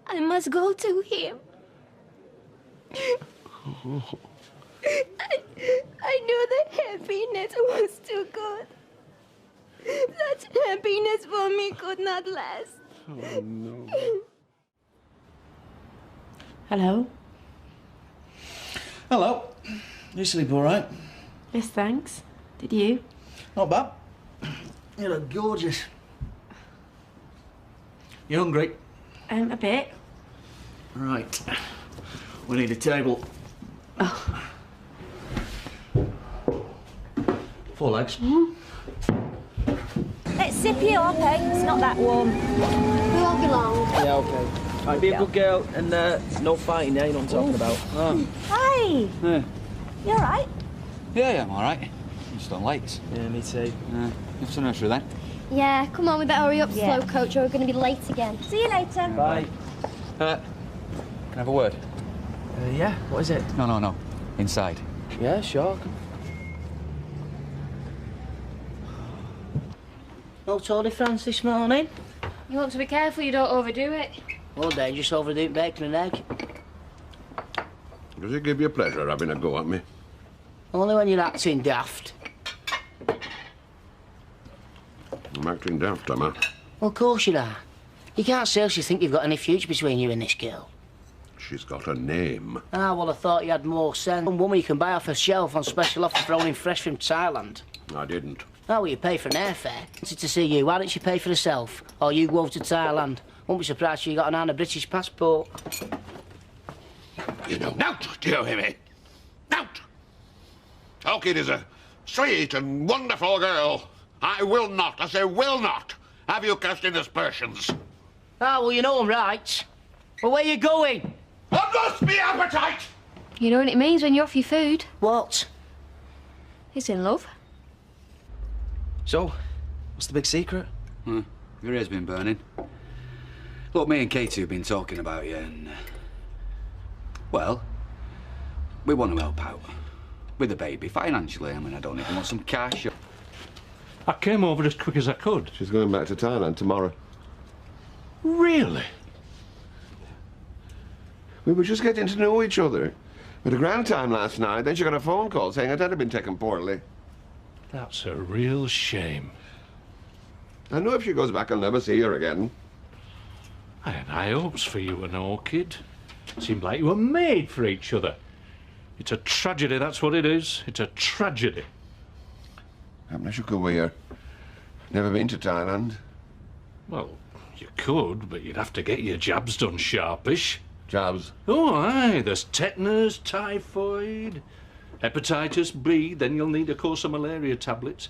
I must go to him. Oh. I knew that happiness was too good. Such happiness for me could not last. Oh, no. Hello. Hello. You sleep all right? Yes, thanks. Did you? Not bad. You look gorgeous. You hungry? A bit. Right. We need a table. Oh. 4 legs. It's sippy, okay? It's not that warm. We all belong. Yeah, okay. Right, be a good girl and no fighting, yeah? You know what I'm talking about. Oh. Hi. Yeah. You all right? Yeah, I'm all right. I'm just on lakes. Yeah, me too. You have to nursery then? Yeah, come on, we better hurry up, Yeah. slow coach, or we're going to be late again. See you later. Bye. Can I have a word? Yeah, what is it? No. Inside. Yeah, sure. No Tour de France this morning? You want to be careful you don't overdo it. Oh, dangerous overdo bacon and egg. Does it give you pleasure having a go at me? Only when you're acting daft. I'm acting daft, am I? Well, of course you are. You can't seriously think you've got any future between you and this girl. She's got a name. Ah, well, I thought you had more sense. One woman you can buy off a shelf on special offer thrown in fresh from Thailand. I didn't. Oh, well, you pay for an airfare. Wanted to see you. Why don't you pay for herself? Or you go over to Thailand. Won't be surprised if you got an British passport. You know, Nout! Do you hear me? Nout! Orchid is a sweet and wonderful girl. I will not, I say will not, have you cast in aspersions. Ah, well, you know I'm right. Well, where you going? What must be appetite? You know what it means when you're off your food? What? He's in love. So, what's the big secret? Your ear's been burning. Look, me and Katie have been talking about you and... well, we want to help out. With the baby, financially. I mean, I don't even want some cash. I came over as quick as I could. She's going back to Thailand tomorrow. Really? We were just getting to know each other. We had a grand time last night, then she got a phone call saying her dad had been taken poorly. That's a real shame. I know if she goes back, I'll never see her again. I had high hopes for you and Orchid. Seemed like you were made for each other. It's a tragedy, that's what it is. It's a tragedy. I should go with her. Never been to Thailand. Well, you could, but you'd have to get your jabs done sharpish. Jabs? Oh, aye. There's tetanus, typhoid, hepatitis B. Then you'll need a course of malaria tablets.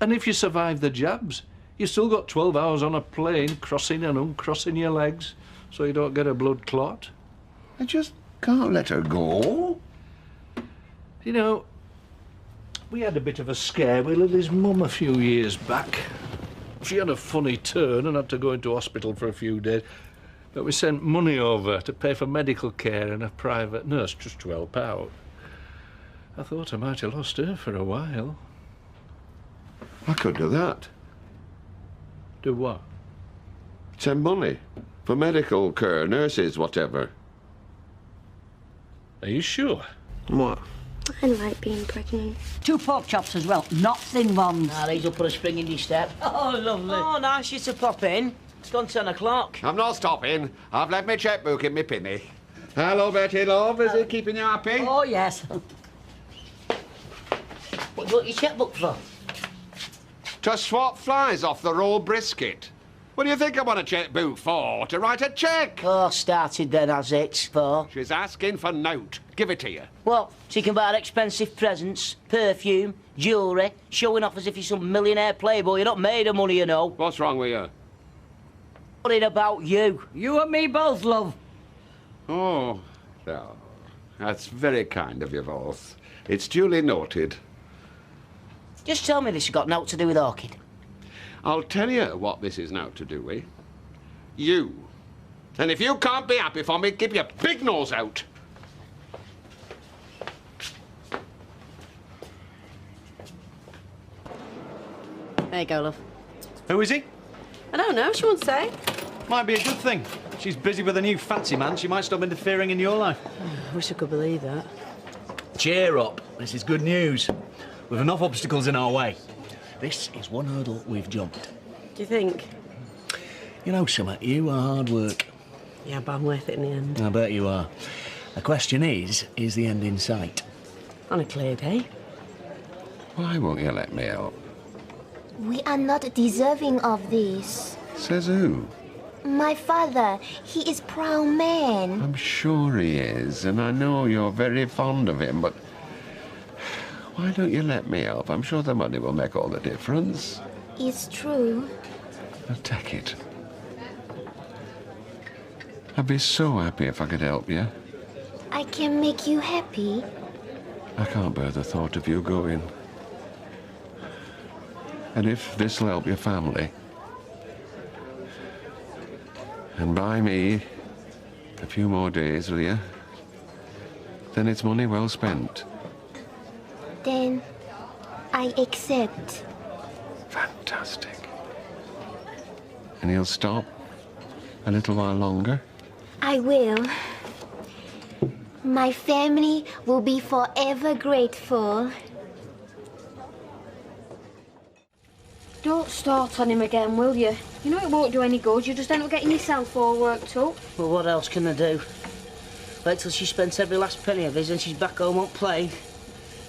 And if you survive the jabs, you've still got 12 hours on a plane crossing and uncrossing your legs so you don't get a blood clot. I just can't let her go. You know, we had a bit of a scare with Lily's mum a few years back. She had a funny turn and had to go into hospital for a few days. But we sent money over to pay for medical care and a private nurse just to help out. I thought I might have lost her for a while. I could do that. Do what? Send money for medical care, nurses, whatever. Are you sure? What? I like being pregnant. 2 pork chops as well, not thin ones. Ah, these will put a spring in your step. Oh, lovely. Oh, nice you to pop in. It's gone 10 o'clock. I'm not stopping. I've left my checkbook in my pinny. Hello, Betty, love. Is it keeping you happy? Oh, yes. What do you want your checkbook for? To swap flies off the raw brisket. What do you think I want a checkbook for? To write a cheque? Oh, started then, has it? For? She's asking for note. Give it to you. What? So you can buy her expensive presents, perfume, jewellery, showing off as if you're some millionaire playboy. You're not made of money, you know. What's wrong with you? Worried about you. You and me both, love. Oh, no. That's very kind of you, both. It's duly noted. Just tell me this has got naught to do with Orchid. I'll tell you what this is now to do with. You. And if you can't be happy for me, keep your big nose out. There you go, love. Who is he? I don't know, she won't say. Might be a good thing. She's busy with a new fancy man. She might stop interfering in your life. I wish I could believe that. Cheer up. This is good news. We've enough obstacles in our way. This is one hurdle we've jumped. Do you think? You know, Summer, you are hard work. Yeah, but I'm worth it in the end. I bet you are. The question is the end in sight? On a clear day. Why won't you let me help? We are not deserving of this. Says who? My father, he is proud man. I'm sure he is, and I know you're very fond of him, but why don't you let me help? I'm sure the money will make all the difference. It's true. I'll take it. I'd be so happy if I could help you. I can make you happy. I can't bear the thought of you going. And if this'll help your family, and buy me a few more days, will you? Then it's money well spent. Then I accept. Fantastic. And he'll stop a little while longer? I will. My family will be forever grateful. Don't start on him again, will you? You know it won't do any good. You just end up getting yourself all worked up. Well, what else can I do? Wait till she spends every last penny of his and she's back home unplayed.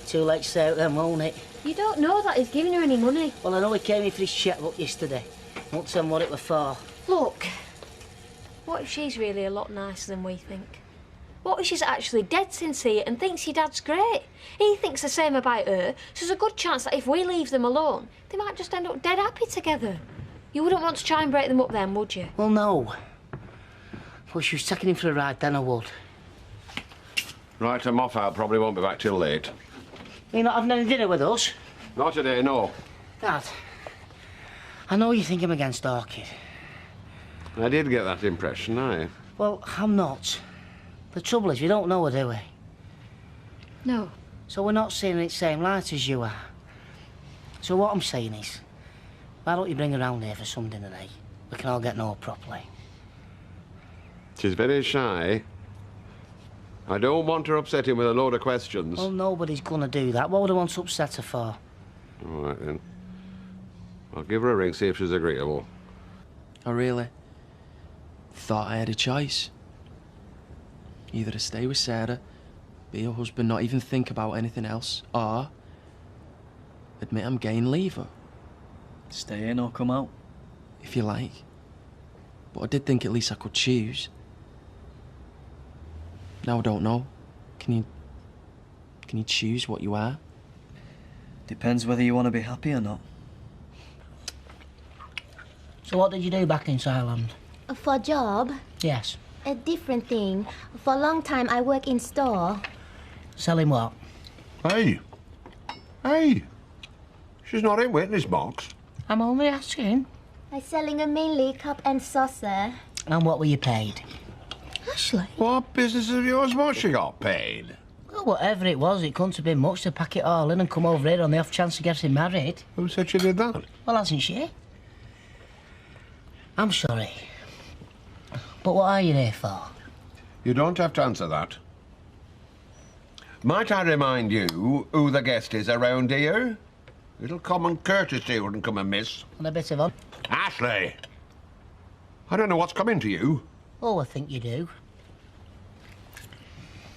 Too late to say it then, won't it? You don't know that he's giving her any money. Well, I know he came in for his cheque-book yesterday. Won't tell him what it was for. Look, what if she's really a lot nicer than we think? What if she's actually dead sincere and thinks your dad's great? He thinks the same about her, so there's a good chance that if we leave them alone, they might just end up dead happy together. You wouldn't want to try and break them up then, would you? Well, no. Well, she was taking him for a ride, then I would. Right, I'm off out. Probably won't be back till late. You're not having any dinner with us? Not today, no. Dad, I know you think I'm against Orchid. I did get that impression, I. Well, I'm not. The trouble is, we don't know her, do we? No. So we're not seeing it the same light as you are. So what I'm saying is, why don't you bring her round here for some dinner, eh? We can all get to know her properly. She's very shy. I don't want her upsetting with a load of questions. Well, nobody's gonna do that. What would I want to upset her for? All right, then. I'll give her a ring, see if she's agreeable. I really thought I had a choice. Either to stay with Sarah, be her husband, not even think about anything else, or admit I'm gay and leave her. Stay in or come out? If you like. But I did think at least I could choose. Now I don't know. Can you choose what you are? Depends whether you want to be happy or not. So what did you do back in Thailand? For job, Yes. a different thing. For a long time, I work in store. Selling what? Hey. Hey. She's not in witness box. I'm only asking. I selling a mainly cup and saucer. And what were you paid? Ashley. What business of yours was she got paid? Well, whatever it was, it couldn't have been much to pack it all in and come over here on the off chance of getting married. Who said she did that? Well, hasn't she? I'm sorry. But what are you here for? You don't have to answer that. Might I remind you who the guest is around here? Little common courtesy wouldn't come amiss. And a bit of on. Ashley! I don't know what's coming to you. Oh, I think you do.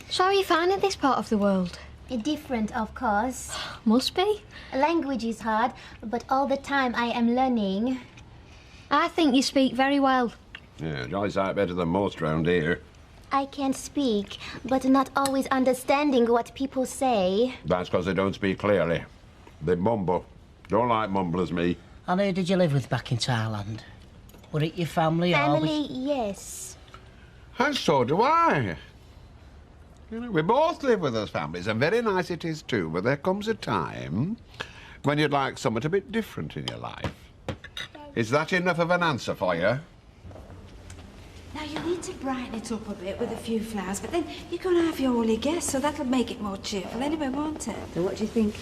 So how are you finding this part of the world? Different, of course. Must be. Language is hard, but all the time I am learning. I think you speak very well. Yeah, jolly sight better than most round here. I can speak, but not always understanding what people say. That's because they don't speak clearly. They mumble. Don't like mumblers, me. And who did you live with back in Thailand? But at your family, Family, yes. And so do I. You know, we both live with those families, and very nice it is too, but there comes a time when you'd like something a bit different in your life. Is that enough of an answer for you? Now, you need to brighten it up a bit with a few flowers, but then you're going to have your holy guests, so that'll make it more cheerful anyway, won't it? So what do you think?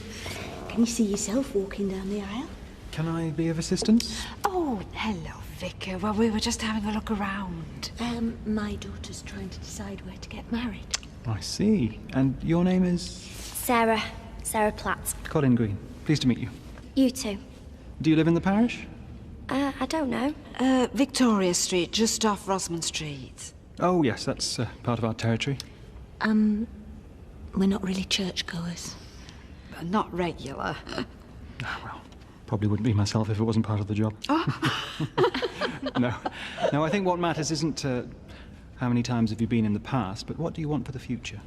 Can you see yourself walking down the aisle? Can I be of assistance? Oh, hello, Vicar. Well, we were just having a look around. My daughter's trying to decide where to get married. I see. And your name is? Sarah. Sarah Platt. Colin Green. Pleased to meet you. You too. Do you live in the parish? I don't know. Victoria Street, just off Rosamond Street. Oh, yes, that's part of our territory. We're not really churchgoers. Not regular. Well, probably wouldn't be myself if it wasn't part of the job. No. No, I think what matters isn't how many times have you been in the past, but what do you want for the future?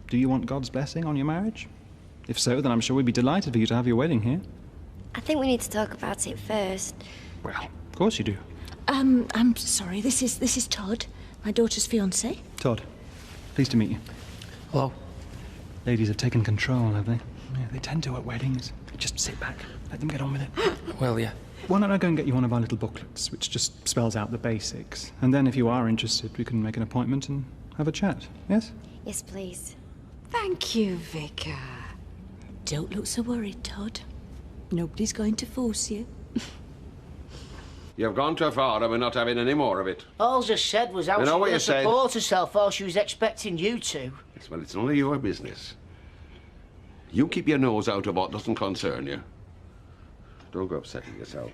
Do you want God's blessing on your marriage? If so, then I'm sure we'd be delighted for you to have your wedding here. I think we need to talk about it first. Well, of course you do. I'm sorry, this is Todd, my daughter's fiancé. Todd, pleased to meet you. Hello. Ladies have taken control, have they? Yeah, they tend to at weddings. Just sit back, let them get on with it. Well, yeah. Why don't I go and get you one of our little booklets, which just spells out the basics. And then if you are interested, we can make an appointment and have a chat, yes? Yes, please. Thank you, Vicar. Don't look so worried, Todd. Nobody's going to force you. You've gone too far and we're not having any more of it. All I said was how You know she what you would said? support herself while she was expecting you to. Yes, well, it's none of your business. You keep your nose out of what doesn't concern you. Don't go upsetting yourself.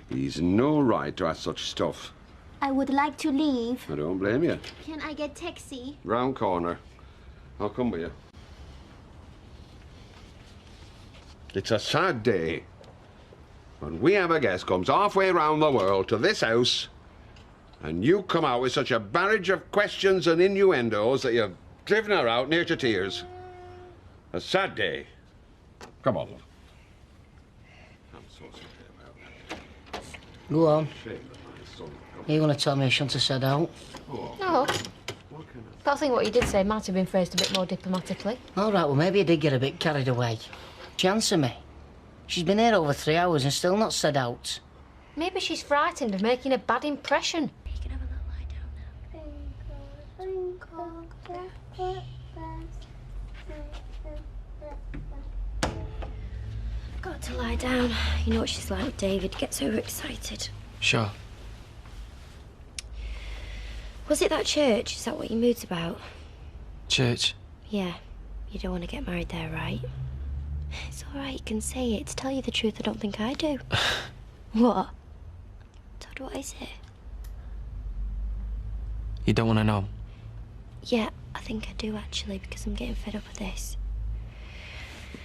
He's no right to ask such stuff. I would like to leave. I don't blame you. Can I get taxi? Round corner. I'll come with you. It's a sad day when we have a guest comes halfway round the world to this house and you come out with such a barrage of questions and innuendos that you've driven her out near to tears. A sad day. Come on, love. I'm so sorry about that. Go on. Shame that my son... You want to tell me I shouldn't have said out? No. But I think what you did say might have been phrased a bit more diplomatically. All right, well, maybe I did get a bit carried away. Do you answer me? She's been here over 3 hours and still not said out. Maybe she's frightened of making a bad impression. You can have a little lie down now. Got to lie down. You know what she's like with David. Gets overexcited. Sure. Was it that church? Is that what your mood's about? Church? Yeah. You don't want to get married there, right? It's all right, you can say it. To tell you the truth, I don't think I do. What? Todd, what is it? You don't want to know? Yeah, I think I do, actually, because I'm getting fed up with this.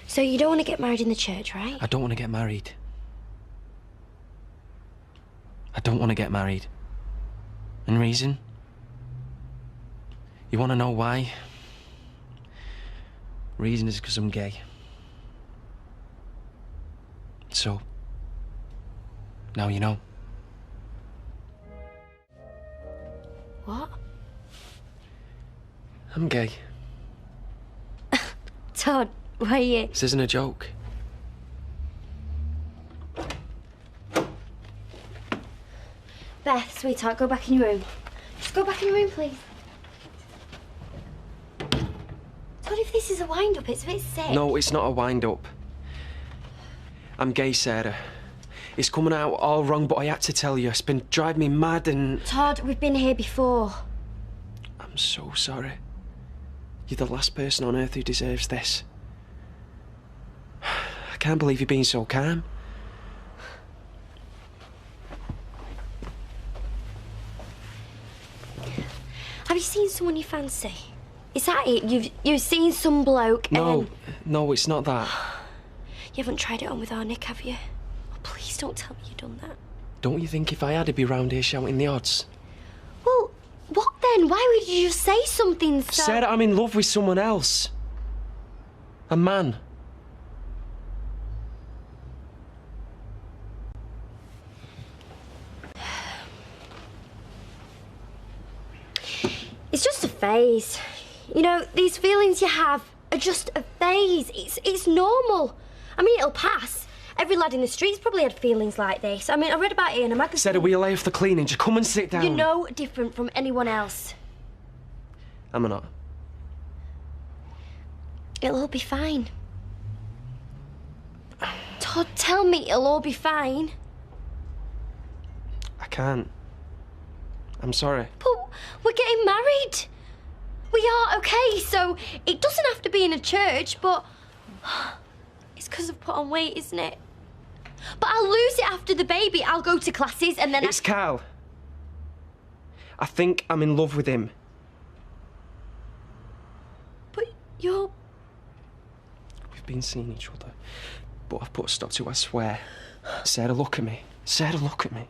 So you don't want to get married in the church, right? I don't want to get married. I don't want to get married. And reason? You want to know why? Reason is because I'm gay. So, now you know. What? I'm gay. Todd, why are you... This isn't a joke. Beth, sweetheart, go back in your room. Just go back in your room, please. Todd, if this is a wind-up, it's a bit sick. No, it's not a wind-up. I'm gay, Sarah. It's coming out all wrong, but I had to tell you. It's been driving me mad and... Todd, we've been here before. I'm so sorry. You're the last person on earth who deserves this. I can't believe you're being so calm. Have you seen someone you fancy? Is that it? You've seen some bloke No, and... no, it's not that. You haven't tried it on with our Nick, have you? Oh, please don't tell me you've done that. Don't you think if I had, I'd be round here shouting the odds? Well, what then? Why would you just say something so... Sarah, I'm in love with someone else. A man. It's just a phase. You know, these feelings you have are just a phase. It's normal. I mean, it'll pass. Every lad in the streets probably had feelings like this. I mean, I read about it in a magazine. Sarah, will you lay off the cleaning? Just come and sit down. You're no different from anyone else. Am I not? It'll all be fine. Todd, tell me it'll all be fine. I can't. I'm sorry. But we're getting married. We are, okay, so it doesn't have to be in a church, but it's because I've put on weight, isn't it? But I'll lose it after the baby. I'll go to classes and then It's Carl. I think I'm in love with him. But you're... We've been seeing each other, but I've put a stop to it, I swear. Sarah, look at me. Sarah, look at me.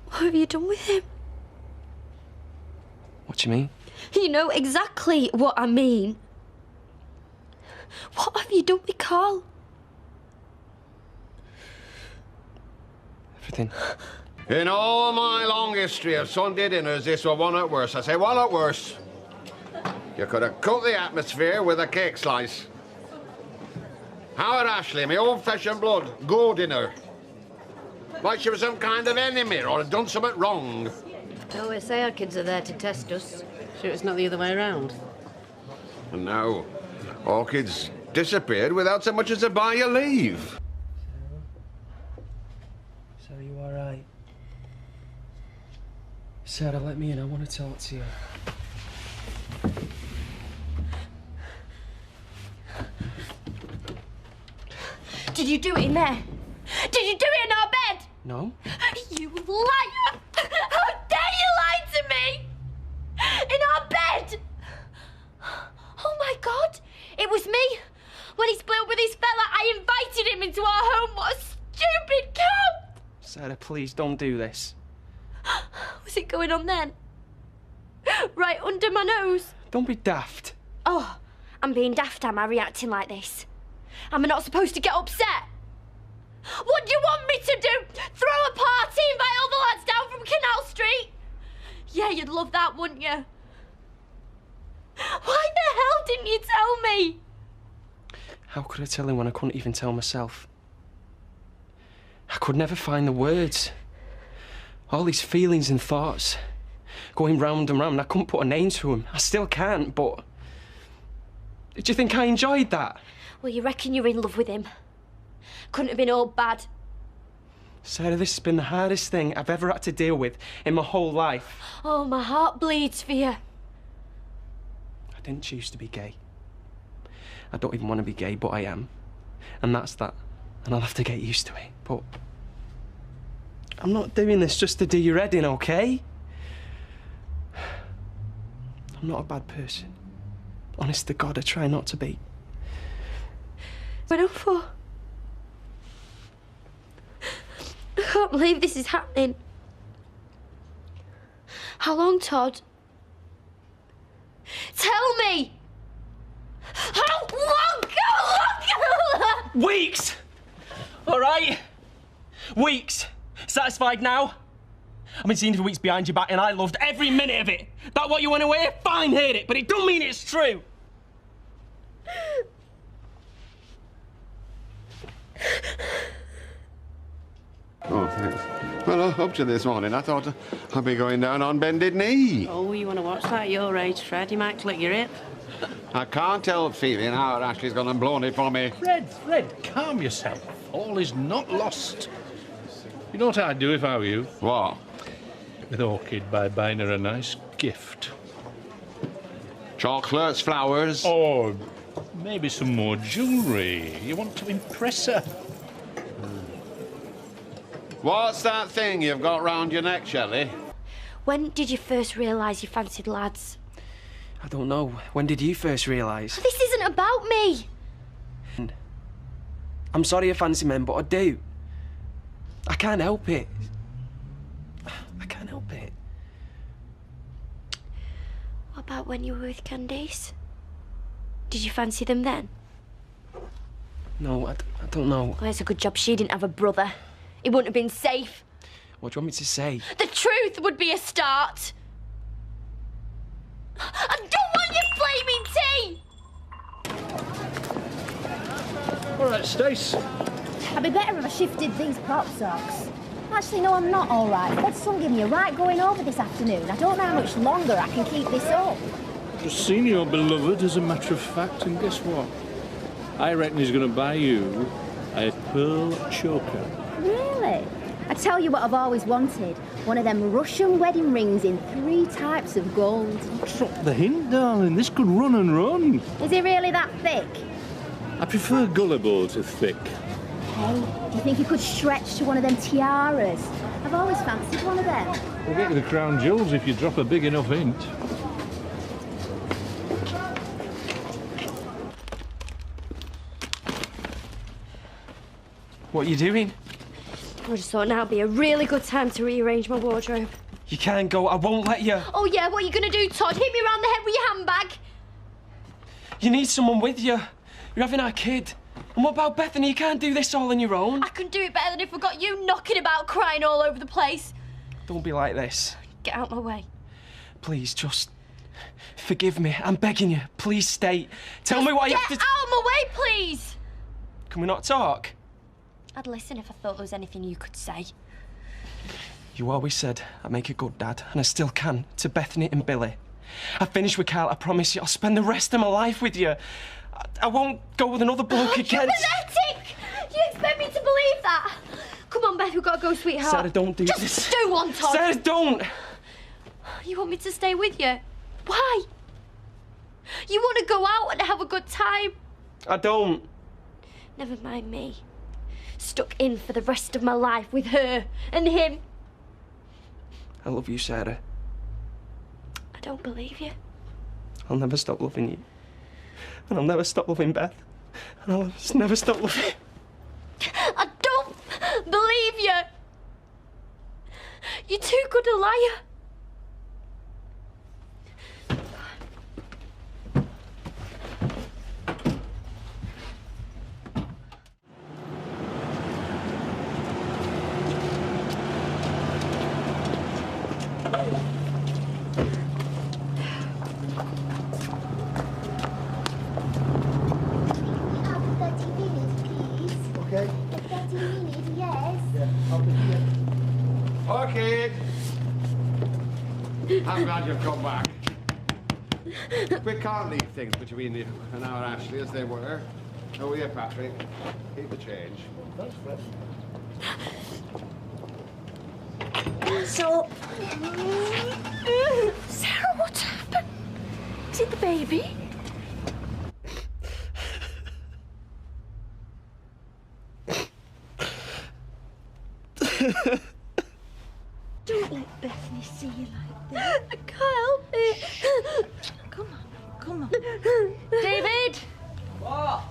What have you done with him? What do you mean? You know exactly what I mean. What have you done with Carl? Everything. In all my long history of Sunday dinners, this was one at worst. I say one at worst. You could have cut the atmosphere with a cake slice. Howard Ashley, my old-fashioned blood, go dinner. Like she was some kind of enemy or had done something wrong. They always say our kids are there to test us. Sure it's not the other way around. And now, all kids disappeared without so much as a buy your leave. Sarah, you all right? Sarah, let me in. I want to talk to you. Did you do it in there? Did you do it in our bed? No. You liar! How dare you lie to me? In our bed! Oh my God! It was me! When he split up with his fella, I invited him into our home. What a stupid camp! Sarah, please don't do this. Was it going on then? Right under my nose? Don't be daft. Oh, I'm being daft, am I, reacting like this? Am I not supposed to get upset? What do you want me to do? Throw a party, invite all the lads down from Canal Street? Yeah, you'd love that, wouldn't you? Why the hell didn't you tell me? How could I tell him when I couldn't even tell myself? I could never find the words. All these feelings and thoughts going round and round. I couldn't put a name to them. I still can't, but... Did you think I enjoyed that? Well, you reckon you're in love with him? Couldn't have been all bad. Sarah, this has been the hardest thing I've ever had to deal with in my whole life. Oh, my heart bleeds for you. I didn't choose to be gay. I don't even want to be gay, but I am. And that's that. And I'll have to get used to it. But I'm not doing this just to do your head in, okay? I'm not a bad person. Honest to God, I try not to be. What up for? I can't believe this is happening. How long, Todd? Tell me! How long? How long? Weeks! All right? Weeks. Satisfied now? I've been seeing you for weeks behind your back and I loved every minute of it. That what you went away? Fine, heard it, but it don't mean it's true. Oh, thanks. Well, up to this morning, I thought I'd be going down on bended knee. Oh, you want to watch that at your age, Fred? You might click your hip. I can't help feeling how Ashley's gone and blown it for me. Fred, calm yourself. All is not lost. You know what I'd do if I were you? What? With Orchid by buying her a nice gift. Chocolates, flowers. Or maybe some more jewellery. You want to impress her. What's that thing you've got round your neck, Shelley? When did you first realise you fancied lads? I don't know. When did you first realise? This isn't about me. I'm sorry I fancy men, but I do. I can't help it. I can't help it. What about when you were with Candice? Did you fancy them then? No, I don't know. Well, it's a good job she didn't have a brother. It wouldn't have been safe. What do you want me to say? The truth would be a start. I don't want your flaming tea! All right, Stace. I'd be better if I shifted these pop socks. Actually, no, I'm not all right. Fred's son gave me a right going over this afternoon. I don't know how much longer I can keep this up. Just seen your beloved, as a matter of fact, and guess what? I reckon he's going to buy you a pearl choker. Really? I tell you what I've always wanted. One of them Russian wedding rings in 3 types of gold. Drop the hint, darling. This could run and run. Is he really that thick? I prefer gullible to thick. Hey, do you think you could stretch to one of them tiaras? I've always fancied one of them. We'll get you the crown jewels if you drop a big enough hint. What are you doing? I just thought now would be a really good time to rearrange my wardrobe. You can't go. I won't let you. Oh, yeah? What are you going to do, Todd? Hit me around the head with your handbag? You need someone with you. You're having our kid. And what about Bethany? You can't do this all on your own. I couldn't do it better than if I got you knocking about, crying all over the place. Don't be like this. Get out my way. Please, just forgive me. I'm begging you. Please stay. Tell me what you have to... Get out of my way, please! Can we not talk? I'd listen if I thought there was anything you could say. You always said I'd make a good dad, and I still can, to Bethany and Billy. I finished with Carl, I promise you. I'll spend the rest of my life with you. I won't go with another bloke again. You're pathetic! You expect me to believe that? Come on, Beth, we've got to go, sweetheart. Sarah, don't do this. Just do one, Todd. Sarah, don't! You want me to stay with you? Why? You want to go out and have a good time? I don't. Never mind me. Stuck in for the rest of my life with her and him. I love you, Sarah. I don't believe you. I'll never stop loving you. And I'll never stop loving Beth. And I'll just never stop loving you. I don't believe you. You're too good a liar. Okay. I'm glad you've come back. We can't leave things between you and our Ashley as they were. Oh, yeah, Patrick. Keep the change. Thanks, Fred. So, Sarah, what happened? Is it the baby? Don't let Bethany see you like this. I can't help it. Come on, come on. David! What?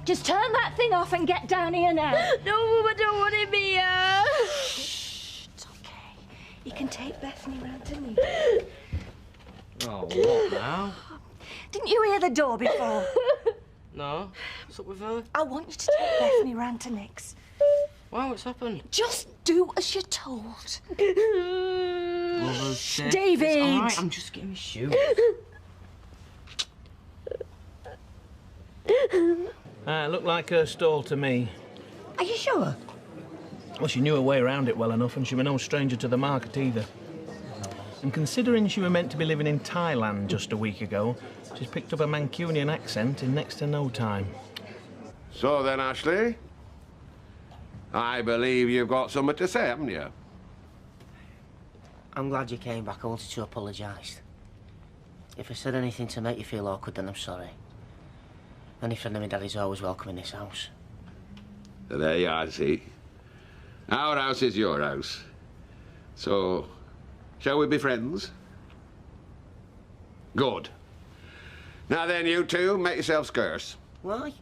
Just turn that thing off and get down here now. No, Mum, I don't want him here. Shh, it's okay. You can take Bethany round to me. Oh, what now? Didn't you hear the door before? No? What's up with her? I want you to take Bethany round to Nick's. Why? What's happened? Just do as you're told. Shh, David! It's all right, I'm just getting my shoes. Looked like her stall to me. Are you sure? Well, she knew her way around it well enough, and she were no stranger to the market either. And considering she were meant to be living in Thailand just a week ago, she's picked up a Mancunian accent in next to no time. So then, Ashley, I believe you've got something to say, haven't you? I'm glad you came back. I wanted to apologise. If I said anything to make you feel awkward, then I'm sorry. Any friend of my daddy's always welcome in this house. There you are, see. Our house is your house. So, shall we be friends? Good. Now then, you two, make yourselves scarce. Why?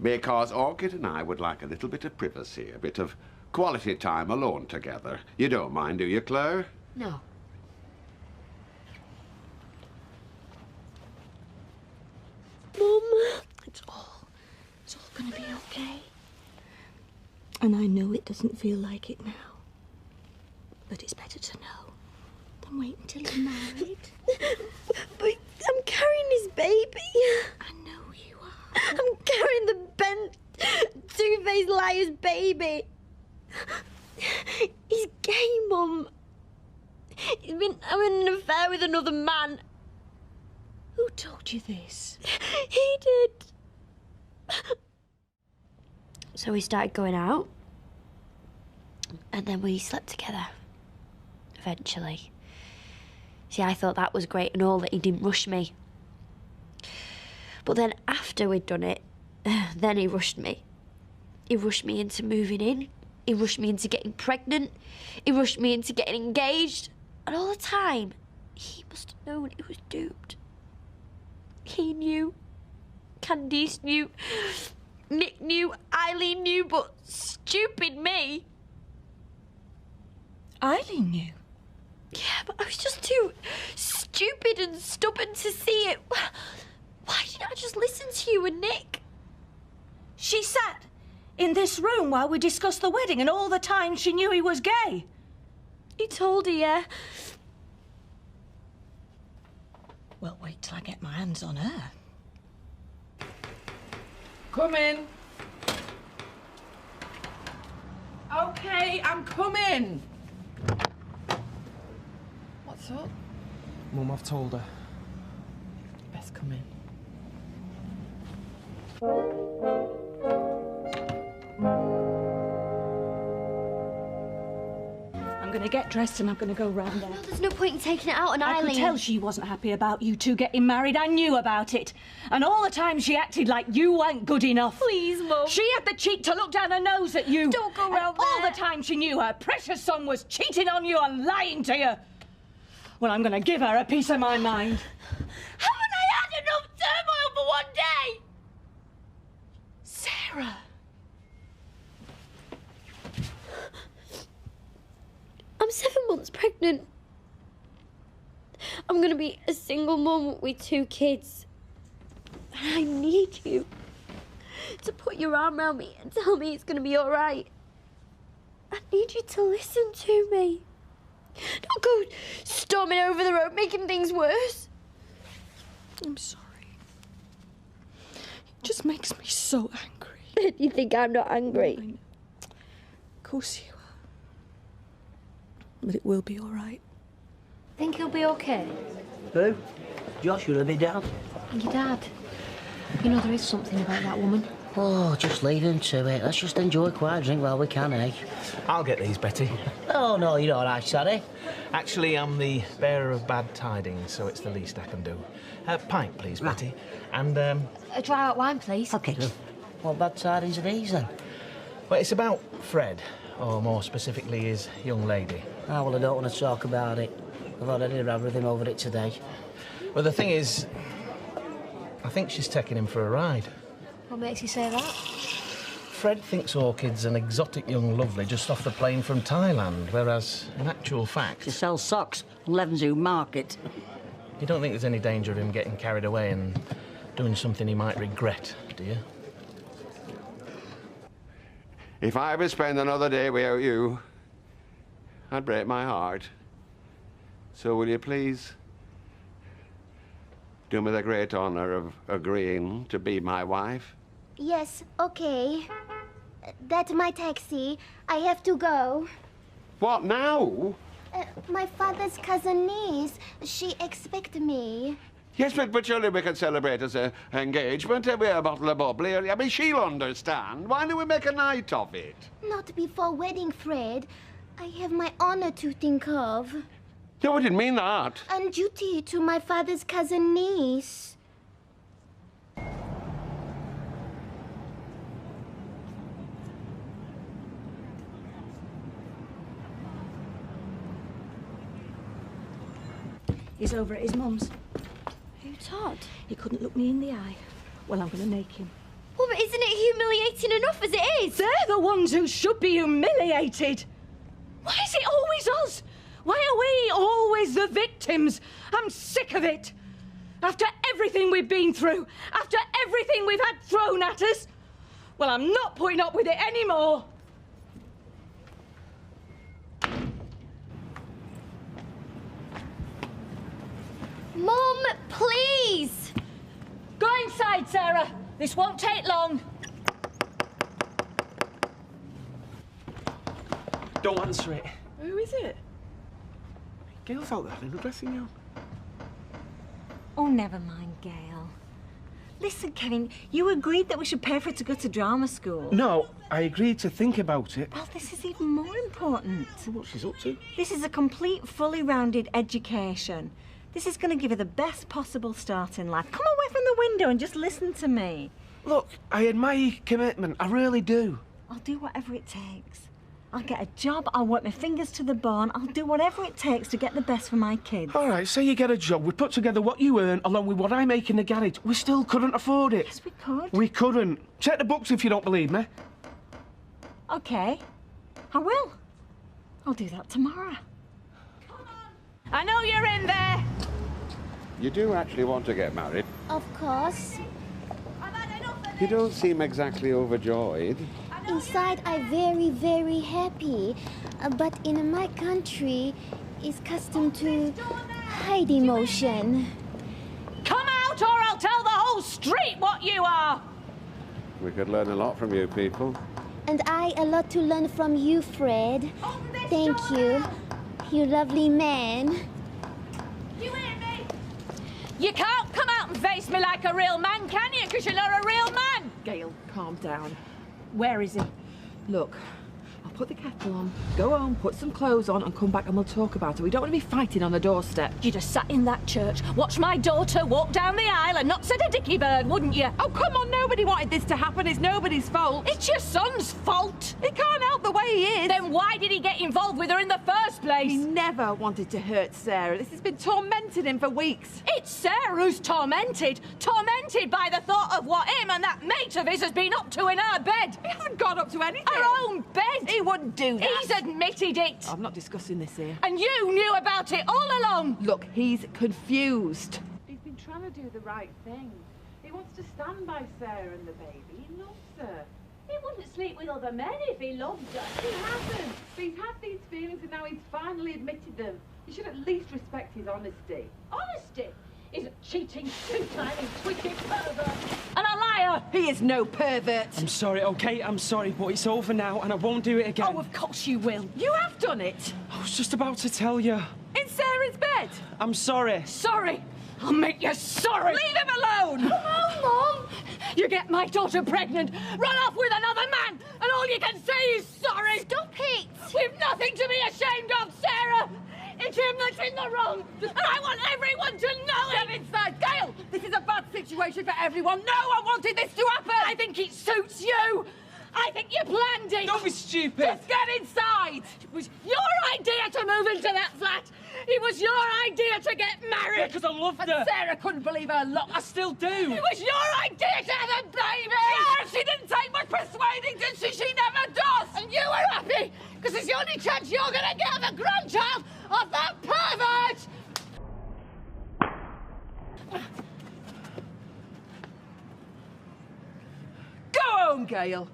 Because Orchid and I would like a little bit of privacy, a bit of quality time alone together. You don't mind, do you, Claire? No. Mum, it's all gonna be okay. And I know it doesn't feel like it now. But it's better to know than can wait until you're married. But I'm carrying his baby. I know you are. I'm carrying the bent, two-faced liar's baby. He's gay, Mum. He's been having an affair with another man. Who told you this? He did. So we started going out. And then we slept together. Eventually. See, I thought that was great and all, that he didn't rush me. But then after we'd done it, then he rushed me. He rushed me into moving in. He rushed me into getting pregnant. He rushed me into getting engaged. And all the time, he must have known he was doomed. He knew. Candice knew. Nick knew. Eileen knew. But stupid me. Eileen knew? Yeah, but I was just too stupid and stubborn to see it. Why didn't I just listen to you and Nick? She sat in this room while we discussed the wedding, and all the time she knew he was gay. He told her, yeah. Well, wait till I get my hands on her. Come in. Okay, I'm coming. What's up? Mum, I've told her. Best come in. I'm going to get dressed and I'm going to go round there. No, there's no point in taking it out on Eileen. I could tell she wasn't happy about you two getting married. I knew about it. And all the time she acted like you weren't good enough. Please, Mum. She had the cheek to look down her nose at you. Don't go round there. All the time she knew her precious son was cheating on you and lying to you. Well, I'm going to give her a piece of my mind. Haven't I had enough turmoil for one day? Sarah. I'm 7 months pregnant. I'm gonna be a single mum with 2 kids. And I need you to put your arm around me and tell me it's gonna be all right. I need you to listen to me. Don't go storming over the road, making things worse. I'm sorry. It just makes me so angry. You think I'm not angry? Of course you are. But it will be all right. Think he'll be okay? Who? Josh, you'll be down. And your dad? You know, there is something about that woman. Oh, just leave him to it. Let's just enjoy quiet drink while we can, eh? I'll get these, Betty. Oh, no, you're all right, Sadie. Actually, I'm the bearer of bad tidings, so it's the least I can do. Pint, please, Betty. And, A dry out wine, please. OK. What bad tidings are these, then? Well, it's about Fred, or more specifically, his young lady. Oh, well, I don't want to talk about it. I've already had with him over it today. Well, the thing is, I think she's taking him for a ride. What makes you say that? Fred thinks Orchid's an exotic young lovely just off the plane from Thailand, whereas, in actual fact... She sells socks on Levenshulme Market. You don't think there's any danger of him getting carried away and doing something he might regret, do you? If I ever spend another day without you, I'd break my heart. So will you please do me the great honor of agreeing to be my wife? Yes, okay. That's my taxi. I have to go. What now? My father's cousin niece. She expects me. Yes, but surely we can celebrate as an engagement with a bottle of bubbly. I mean, she'll understand. Why don't we make a night of it? Not before wedding, Fred. I have my honor to think of. No, I didn't mean that. And duty to my father's cousin niece. He's over at his mum's. Who, Todd? He couldn't look me in the eye. Well, I'm going to make him. Well, but isn't it humiliating enough as it is? They're the ones who should be humiliated. Why is it always us? Why are we always the victims? I'm sick of it. After everything we've been through, after everything we've had thrown at us, well, I'm not putting up with it anymore. But please! Go inside, Sarah. This won't take long. Don't answer it. Who is it? Gail's out there in the dressing gown. Oh, never mind, Gail. Listen, Kevin, you agreed that we should pay for it to go to drama school. No, I agreed to think about it. Well, this is even more important. What she's up to? This is a complete, fully rounded education. This is going to give her the best possible start in life. Come away from the window and just listen to me. Look, I admire your commitment. I really do. I'll do whatever it takes. I'll get a job, I'll work my fingers to the bone, I'll do whatever it takes to get the best for my kids. All right, say you get a job. We put together what you earn along with what I make in the garage. We still couldn't afford it. Yes, we could. We couldn't. Check the books if you don't believe me. Okay, I will. I'll do that tomorrow. I know you're in there. You do actually want to get married. Of course. You don't seem exactly overjoyed. Inside, I'm very, very happy. But in my country, it's custom to hide emotion. Come out or I'll tell the whole street what you are. We could learn a lot from you people. And I a lot to learn from you, Fred. Thank you. You lovely man. You hear me? You can't come out and face me like a real man, can you? Because you're not a real man. Gail, calm down. Where is he? Look, I'll put the kettle on, go home, put some clothes on and come back and we'll talk about it. We don't want to be fighting on the doorstep. You'd have sat in that church, watched my daughter walk down the aisle and not said a dicky bird, wouldn't you? Oh, come on, nobody wanted this to happen. It's nobody's fault. It's your son's fault. He can't help the way he is. Then why did he get involved with her in the first place? He never wanted to hurt Sarah. This has been tormenting him for weeks. It's Sarah who's tormented. Tormented by the thought of what him and that mate of his has been up to in her bed. He hasn't gone up to anything. Her own bed. He wouldn't do that. He's admitted it. I'm not discussing this here. And you knew about it all along. Look, he's confused. He's been trying to do the right thing. He wants to stand by Sarah and the baby. He loves her. He wouldn't sleep with other men if he loved her. He hasn't. But he's had these feelings and now he's finally admitted them. You should at least respect his honesty. Honesty? He's a cheating, two-timing, twisted pervert and a liar. He is no pervert. I'm sorry, okay? I'm sorry, but it's over now and I won't do it again. Oh, of course you will. You have done it. I was just about to tell you. In Sarah's bed. I'm sorry. Sorry? I'll make you sorry. Leave him alone. Come on, Mom. You get my daughter pregnant, run off with another man, and all you can say is sorry. Stop it. We've nothing to be ashamed of, Sarah. It's him that's in the wrong, and I want everyone to know it. Get inside. Gail, this is a bad situation for everyone. No one wanted this to happen. I think it suits you. I think you planned it. Don't be stupid. Just get inside. It was your idea to move into that flat. It was your idea to get married. Because I loved her. And Sarah couldn't believe her luck. I still do. It was your idea to have a baby. Yeah, she didn't take much persuading, did she? She never does. And you were happy because it's the only chance you're going to get of a grandchild of that pervert. Go home, Gail.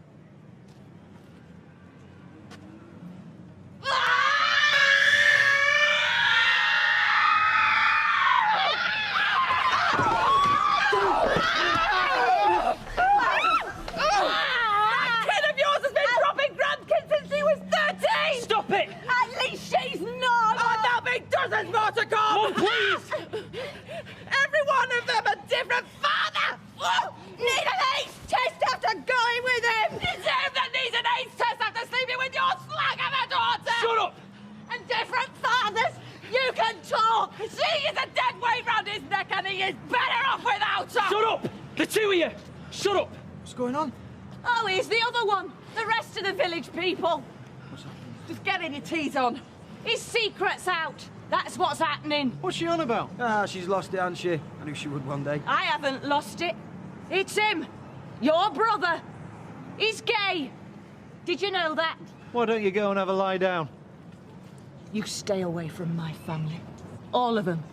Stop it! At least she's not! Oh, there'll be dozens more to come! Mum, please! Every one of them a different father! Oh, need an AIDS test after going with him! It's him that needs an AIDS test after sleeping with your slag of a daughter! Shut up! And different fathers! You can talk! She is a dead weight round his neck and he is better off without her! Shut up! The two of you! Shut up! What's going on? Oh, he's the other one. The rest of the village people. Just getting your teeth on. His secret's out. That's what's happening. What's she on about? Ah, she's lost it, hasn't she? I knew she would one day. I haven't lost it. It's him. Your brother. He's gay. Did you know that? Why don't you go and have a lie down? You stay away from my family. All of them.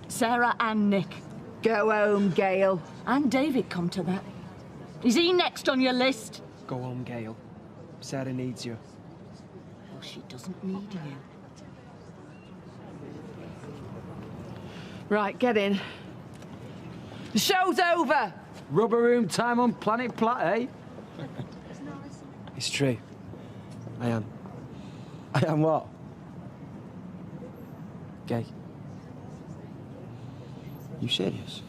Sarah and Nick. Go home, Gail. And David come to that. Is he next on your list? Go home, Gail. Sarah needs you. Well, she doesn't need you. Right, get in. The show's over. Rubber room time on Planet Plat, eh? It's true. I am. I am what? Gay. You serious?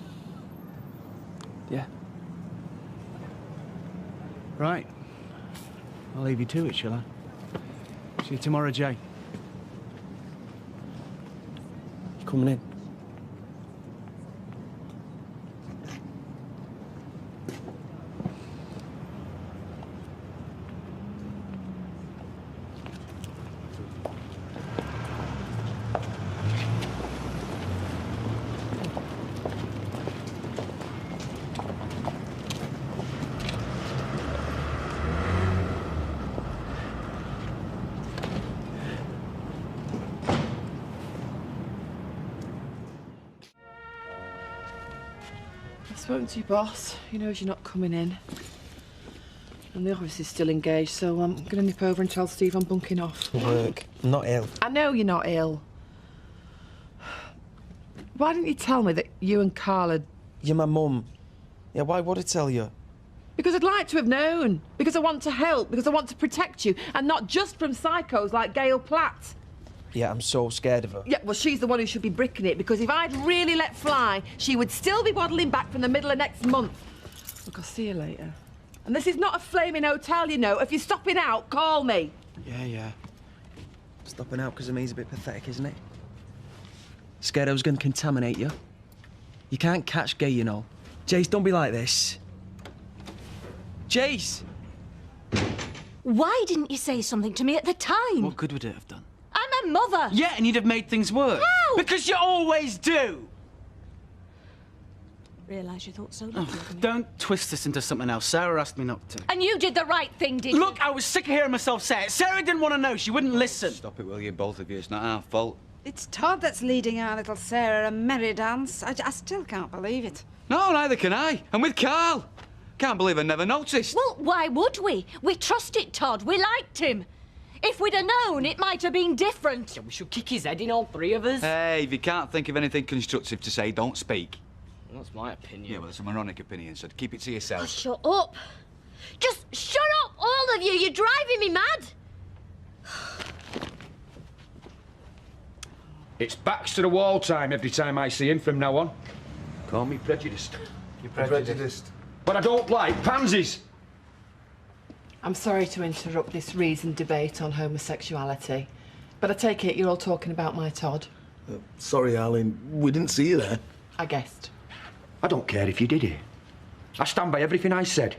Yeah. Right. I'll leave you to it, shall I? See you tomorrow, Jay. You coming in? I've spoken to your boss. He knows you're not coming in. And the office is still engaged, so I'm going to nip over and tell Steve I'm bunking off. Work. I'm not ill. I know you're not ill. Why didn't you tell me that you and Carla... You're my mum. Yeah, why would I tell you? Because I'd like to have known. Because I want to help. Because I want to protect you. And not just from psychos like Gail Platt. Yeah, I'm so scared of her. Yeah, well, she's the one who should be bricking it, because if I'd really let fly, she would still be waddling back from the middle of next month. Look, I'll see you later. And this is not a flaming hotel, you know. If you're stopping out, call me. Yeah. Stopping out because of me is a bit pathetic, isn't it? Scared I was going to contaminate you. You can't catch gay, you know. Jace, don't be like this. Jace! Why didn't you say something to me at the time? What good would it have done? I'm a mother. Yeah, and you'd have made things worse. How? Because you always do. Realise you thought so, didn't you? Don't twist this into something else. Sarah asked me not to. And you did the right thing, didn't you? Look, I was sick of hearing myself say it. Sarah didn't want to know. She wouldn't listen. Stop it, will you, both of you? It's not our fault. It's Todd that's leading our little Sarah a merry dance. I still can't believe it. No, neither can I. And with Carl. Can't believe I never noticed. Well, why would we? We trusted Todd. We liked him. If we'd have known, it might have been different. Yeah, we should kick his head in, all three of us. Hey, if you can't think of anything constructive to say, don't speak. Well, that's my opinion. Yeah, well, it's a moronic opinion, so keep it to yourself. Oh, shut up. Just shut up, all of you. You're driving me mad. It's backs to the wall time every time I see him from now on. Call me prejudiced. You're prejudiced. But I don't like pansies. I'm sorry to interrupt this reasoned debate on homosexuality, but I take it you're all talking about my Todd. Sorry, Arlene. We didn't see you there. I guessed. I don't care if you did it. I stand by everything I said.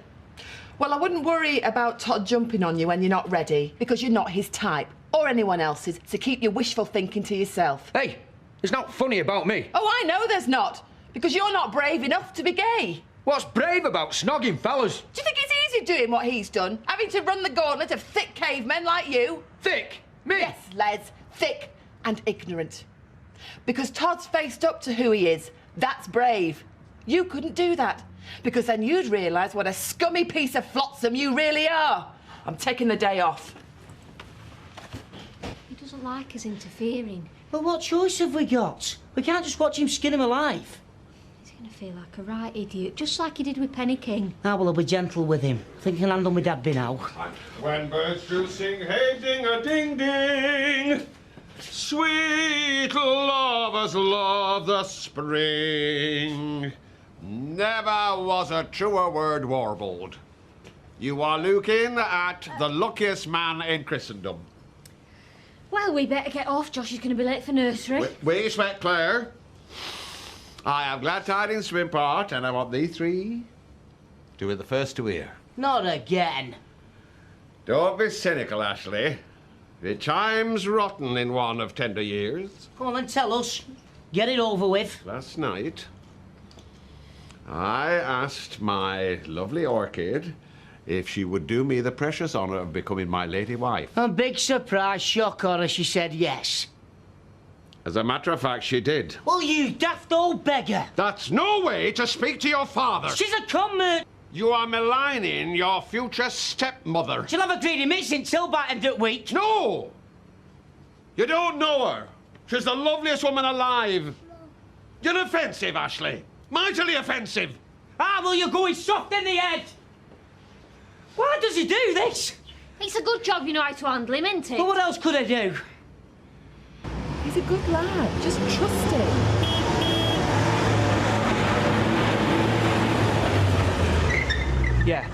Well, I wouldn't worry about Todd jumping on you when you're not ready, because you're not his type, or anyone else's, so keep your wishful thinking to yourself. Hey, there's not funny about me. Oh, I know there's not, because you're not brave enough to be gay. What's brave about snogging fellas? Do you think it's easy doing what he's done? Having to run the gauntlet of thick cavemen like you? Thick? Me? Yes, Les, thick and ignorant. Because Todd's faced up to who he is. That's brave. You couldn't do that, because then you'd realise what a scummy piece of flotsam you really are. I'm taking the day off. He doesn't like us interfering. Well, what choice have we got? We can't just watch him skin him alive. He's going to feel like a right idiot, just like he did with Penny King. Now, well, I'll be gentle with him. Think he'll handle me dad by now. When birds do sing, hey, ding-a-ding-ding, sweet lovers love the spring. Never was a truer word warbled. You are looking at the luckiest man in Christendom. Well, we better get off. Josh is going to be late for nursery. Wait, sweat, Claire. I have glad tidings to impart, and I want thee three to be the first to hear. Not again. Don't be cynical, Ashley. It chimes rotten in one of tender years. Come on, then, tell us. Get it over with. Last night, I asked my lovely orchid if she would do me the precious honour of becoming my lady wife. A big surprise, shock horror, she said yes. As a matter of fact, she did. Well, you daft old beggar. That's no way to speak to your father. She's a common. You are maligning your future stepmother. She'll have a greedy miss until by end of week. No! You don't know her. She's the loveliest woman alive. You're offensive, Ashley. Mightily offensive. Ah, well, you're going soft in the head. Why does he do this? It's a good job you know how to handle him, isn't it? But what else could I do? He's a good lad. Just trust him. Yeah.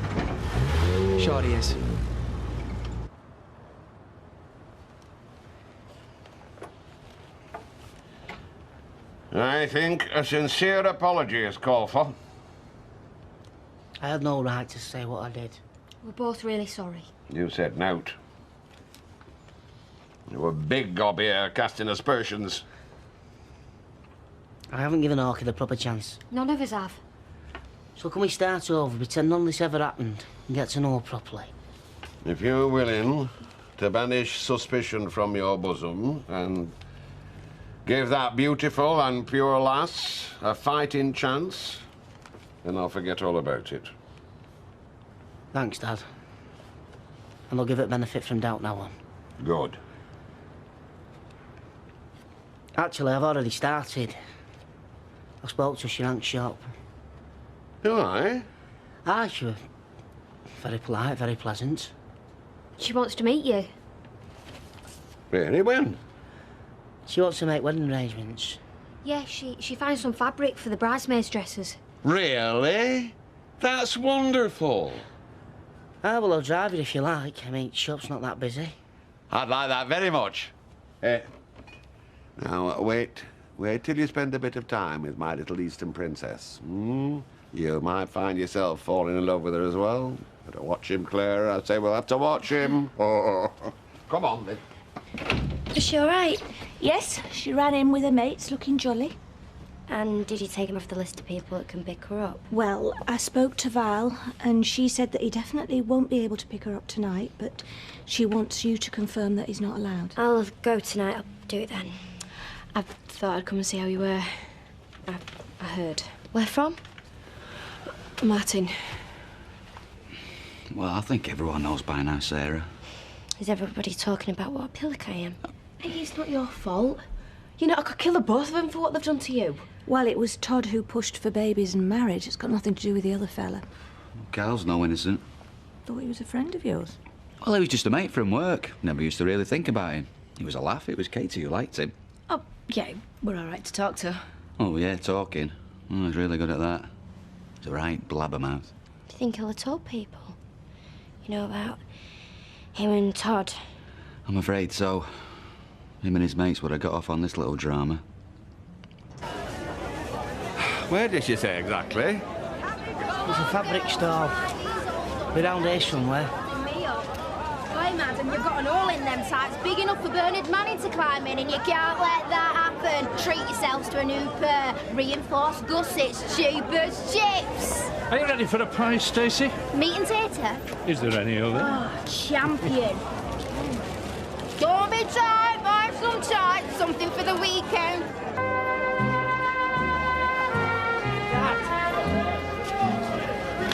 Sure he is. I think a sincere apology is called for. I had no right to say what I did. We're both really sorry. You said nout. You were big gob here, casting aspersions. I haven't given Orchid a proper chance. None of us have. So can we start over, pretend none of this ever happened, and get to know her properly? If you're willing to banish suspicion from your bosom and give that beautiful and pure lass a fighting chance, then I'll forget all about it. Thanks, Dad. And I'll give it benefit from doubt now on. Good. Actually, I've already started. I spoke to her, she rang shop. Do I? Aye, she was very polite, very pleasant. She wants to meet you. Really? When? She wants to make wedding arrangements. Yeah, she found some fabric for the bridesmaids' dresses. Really? That's wonderful. Ah, well, I'll drive it if you like. I mean, shop's not that busy. I'd like that very much. Now, wait till you spend a bit of time with my little Eastern princess. You might find yourself falling in love with her as well. Better watch him, Claire. I say we'll have to watch him. Oh. Come on, then. Is she all right? Yes, she ran in with her mates looking jolly. And did you take him off the list of people that can pick her up? Well, I spoke to Val, and she said that he definitely won't be able to pick her up tonight, but she wants you to confirm that he's not allowed. I'll go tonight. I'll do it then. I thought I'd come and see how you were. I heard. Where from? Martin. Well, I think everyone knows by now, Sarah. Is everybody talking about what a pillock I am? Hey, it's not your fault. You know, I could kill the both of them for what they've done to you. Well, it was Todd who pushed for babies and marriage. It's got nothing to do with the other fella. Carl's no innocent. Thought he was a friend of yours. Well, he was just a mate from work. Never used to really think about him. He was a laugh. It was Katie who liked him. Oh, yeah, we're all right to talk to. Oh, yeah, talking. Oh, he's really good at that. He's a right blabbermouth. Do you think he'll have told people? You know, about him and Todd? I'm afraid so. Him and his mates would have got off on this little drama. Where did she say exactly? There's a fabric store. We're down there somewhere. Hey, madam, you've got an hole in them tights big enough for Bernard Manning to climb in, and you can't let that happen. Treat yourselves to a new pair. Reinforced gussets, cheap as chips. Are you ready for a prize, Stacey? Meat and tater? Is there any other? Oh, champion. Don't be tight, buy some tights, something for the weekend.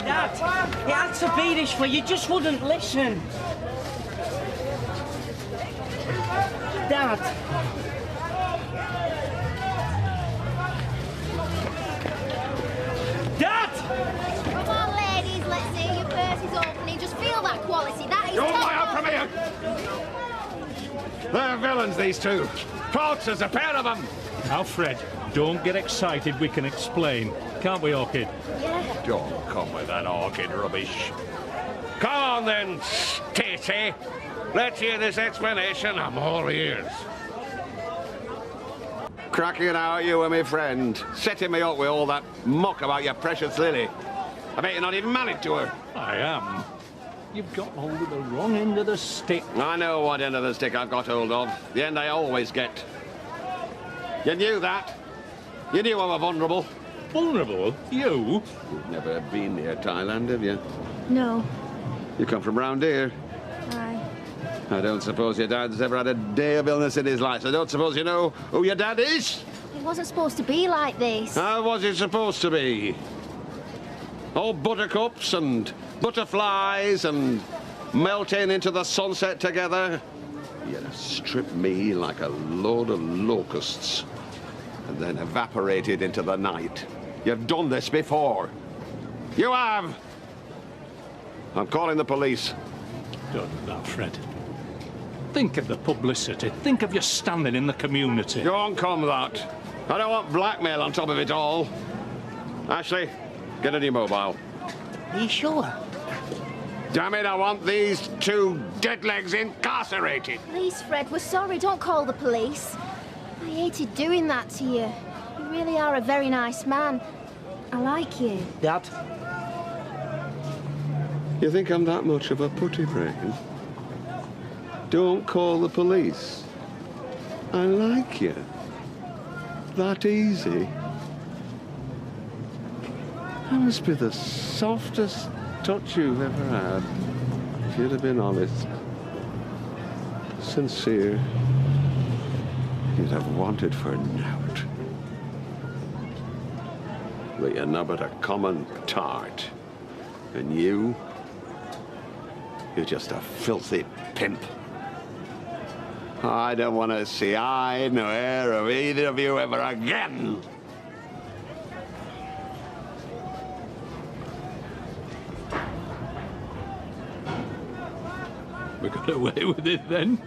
Dad, it had to be this way. You just wouldn't listen. Dad. Dad! Come on, ladies, let's see your purse is opening. Just feel that quality. That is Don't top buy out from here! They're villains, these two. False, there's a pair of them. Now, Fred, don't get excited. We can explain. Can't we, Orchid? Yeah. Don't come with that orchid rubbish. Come on, then, Stacey. Let's hear this explanation. I'm all ears. Cracking out, you and me friend. Setting me up with all that muck about your precious Lily. I bet you're not even married to her. I am. You've got hold of the wrong end of the stick. I know what end of the stick I've got hold of. The end I always get. You knew that. You knew I was vulnerable. Vulnerable? You? You've never been near Thailand, have you? No. You come from round here. Aye. I don't suppose your dad's ever had a day of illness in his life. I don't suppose you know who your dad is? It wasn't supposed to be like this. How was it supposed to be? All buttercups and butterflies and melting into the sunset together. You stripped me like a load of locusts and then evaporated into the night. You've done this before. You have. I'm calling the police. Don't do that, Fred. Think of the publicity. Think of your standing in the community. Don't come that. I don't want blackmail on top of it all. Ashley, get a new mobile. Are you sure? Damn it, I want these two deadlegs incarcerated. Please, Fred, we're sorry. Don't call the police. I hated doing that to you. You really are a very nice man. I like you. Dad? You think I'm that much of a putty brain? Don't call the police. I like you. That easy. That must be the softest touch you've ever had. If you'd have been honest, sincere, you'd have wanted for nought. But you're not but a common tart. And you're just a filthy pimp. I don't want to see eye nor hair of either of you ever again. We got away with it then.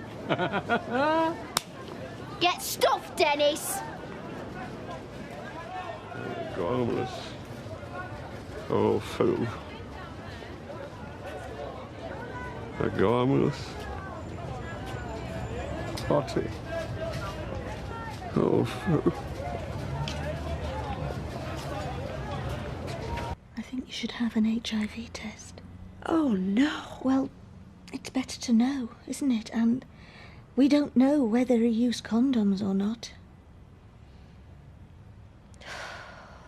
Get stuffed, Dennis. Go homeless. Oh, fool. I go homeless. Potty. Oh, fool. I think you should have an HIV test. Oh, no. Well, it's better to know, isn't it? And we don't know whether he used condoms or not.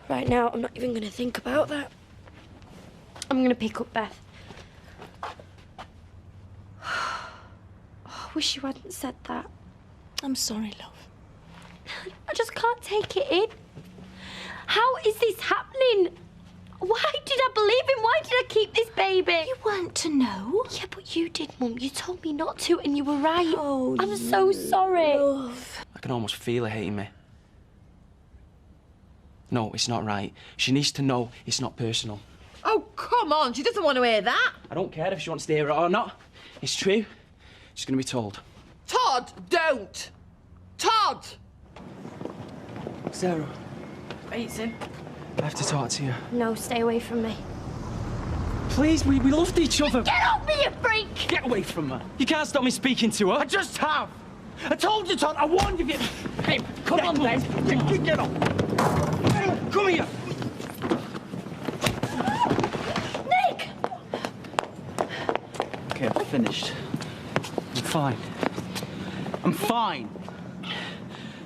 Right now, I'm not even going to think about that. I'm going to pick up Beth. I wish you hadn't said that. I'm sorry, love. I just can't take it in. How is this happening? Why did I believe him? Why did I keep this baby? You weren't to know. Yeah, but you did, Mum. You told me not to, and you were right. Oh, I'm so sorry. Love. I can almost feel her hating me. No, it's not right. She needs to know it's not personal. Oh, come on. She doesn't want to hear that. I don't care if she wants to hear it or not. It's true. She's going to be told. Todd, don't. Todd! Sarah. Ethan. I have to talk to you. No, stay away from me. Please, we loved each other. Get off me, you freak! Get away from her. You can't stop me speaking to her. I just have. I told you, Todd. I warned you. Hey, come on, then. Get up. Come here. Nick! Okay, I'm finished. I'm fine. I'm fine.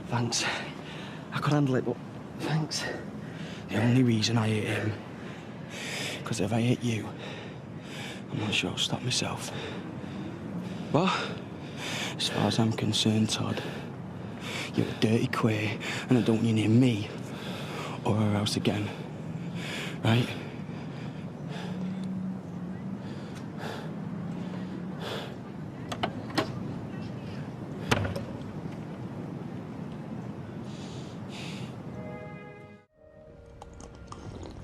Thanks. I could handle it, but thanks. The only reason I hit him, because if I hit you, I'm not sure I'll stop myself. What? As far as I'm concerned, Todd, you're a dirty queer, and I don't want you near me or her house again. Right?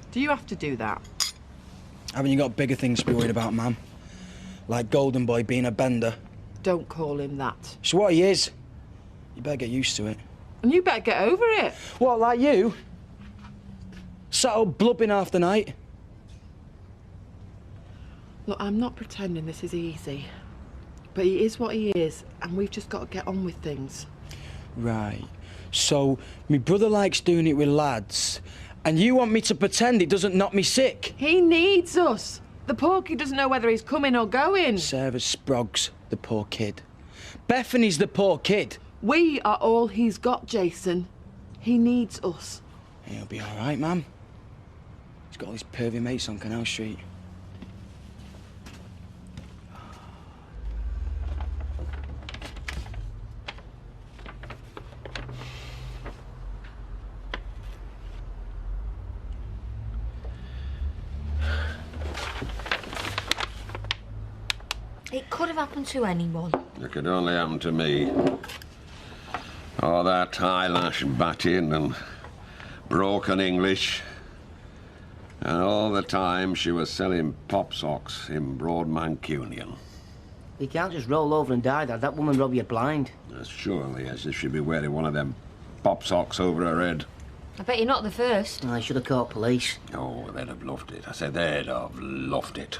Do you have to do that? Haven't you got bigger things to be worried about, Ma'am? Like Golden Boy being a bender. Don't call him that. It's what he is. You better get used to it. And you better get over it. What, like you? Sat up blubbing half the night? Look, I'm not pretending this is easy. But he is what he is, and we've just got to get on with things. Right. So, me brother likes doing it with lads, and you want me to pretend it doesn't knock me sick? He needs us. The poor kid doesn't know whether he's coming or going. Sarah Sproggs, the poor kid. Bethany's the poor kid. We are all he's got, Jason. He needs us. He'll be all right, Ma'am. He's got all his pervy mates on Canal Street. It could have happened to anyone. It could only happen to me. All that eyelash batting and broken English. And all the time she was selling pop socks in Broad Mancunian. You can't just roll over and die, Dad. That woman rob you blind. Surely, as if she'd be wearing one of them pop socks over her head. I bet you're not the first. I should have caught police. Oh, they'd have loved it. I said they'd have loved it.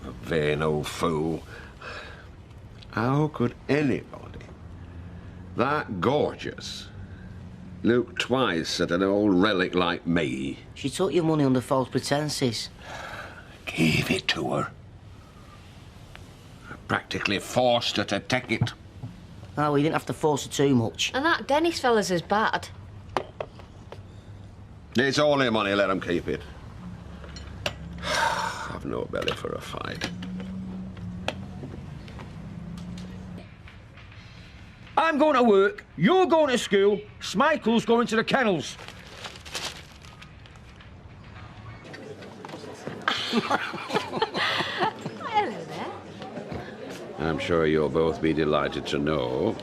A vain old fool. How could anybody that gorgeous look twice at an old relic like me? She took your money under false pretences. Gave it to her. I practically forced her to take it. Oh, well, you didn't have to force her too much. And that Dennis fella's as bad. It's all her money, let him keep it. I've no belly for a fight. I'm going to work, you're going to school, Smichael's going to the kennels. Hello there. I'm sure you'll both be delighted to know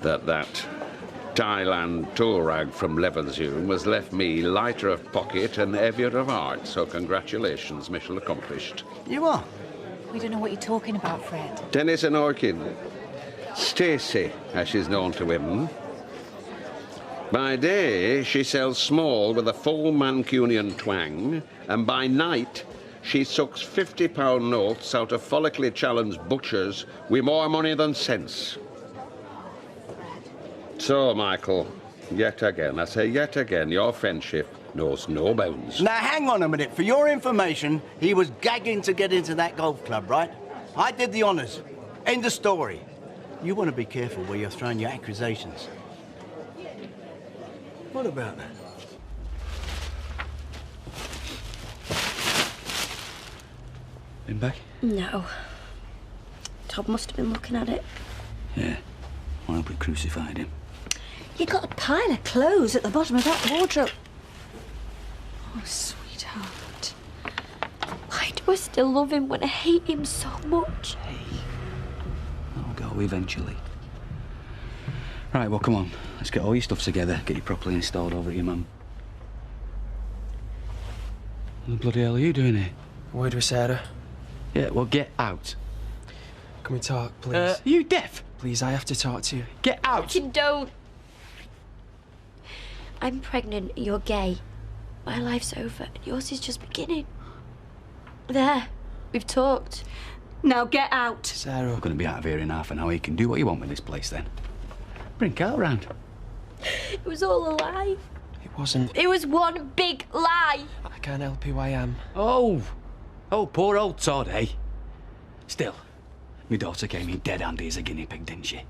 that Thailand tool rag from Levenshulme has left me lighter of pocket and heavier of heart. So congratulations, mission accomplished. You are? We don't know what you're talking about, Fred. Dennis and Orkin. Stacy, as she's known to women. By day, she sells small with a full Mancunian twang, and by night, she sucks £50 notes out of follically challenged butchers with more money than sense. So, Michael, yet again, I say yet again, your friendship knows no bounds. Now, hang on a minute. For your information, he was gagging to get into that golf club, right? I did the honours. End of story. You want to be careful where you're throwing your accusations. What about that? Been back? No. Todd must have been looking at it. Yeah. I hope we crucified him. You got a pile of clothes at the bottom of that wardrobe. Oh, sweetheart. Why do I still love him when I hate him so much? I'll go eventually. Right, well, come on. Let's get all your stuff together, get you properly installed over at your mum. What the bloody hell are you doing here? Word with Sarah. Yeah, well, get out. Can we talk, please? Are you deaf? Please, I have to talk to you. Get out! You don't. I'm pregnant, you're gay. My life's over, and yours is just beginning. There, we've talked. Now get out. Sarah. We're going to be out of here in half an hour. You can do what you want with this place, then. Bring Carl round. It was all a lie. It wasn't. It was one big lie. I can't help who I am. Oh, poor old Todd, eh? Still, my daughter came in dead handy as a guinea pig, didn't she?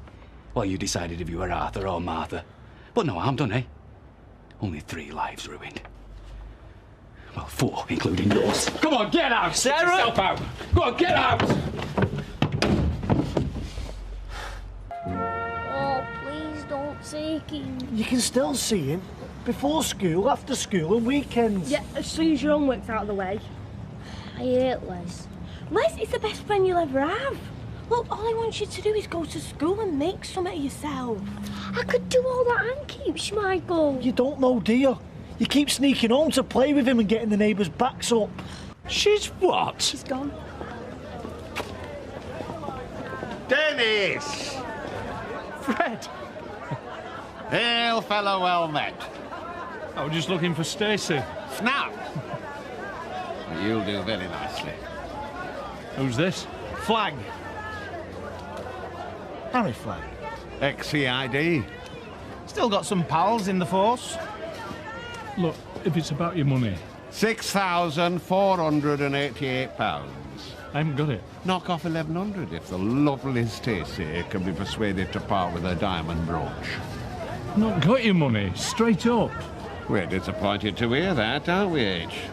Well, you decided if you were Arthur or Martha. But no harm done, eh? Only 3 lives ruined. Well, 4, including yours. Come on, get out! Sarah! Get yourself out! Go on, get out! Oh, please don't take him. You can still see him. Before school, after school, and weekends. Yeah, as soon as your homework's out of the way. I hate Les. Les is the best friend you'll ever have. Look, all I want you to do is go to school and make some of yourself. I could do all that and keep Schmeichel. You don't know, do you? You keep sneaking home to play with him and getting the neighbours' backs up. She's what? She's gone. Dennis! Fred! Hail, fellow, well met. I was just looking for Stacy. Snap! You'll do very nicely. Who's this? Flag. Harry Flag. XCID. Still got some pals in the force. Look, if it's about your money. £6,488. I haven't got it. Knock off 1,100 if the lovely Stacey can be persuaded to part with her diamond brooch. Not got your money, straight up. We're disappointed to hear that, aren't we, H?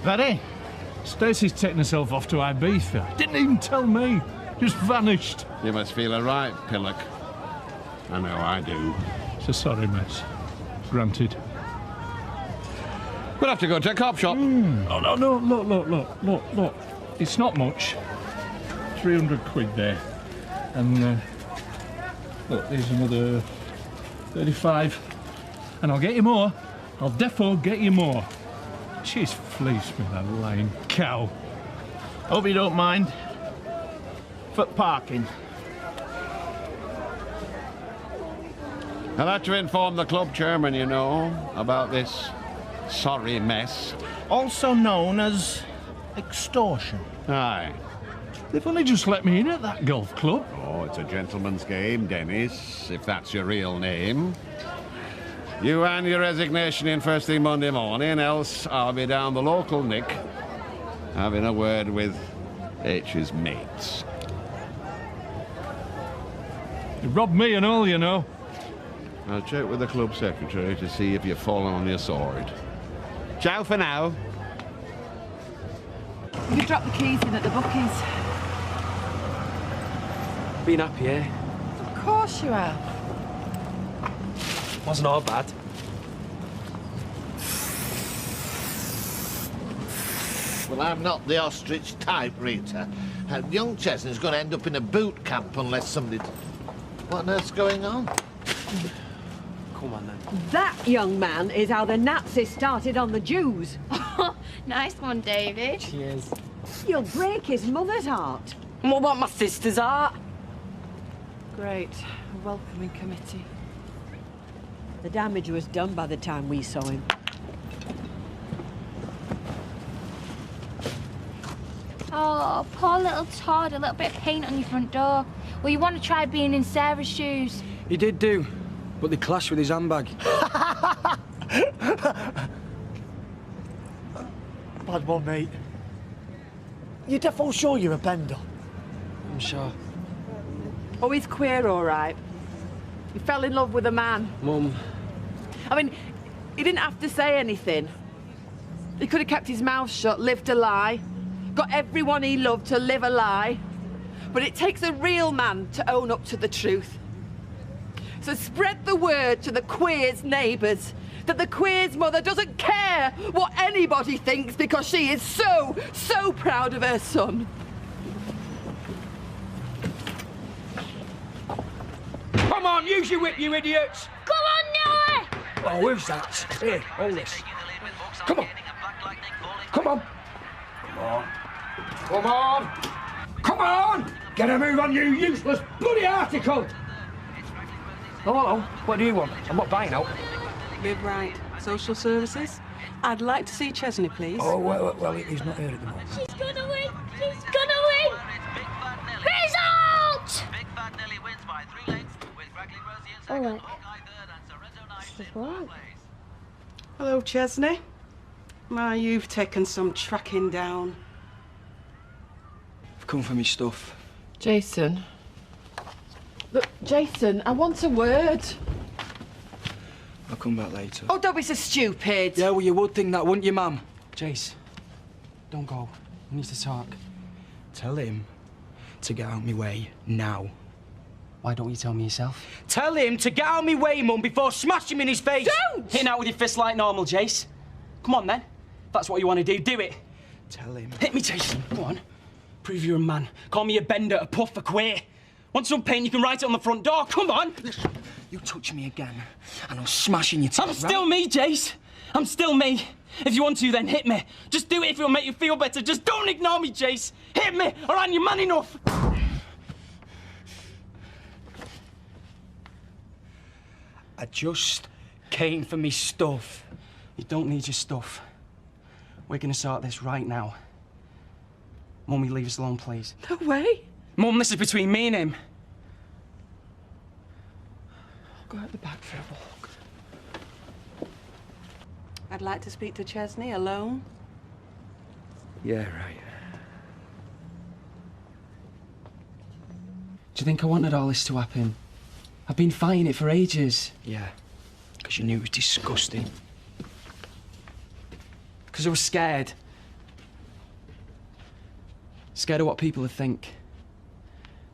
Very. Stacey's taken herself off to Ibiza. Didn't even tell me. Just vanished. You must feel a right, Pillock. I know I do. So sorry, miss. Granted. We'll have to go to a cop shop. Oh, no, look. It's not much. 300 quid there. And, look, there's another 35. And I'll get you more. I'll defo get you more. She's fleeced me, that lying cow. Hope you don't mind. For parking. I'll have to inform the club chairman, you know, about this sorry mess. Also known as extortion. Aye. They've only just let me in at that golf club. Oh, it's a gentleman's game, Dennis, if that's your real name. You hand your resignation in first thing Monday morning, else I'll be down the local Nick having a word with H's mates. You robbed me and all, you know. I'll check with the club secretary to see if you've fallen on your sword. Ciao for now. You could drop the keys in at the bookies. Been happy, eh? Of course you have. Wasn't all bad. Well, I'm not the ostrich type, Rita. Young Chesney's going to end up in a boot camp unless somebody... What on earth's going on? Come on, then. That, young man, is how the Nazis started on the Jews. Nice one, David. Cheers. You'll break his mother's heart. And what about my sister's heart? Great. A welcoming committee. The damage was done by the time we saw him. Oh, poor little Todd, a little bit of paint on your front door. Well, you want to try being in Sarah's shoes? He did do, but they clashed with his handbag. Bad one, mate. You're defo sure you're a bender? I'm sure. Oh, he's queer, all right. He fell in love with a man. Mum. I mean, he didn't have to say anything. He could have kept his mouth shut, lived a lie, got everyone he loved to live a lie. But it takes a real man to own up to the truth. So spread the word to the queer's neighbours that the queer's mother doesn't care what anybody thinks because she is so, so proud of her son. Come on, use your whip, you idiots! Come on, Noah! Oh, who's that? Here, hold this. Come on. Come on. Come on. Come on. Come on! Get a move on, you useless bloody article! Oh, hello. What do you want? I'm not buying out. Live right. Social services? I'd like to see Chesney, please. Oh, well, he's not here at the moment. She's gonna win! She's gonna win! Result! All right. She's right. Hello, Chesney. My, you've taken some tracking down. I've come for me stuff. Jason. Look, Jason, I want a word. I'll come back later. Oh, don't be so stupid. Yeah, well, you would think that, wouldn't you, Mum? Jace, don't go. We need to talk. Tell him to get out my way now. Why don't you tell me yourself? Tell him to get out my way, Mum, before smashing him in his face! Don't! Hitting out with your fist like normal, Jace. Come on, then. If that's what you want to do it. Tell him. Hit me, Jason. Go on. Prove you're a man. Call me a bender, a puff, a queer. Want some paint, you can write it on the front door. Come on! Listen, you touch me again, and I'm smashing your teeth. I'm still me, Jace. I'm still me. If you want to, then hit me. Just do it if it'll make you feel better. Just don't ignore me, Jace. Hit me, or aren't you man enough? I just came for me stuff. You don't need your stuff. We're gonna sort this right now. Mummy, leave us alone, please. No way. Mum, this is between me and him. I'll go out the back for a walk. I'd like to speak to Chesney alone. Yeah, right. Do you think I wanted all this to happen? I've been fighting it for ages. Yeah, because you knew it was disgusting. Because I was scared. Scared of what people would think.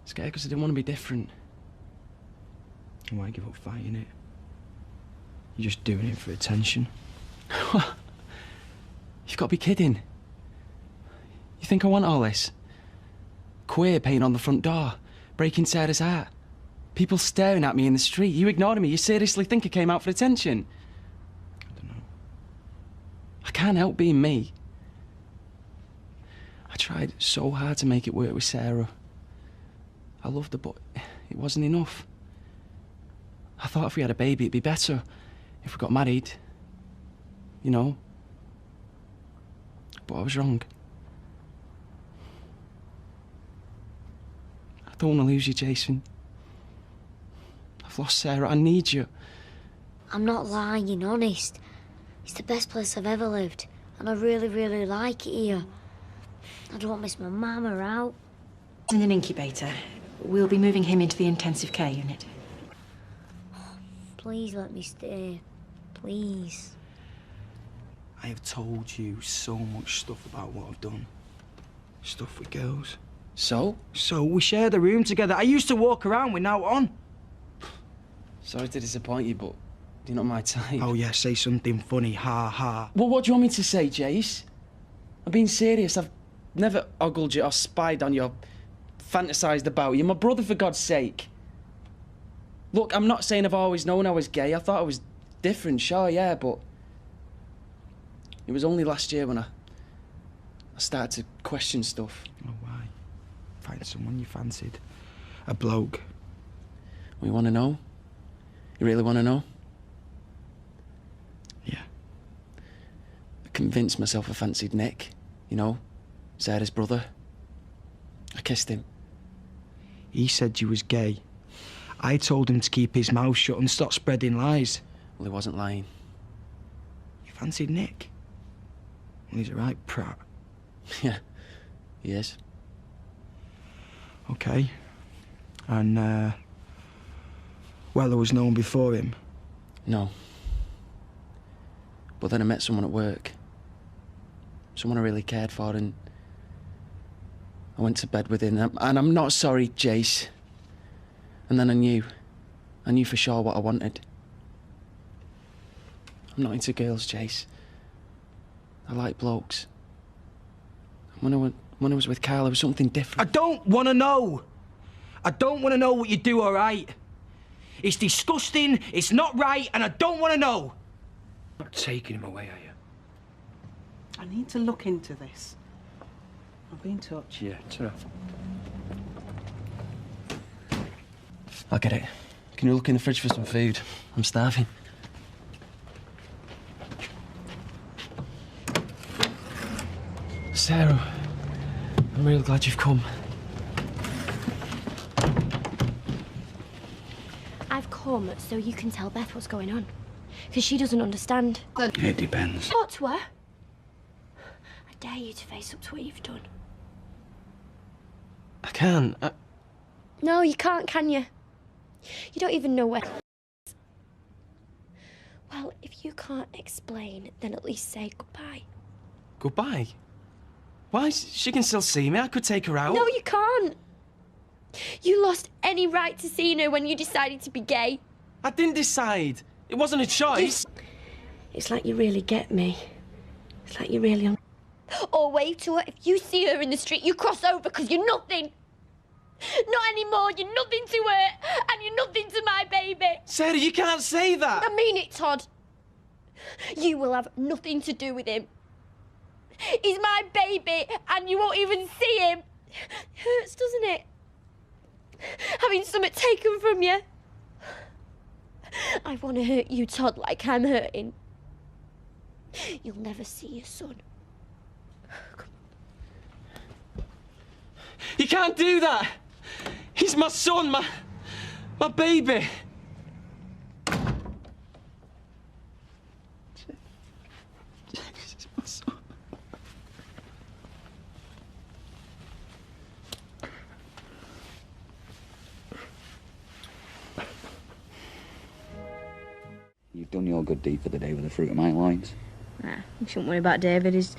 Scared because I didn't want to be different. Why give up fighting it? You're just doing it for attention. You've got to be kidding. You think I want all this? Queer paint on the front door, breaking Sarah's heart. People staring at me in the street. You ignored me. You seriously think I came out for attention? I don't know. can't help being me. I tried so hard to make it work with Sarah. I loved her, but it wasn't enough. I thought if we had a baby, it'd be better if we got married. You know? But I was wrong. I don't want to lose you, Jason. I've lost Sarah. I need you. I'm not lying, honest. It's the best place I've ever lived, and I really, really like it here. I don't miss my mama out. In an incubator. We'll be moving him into the intensive care unit. Please let me stay. Please. I have told you so much stuff about what I've done. Stuff with girls. So? So, we shared a room together. I used to walk around with now on. Sorry to disappoint you, but you're not my type. Oh, yeah, say something funny. Ha, ha. Well, what do you want me to say, Jace? I'm being serious. I've never ogled you or spied on you or fantasised about you. My brother, for God's sake. Look, I'm not saying I've always known I was gay. I thought I was different, sure, yeah, but it was only last year when I started to question stuff. Oh, why? Find someone you fancied. A bloke. We want to know? You really want to know? Yeah. I convinced myself I fancied Nick, you know, Sarah's brother. I kissed him. He said you was gay. I told him to keep his mouth shut and stop spreading lies. Well, he wasn't lying. You fancied Nick? Well, he's a right prat. Yeah, he is. Okay. And, well, there was no one before him? No. But then I met someone at work. Someone I really cared for, and I went to bed with him. And I'm not sorry, Jace. And then I knew for sure what I wanted. I'm not into girls, Jace. I like blokes. When I was with Carl, there was something different. I don't want to know. I don't want to know what you do, all right? It's disgusting, it's not right, and I don't want to know. Not taking him away, are you? I need to look into this. I'll be in touch. Yeah, ta-ra. I'll get it. Can you look in the fridge for some food? I'm starving. Sarah, I'm really glad you've come. I've come so you can tell Beth what's going on. Because she doesn't understand. It depends. Talk to her. I dare you to face up to what you've done. I can't. No, you can't, can you? You don't even know where... Well, if you can't explain, then at least say goodbye. Goodbye? Why? She can still see me. I could take her out. No, you can't. You lost any right to seeing her when you decided to be gay. I didn't decide. It wasn't a choice. It's like you really get me. It's like you really... Or wave to her. If you see her in the street, you cross over because you're nothing. Not anymore. You're nothing to her. And you're nothing to my baby. Sarah, you can't say that. I mean it, Todd. You will have nothing to do with him. He's my baby, and you won't even see him. It hurts, doesn't it? Having something taken from you. I want to hurt you, Todd, like I'm hurting. You'll never see your son. You can't do that. He's my son, my baby. He's my son. You've done your good deed for the day with the fruit of my loins. Nah, you shouldn't worry about David. He's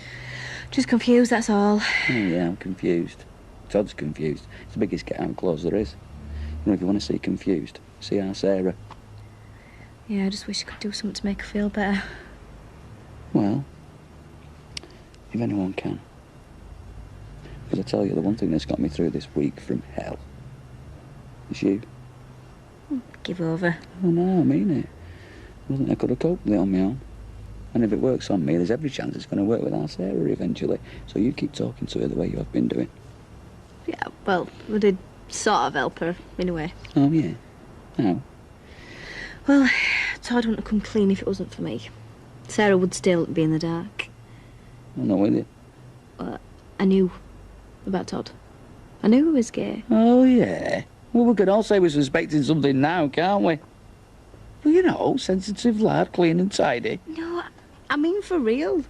just confused, that's all. Oh, yeah, I'm confused. Todd's confused. It's the biggest get-out clause there is. You know, if you want to see confused, see our Sarah. Yeah, I just wish I could do something to make her feel better. Well, if anyone can. Because I tell you, the one thing that's got me through this week from hell is you. Give over. Oh, no, I mean it. I don't think I could have coped with it on my own. And if it works on me, there's every chance it's going to work with our Sarah eventually. So you keep talking to her the way you have been doing. Yeah, well, we did sort of help her, in a way. Oh, yeah? How? Well, Todd wouldn't have come clean if it wasn't for me. Sarah would still be in the dark. I'm not with you. Well, I knew about Todd. I knew he was gay. Oh, yeah? Well, we could all say we're suspecting something now, can't we? Well, you know, sensitive lad, clean and tidy. No, I mean for real.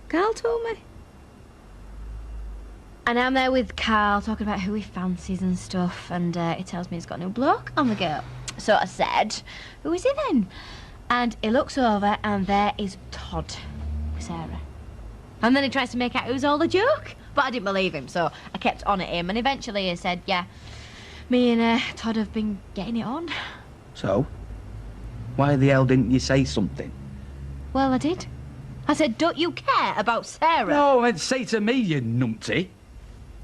Carl told me. And I'm there with Carl talking about who he fancies and stuff, and he tells me he's got a new bloke on the go. So I said, who is he then? And he looks over and there is Todd with Sarah. And then he tries to make out it was all a joke, but I didn't believe him, so I kept on at him, and eventually he said, yeah, me and Todd have been getting it on. So? Why the hell didn't you say something? Well, I did. I said, don't you care about Sarah? No, I'd say to me, you numpty.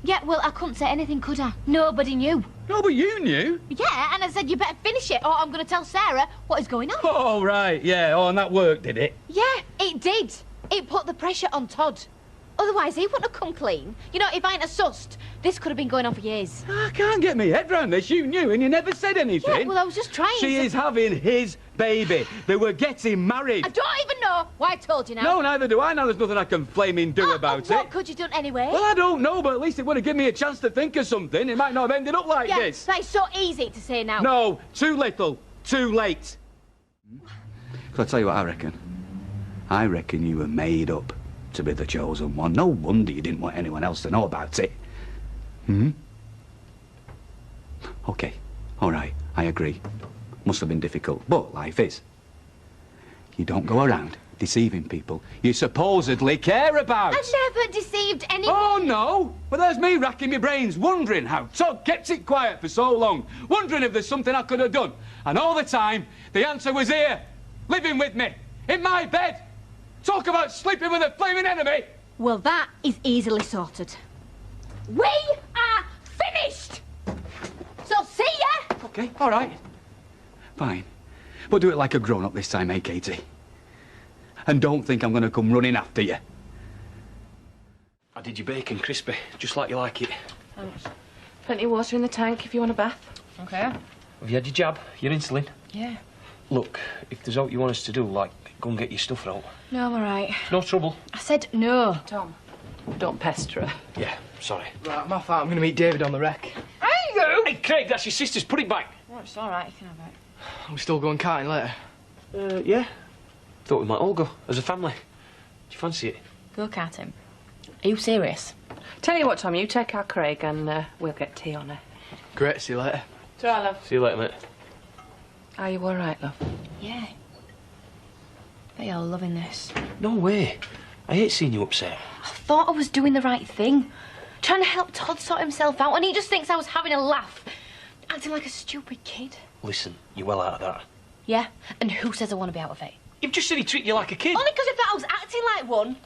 Yeah, well, I couldn't say anything, could I? Nobody knew. No, but you knew. Yeah, and I said, you better finish it, or I'm going to tell Sarah what is going on. Oh, right, yeah. Oh, and that worked, did it? Yeah, it did. It put the pressure on Todd. Otherwise, he wouldn't have come clean. You know, if I hadn't have sussed, this could have been going on for years. I can't get my head round this. You knew, and you never said anything. Yeah, well, I was just trying She is having his baby. They were getting married. I don't even know why I told you now. No, neither do I. Now there's nothing I can flaming do about it. What could you done anyway? Well, I don't know, but at least it would have given me a chance to think of something. It might not have ended up like yeah, this. That's so easy to say now. No, too little, too late. So I tell you what I reckon. I reckon you were made up to be the chosen one. No wonder you didn't want anyone else to know about it. Hmm? OK, all right, I agree. Must have been difficult, but life is. You don't go around deceiving people you supposedly care about. I never deceived anyone. Oh, no? Well, there's me racking my brains, wondering how Todd kept it quiet for so long, wondering if there's something I could have done. And all the time, the answer was here, living with me, in my bed. Talk about sleeping with a flaming enemy! Well, that is easily sorted. We are finished! So, see ya! OK, all right. Fine. But do it like a grown-up this time, eh, Katie? And don't think I'm going to come running after you. I did your bacon crispy, just like you like it. Thanks. Plenty of water in the tank if you want a bath. OK. Have you had your jab, your insulin? Yeah. Look, if there's out you want us to do, like, go and get your stuff out. No, I'm all right. No trouble. I said no. Tom, don't pester her. Yeah, sorry. Right, my fault. I'm going to meet David on the wreck. Hey, Craig, that's your sister's. Put it back. Oh, it's all right. You can have it. We're still going karting later. Yeah. Thought we might all go, as a family. Do you fancy it? Go karting. Are you serious? Tell you what, Tom, you take our Craig and we'll get tea on her. Great, see you later. Ta-ra, love. See you later, mate. Are you all right, love? Yeah. Bet you're loving this. No way. I hate seeing you upset. I thought I was doing the right thing. Trying to help Todd sort himself out, and he just thinks I was having a laugh. Acting like a stupid kid. Listen, you're well out of that. Yeah? And who says I want to be out of it? You've just said he treated you like a kid. Only because I thought I was acting like one.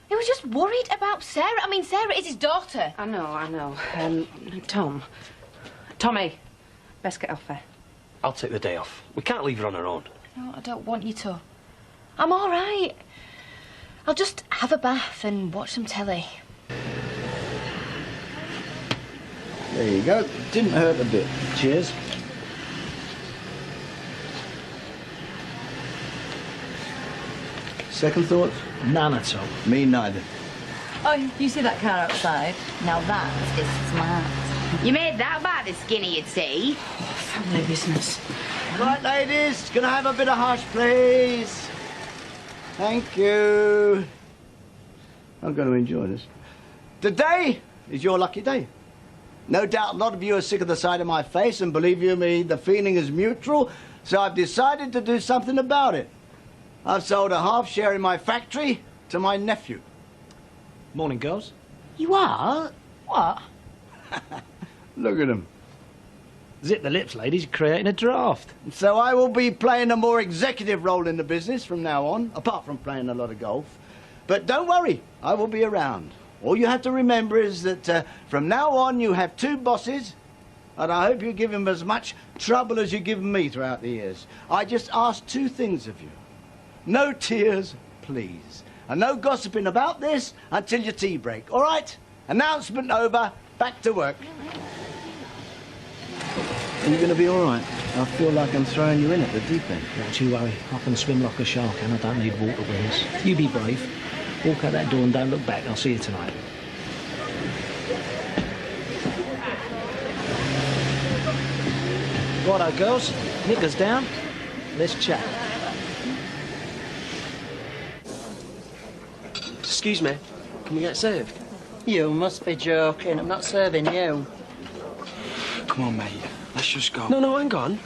He was just worried about Sarah. I mean, Sarah is his daughter. I know. Tom. Tommy, best get off her. I'll take the day off. We can't leave her on her own. No, I don't want you to. I'm all right. I'll just have a bath and watch some telly. There you go. Didn't hurt a bit. Cheers. Second thoughts? None at all. Me neither. Oh, you see that car outside? Now that is smart. You made that by the skinny, you'd see. Family business. Right, ladies, can I have a bit of hush, please? Thank you. I'm going to enjoy this. Today is your lucky day. No doubt a lot of you are sick of the sight of my face, and believe you me, the feeling is mutual, so I've decided to do something about it. I've sold a half share in my factory to my nephew. Morning, girls. You are? What? Look at him. Zip the lips, ladies. You're creating a draft. So I will be playing a more executive role in the business from now on, apart from playing a lot of golf. But don't worry, I will be around. All you have to remember is that from now on you have two bosses, and I hope you give them as much trouble as you've given me throughout the years. I just ask two things of you. no tears, please. And no gossiping about this until your tea break, all right? Announcement over, back to work. Are you going to be all right? I feel like I'm throwing you in at the deep end. Don't you worry. I can swim like a shark and I don't need water wings. You be brave. Walk out that door and don't look back. I'll see you tonight. Righto, girls. Knickers down. Let's chat. Excuse me, can we get served? You must be joking. I'm not serving you. Come on, mate. Let's just go. No, hang on.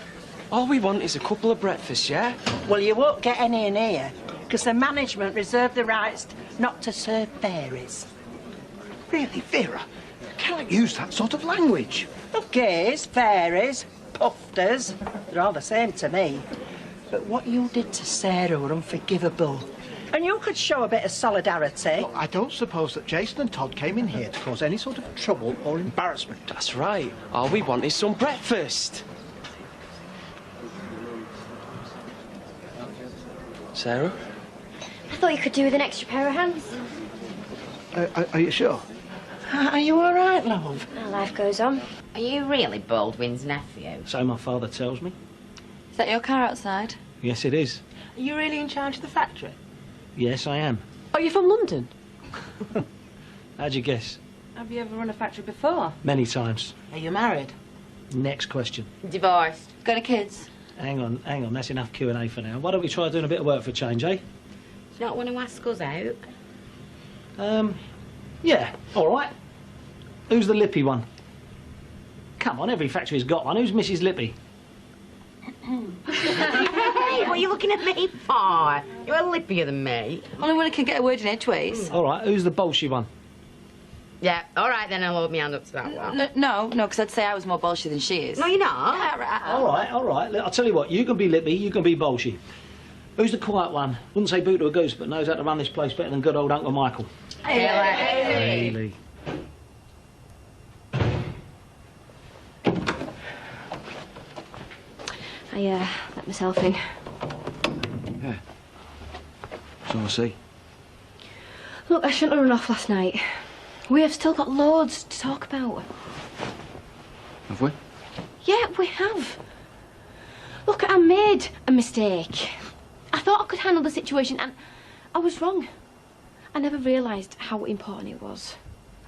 All we want is a couple of breakfasts, yeah? Well, you won't get any in here, because the management reserve the rights not to serve fairies. Really, Vera? You can't use that sort of language. Gays, fairies, pufters, they're all the same to me. But what you did to Sarah were unforgivable. And you could show a bit of solidarity. Look, I don't suppose that Jason and Todd came in here to cause any sort of trouble or embarrassment. That's right. All we want is some breakfast. Sarah? I thought you could do with an extra pair of hands. Are you sure? Are you all right, love? Well, life goes on. Are you really Baldwin's nephew? So my father tells me. Is that your car outside? Yes, it is. Are you really in charge of the factory? Yes, I am. Are you from London? How'd you guess? Have you ever run a factory before? Many times. Are you married? Next question. Divorced. Got any kids? Hang on. That's enough Q&A for now. Why don't we try doing a bit of work for a change, eh? Do you not want to ask us out? Yeah, all right. Who's the lippy one? Come on, every factory's got one. Who's Mrs. Lippy? Hey, what are you looking at me for? You're lippier than me. Only one who can get a word in edgeways. All right, who's the bolshy one? Yeah, all right, then I'll hold my hand up to that one. No, because I'd say I was more bolshy than she is. No, you're not. Yeah, All right. Look, I'll tell you what, you can be lippy, you can be bolshy. Who's the quiet one? Wouldn't say boot to a goose, but knows how to run this place better than good old Uncle Michael. Haley. I let myself in. Yeah. So I see. Look, I shouldn't have run off last night. We have still got loads to talk about. Have we? Yeah, we have. Look, I made a mistake. I thought I could handle the situation and I was wrong. I never realised how important it was.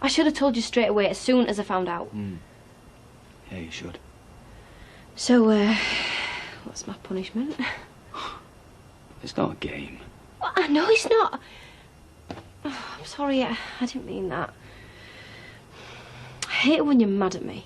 I should have told you straight away as soon as I found out. Yeah, you should. So, what's my punishment? It's not a game. Well, I know it's not. Oh, I'm sorry, I didn't mean that. I hate it when you're mad at me.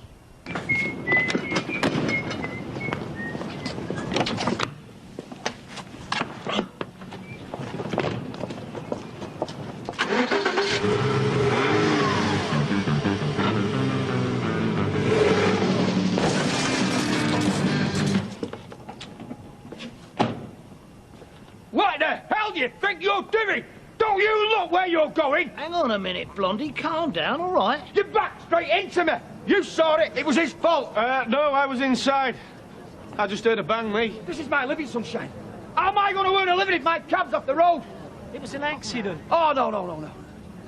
What the hell do you think you're doing? Don't you look where you're going? Hang on a minute, Blondie. Calm down, all right? You backed straight into me. You saw it. It was his fault. No, I was inside. I just heard a bang, me. This is my living, sunshine. How am I going to earn a living if my cab's off the road? It was an accident. Oh, no.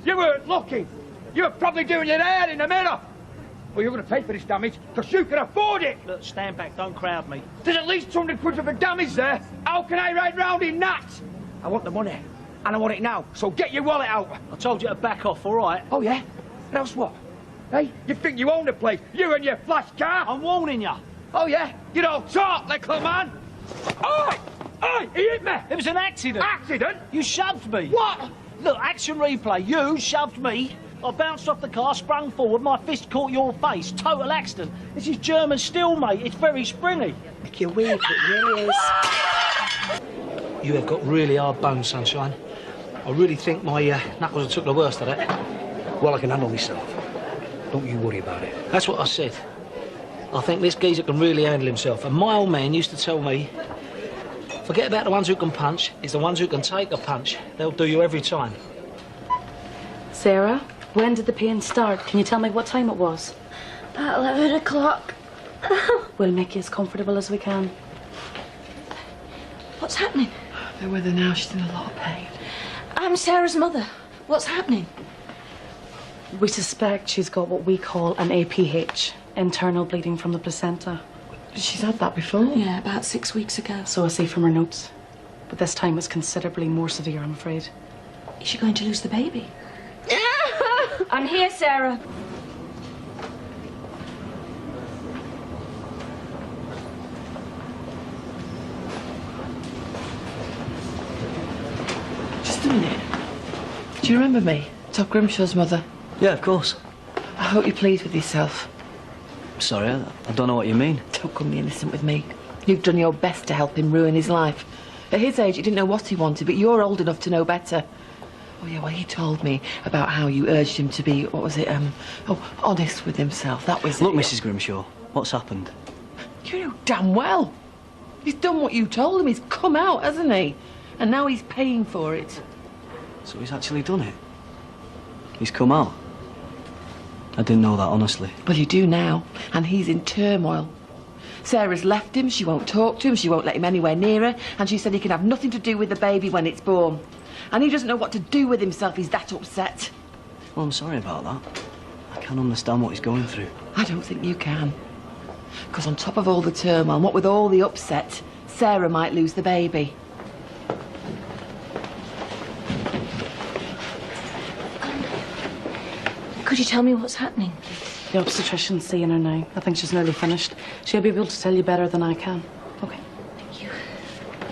You weren't looking. You were probably doing your hair in the mirror. Well, you're going to pay for this damage because you can afford it. Look, stand back. Don't crowd me. There's at least 200 quid for the damage there. How can I ride round in that? I want the money. And I want it now, so get your wallet out. I told you to back off, all right? Oh, yeah? And else what? Hey, you think you own the place? You and your flash car? I'm warning you. Oh, yeah? You don't talk, little man. Oh! Hey, he hit me. It was an accident. Accident? You shoved me. What? Look, action replay. You shoved me. I bounced off the car, sprung forward, my fist caught your face. Total accident. This is German steel, mate. It's very springy. You're weak, it really is. You have got really hard bones, sunshine. I really think my knuckles took the worst of it. Well, I can handle myself. Don't you worry about it. That's what I said. I think this geezer can really handle himself. And my old man used to tell me, forget about the ones who can punch, it's the ones who can take a punch. They'll do you every time. Sarah, when did the pain start? Can you tell me what time it was? About 11 o'clock. We'll make you as comfortable as we can. What's happening? They're with her now. She's in a lot of pain. I'm Sarah's mother. What's happening? We suspect she's got what we call an APH, internal bleeding from the placenta. She's had that before? Yeah, about 6 weeks ago. So I see from her notes. But this time it's considerably more severe, I'm afraid. Is she going to lose the baby? I'm here, Sarah. Just a minute. Do you remember me? Todd Grimshaw's mother? Yeah, of course. I hope you're pleased with yourself. Sorry, I don't know what you mean. Don't come be innocent with me. You've done your best to help him ruin his life. At his age, he didn't know what he wanted, but you're old enough to know better. Oh, yeah, well, he told me about how you urged him to be, what was it, honest with himself. That was Look, it. Mrs. Grimshaw, what's happened? You know damn well. He's done what you told him. He's come out, hasn't he? And now he's paying for it. So he's actually done it? He's come out? I didn't know that, honestly. Well, you do now, and he's in turmoil. Sarah's left him, she won't talk to him, she won't let him anywhere near her, and she said he can have nothing to do with the baby when it's born. And he doesn't know what to do with himself, he's that upset. Well, I'm sorry about that. I can't understand what he's going through. I don't think you can. Because on top of all the turmoil, what with all the upset, Sarah might lose the baby. Could you tell me what's happening? The obstetrician's seeing her now. I think she's nearly finished. She'll be able to tell you better than I can. Okay, thank you.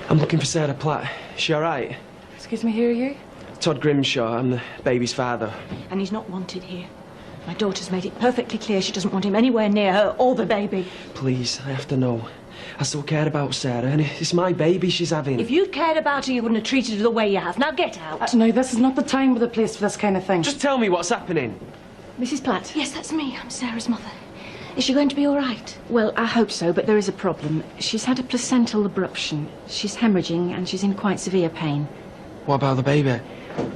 I'm looking for Sarah Platt. Is she all right? Excuse me, who are you? Todd Grimshaw. I'm the baby's father. And he's not wanted here. My daughter's made it perfectly clear she doesn't want him anywhere near her or the baby. Please, I have to know. I still cared about Sarah, and it's my baby she's having. If you'd cared about her, you wouldn't have treated her the way you have. Now get out. No, this is not the time or the place for this kind of thing. Just tell me what's happening. Mrs. Platt? Yes, that's me. I'm Sarah's mother. Is she going to be all right? Well, I hope so, but there is a problem. She's had a placental abruption. She's hemorrhaging and she's in quite severe pain. What about the baby?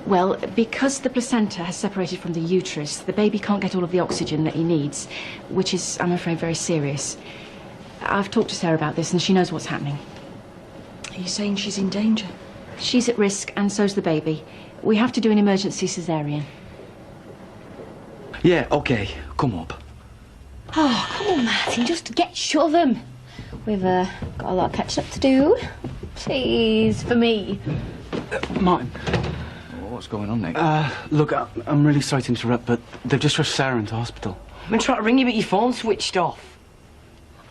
Well, because the placenta has separated from the uterus, the baby can't get all of the oxygen that he needs, which is, I'm afraid, very serious. I've talked to Sarah about this and she knows what's happening. Are you saying she's in danger? She's at risk and so's the baby. We have to do an emergency cesarean. Yeah, OK. Come up. Oh, come on, Martin, just get shut of them. We've got a lot of catching up to do. Please, for me. Martin, what's going on, Nick? Look, I'm really sorry to interrupt, but they've just rushed Sarah into hospital. I've been trying to ring you, but your phone's switched off.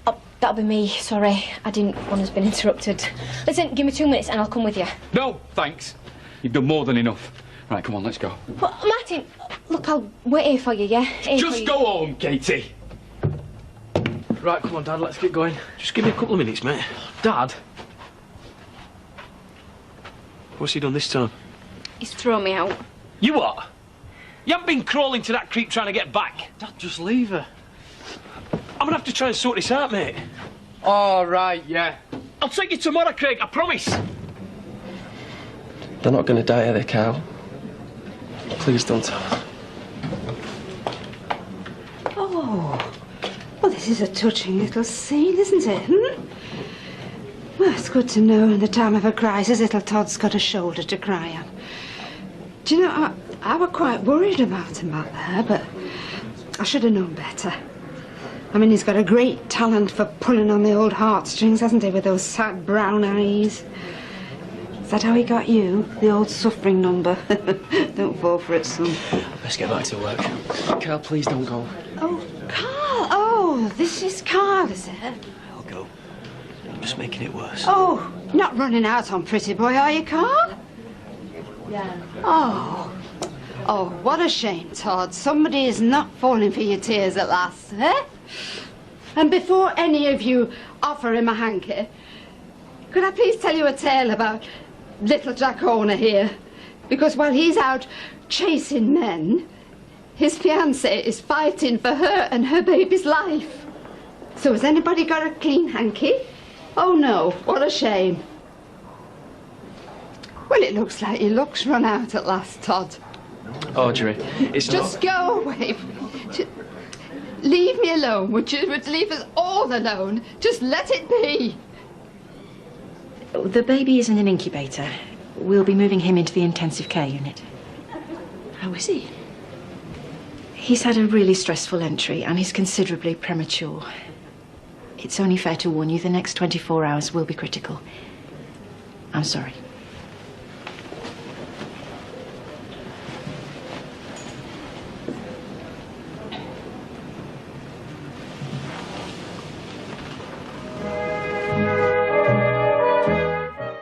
Oh, that'll be me. Sorry, I didn't want us been interrupted. Listen, give me 2 minutes and I'll come with you. No, thanks. You've done more than enough. Right, come on, let's go. But, Martin, look, I'll wait here for you, yeah? Just go home, Katie. Right, come on, Dad, let's get going. Just give me a couple of minutes, mate. Dad? What's he done this time? He's thrown me out. You what? You haven't been crawling to that creep trying to get back? Dad, just leave her. I'm gonna have to try and sort this out, mate. All right, yeah. I'll take you tomorrow, Craig, I promise. They're not gonna die, are they, Carl? Please don't tell her. Oh, well, this is a touching little scene, isn't it, Well, it's good to know in the time of a crisis little Todd's got a shoulder to cry on. Do you know, I were quite worried about him back there, but I should have known better. I mean, he's got a great talent for pulling on the old heartstrings, hasn't he, with those sad brown eyes. Is that how he got you? The old suffering number? Don't fall for it, son. Let's get back to work. Carl, please don't go. Oh, Carl! Oh, this is Carl, is it? I'll go. I'm just making it worse. Oh, not running out on pretty boy, are you, Carl? Yeah. Oh. Oh, what a shame, Todd. Somebody is not falling for your tears at last, eh? And before any of you offer him a hanky, could I please tell you a tale about little Jack Horner here? Because while he's out chasing men, his fiancée is fighting for her and her baby's life. So has anybody got a clean hanky? Oh no, what a shame. Well, it looks like your luck's run out at last, Todd. Audrey, it's Just go away. Leave me alone, would you? Would leave us all alone. Just let it be. The baby is in an incubator. We'll be moving him into the intensive care unit. How is he? He's had a really stressful entry and he's considerably premature. It's only fair to warn you the next 24 hours will be critical. I'm sorry.